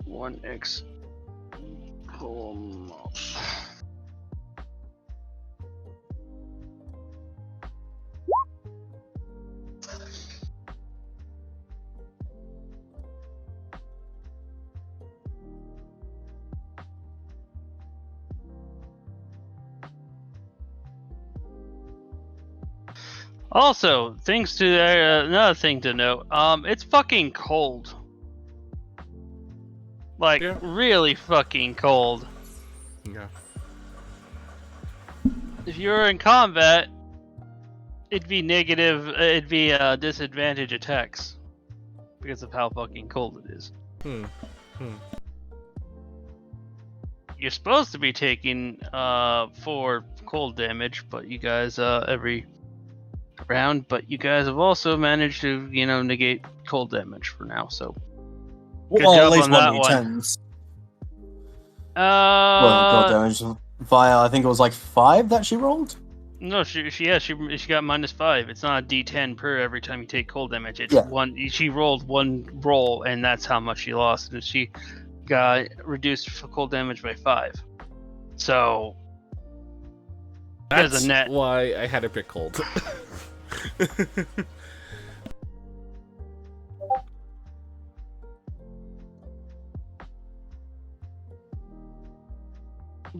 1x. Almost. Also, things to another thing to note. It's fucking cold. Like Yeah. really fucking cold. Yeah. If you were in combat, it'd be negative. It'd be disadvantage attacks because of how fucking cold it is. You're supposed to be taking 4 cold damage, but you guys every round. But you guys have also managed to negate cold damage for now. So good Well, job at least on one that one. d10s. Well, God Uh, damage via, I think it was like 5 that she rolled. no, she got -5. It's not a D10 per every time you take cold damage. It's Yeah. one. She rolled one roll, and that's how much she lost. And she got reduced for cold damage by 5. So there's That's a net. why I had to pick cold.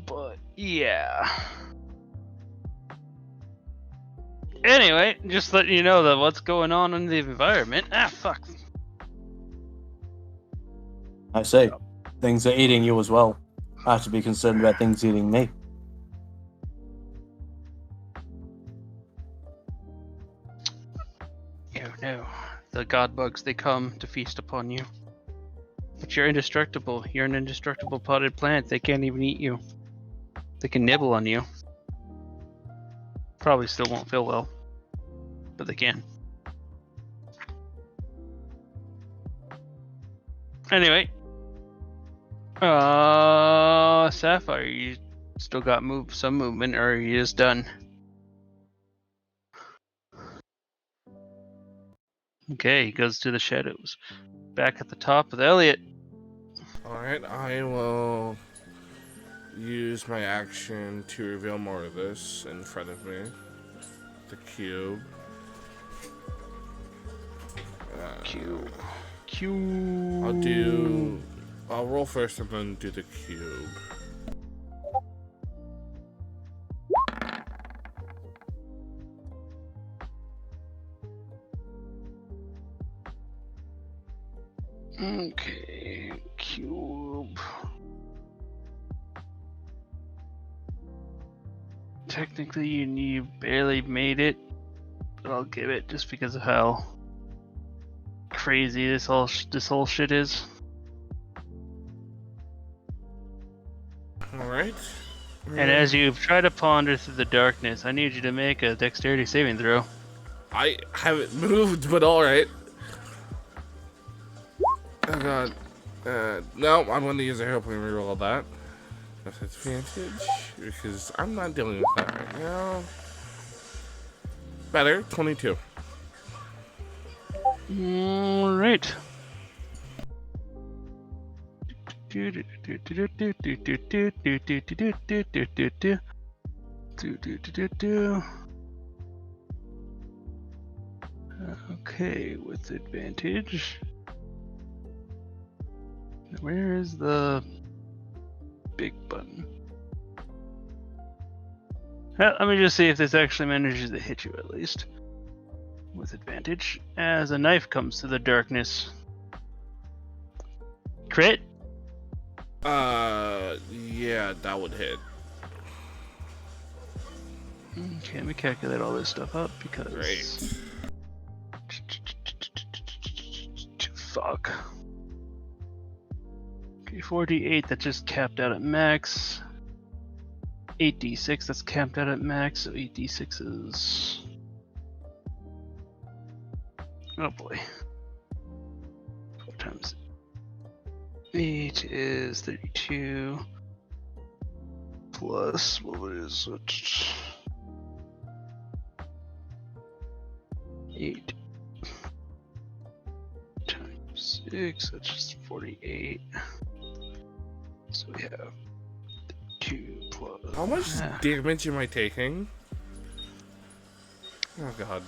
But yeah. Anyway, just letting you know that what's going on in the environment. Ah, fuck. I see. Things are eating you as well. I have to be concerned about things eating me. No. The god bugs, they come to feast upon you. But you're indestructible. You're an indestructible potted plant. They can't even eat you. They can nibble on you. Probably still won't feel well. But they can. Anyway. Sapphire, you still got some movement, or are you just done? Okay, he goes to the shadows. Back at the top with Elliot. Alright, I will use my action to reveal more of this in front of me. The cube. Cube. I'll roll first and then do the cube. Okay, cube. Technically, you barely made it, but I'll give it just because of how crazy this whole shit is. Alright. And as you try to ponder through the darkness, I need you to make a dexterity saving throw. I haven't moved, but alright. Oh god. No, I'm going to use a hero point reroll of that. That's advantage, because I'm not dealing with that right now. Better, 22. Alright. Okay, with advantage. Where is the big button? Let me just see if this actually manages to hit you at least. With advantage, as a knife comes to the darkness. Crit? Yeah, that would hit. Okay, let me calculate all this stuff up because. Great. Fuck. Okay, 4d8, that just capped out at max. 8d6, that's capped out at max, so 8d6 is. Oh boy. 4 times 8 is 32. Plus, what is it? 8 6, that's just 48. So we have 2 plus. How much Ah, damage am I taking? Oh god.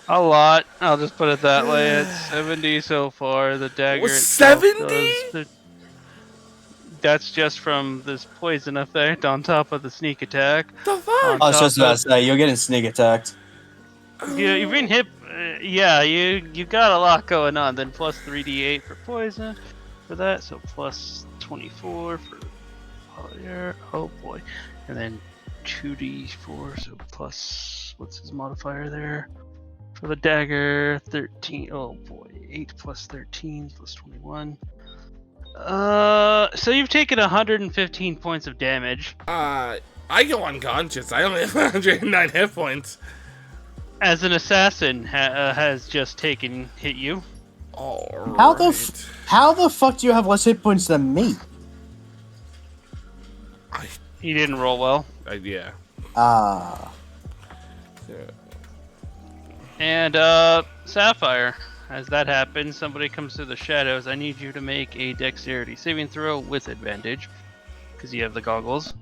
a lot. I'll just put it that way. It's 70 so far. The dagger Was itself 70? does that's just from this poison effect on top of the sneak attack. The fuck? On I was just top about of- to say, you're getting sneak attacked. You've been hit. Yeah, you got a lot going on. Then plus 3d8 for poison for that, so plus 24 for fire. Oh boy, and then 2d4, so plus what's his modifier there for the dagger? 13. Oh boy, 8 plus 13 plus 21. So you've taken 115 points of damage. I go unconscious. I only have 109 hit points. As an assassin has just hit you. All How the right. How the fuck do you have less hit points than me? He didn't roll well. Yeah. Ah. Yeah. And Sapphire, as that happens, somebody comes through the shadows. I need you to make a dexterity saving throw with advantage, because you have the goggles.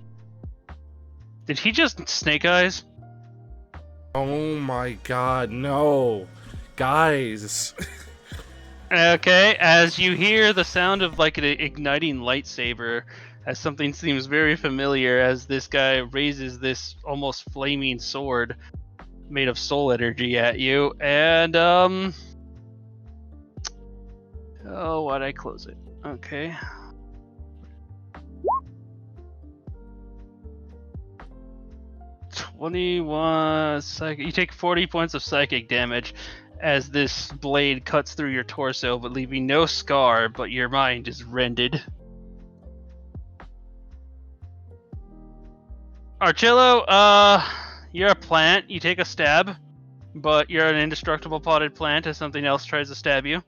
Did he just snake eyes? Oh my god, no. Guys. Okay, as you hear the sound of like an igniting lightsaber, as something seems very familiar, as this guy raises this almost flaming sword made of soul energy at you, and oh, why'd I close it? Okay. Psychic. You take 40 points of psychic damage as this blade cuts through your torso, but leaving no scar, but your mind is rended. Archillo, you're a plant. You take a stab, but you're an indestructible potted plant as something else tries to stab you.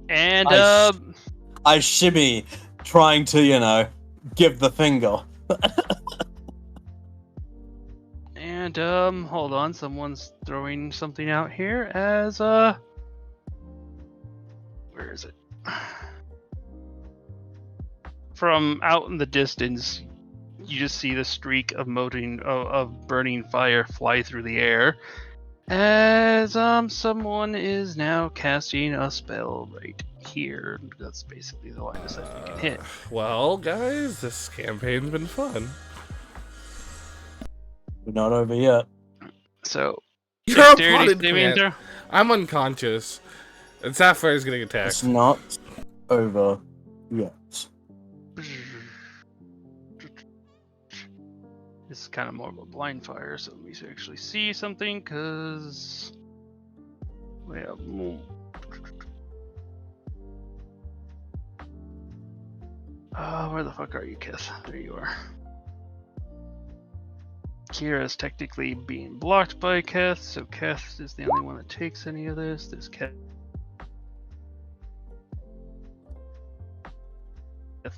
And I shimmy, trying to, give the finger. And hold on, someone's throwing something out here as where is it? From out in the distance, you just see the streak of burning fire fly through the air as someone is now casting a spell right here. That's basically the line of sight you can hit. Well, guys, this campaign's been fun. We're not over yet. So You're a dexterity potted saving plant. throw. I'm unconscious. And Sapphire's getting attacked. It's not over yet. This is kind of more of a blind fire, so let me actually see something, because we have more. Where the fuck are you, Kith? There you are. Kira is technically being blocked by Keth, so Keth is the only one that takes any of this. This Keth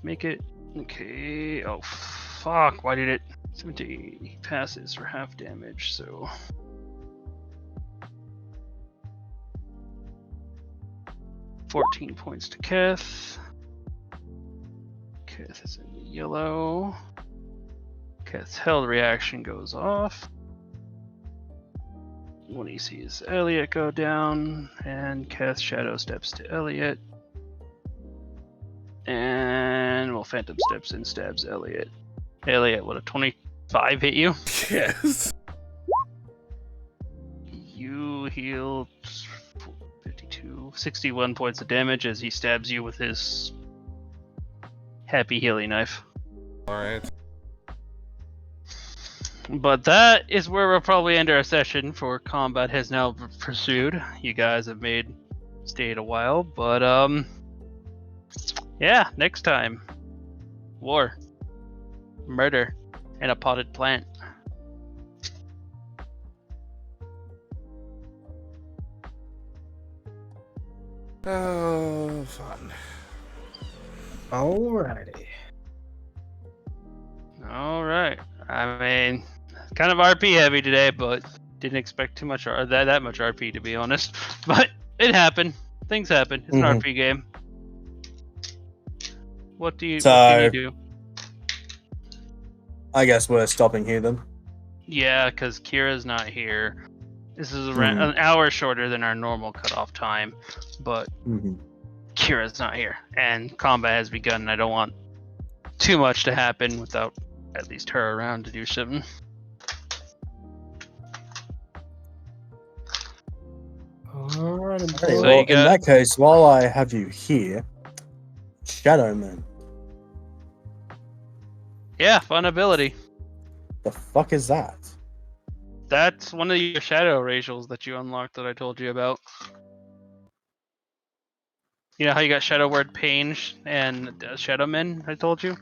make it. Okay. Oh fuck! Why did it? 70 he passes for half damage, so. $14 points to Keth. Keth is in the yellow. Keth's held reaction goes off. When he sees Elliot go down, and Keth shadow steps to Elliot. And Phantom steps in, stabs Elliot. Elliot, what, a 25 hit you? Yes. You heal 61 points of damage as he stabs you with his happy healing knife. Alright. But that is where we'll probably end our session, for combat has now pursued. You guys have stayed a while, but yeah, next time. War. Murder. And a potted plant. Oh, fun. Alrighty. Alright. I mean, kind of RP heavy today, but didn't expect too much that much RP, to be honest. But it happened. Things happen. It's an Mhm. RP game. What can So- you do? I guess we're stopping here then. Yeah, because Kira's not here. This is Mhm. an hour shorter than our normal cutoff time, but Mhm. Kira's not here, and combat has begun. And I don't want too much to happen without at least her around to do something. Alright, Okay, So well, you in got- that case, while I have you here, Shadowman. Yeah, fun ability. The fuck is that? That's one of your shadow racials that you unlocked that I told you about. You know how you got Shadow Word Pain and Shadowmen, I told you?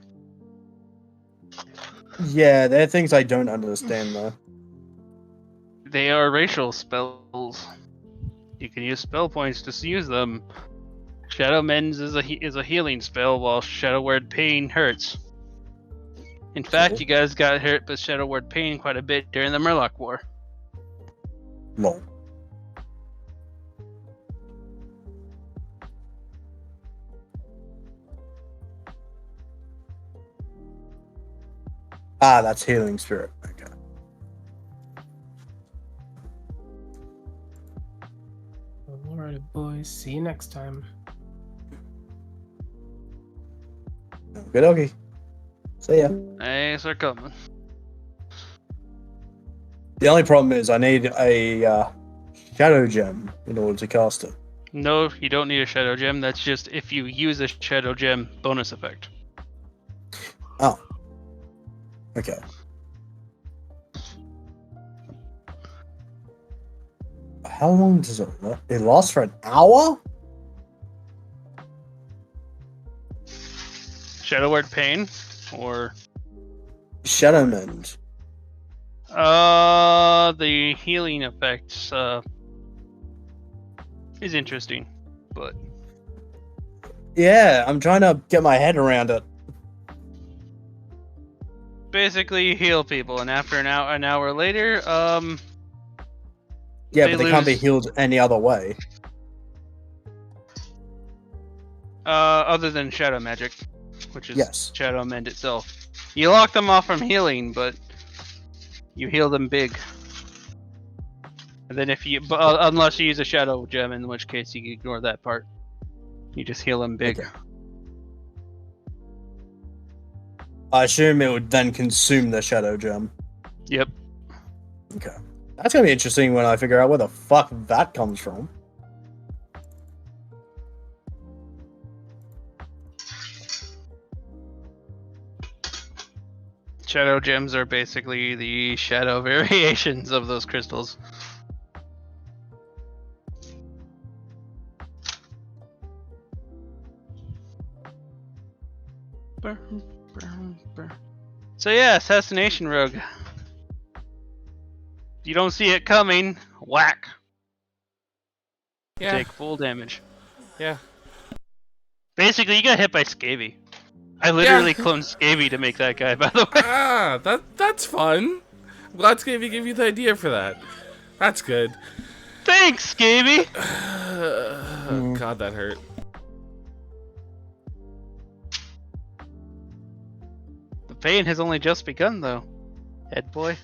Yeah, they're things I don't understand though. They are racial spells. You can use spell points to use them. Shadow Mends is a healing spell, while Shadow Word Pain hurts. In fact, Cool. you guys got hurt by Shadow Word Pain quite a bit during the Murloc War. Lol. Ah, that's healing spirit. Okay. Alright, boys. See you next time. Good okay. See ya. Thanks for coming. The only problem is I need a shadow gem in order to cast it. No, you don't need a Shadow Gem. That's just if you use a Shadow Gem bonus effect. Oh. Okay. How long does it last? It lasts for an hour? Shadow Word Pain, or Shadow Mend. the healing effects is interesting, but Yeah, I'm trying to get my head around it. basically you heal people, and after an hour later, Yeah, They but they can't be lose- healed any other way. other than Shadow Magic, which is Yes. Shadow Mend itself, you lock them off from healing, but you heal them big. And then unless you use a Shadow Gem, in which case you can ignore that part. You just heal them big. Okay. I assume it would then consume the shadow gem. Yep. Okay. That's gonna be interesting when I figure out where the fuck that comes from. Shadow Gems are basically the shadow variations of those crystals. So yeah, Assassination Rogue. You don't see it coming, whack. You Yeah. take full damage. Yeah. Basically, you got hit by Scavy. I literally Yeah. cloned Scavy to make that guy, by the way. Ah, that's fun. I'm glad Scavy gave you the idea for that. That's good. Thanks, Scavy! God, that hurt. The pain has only just begun, though. Head boy.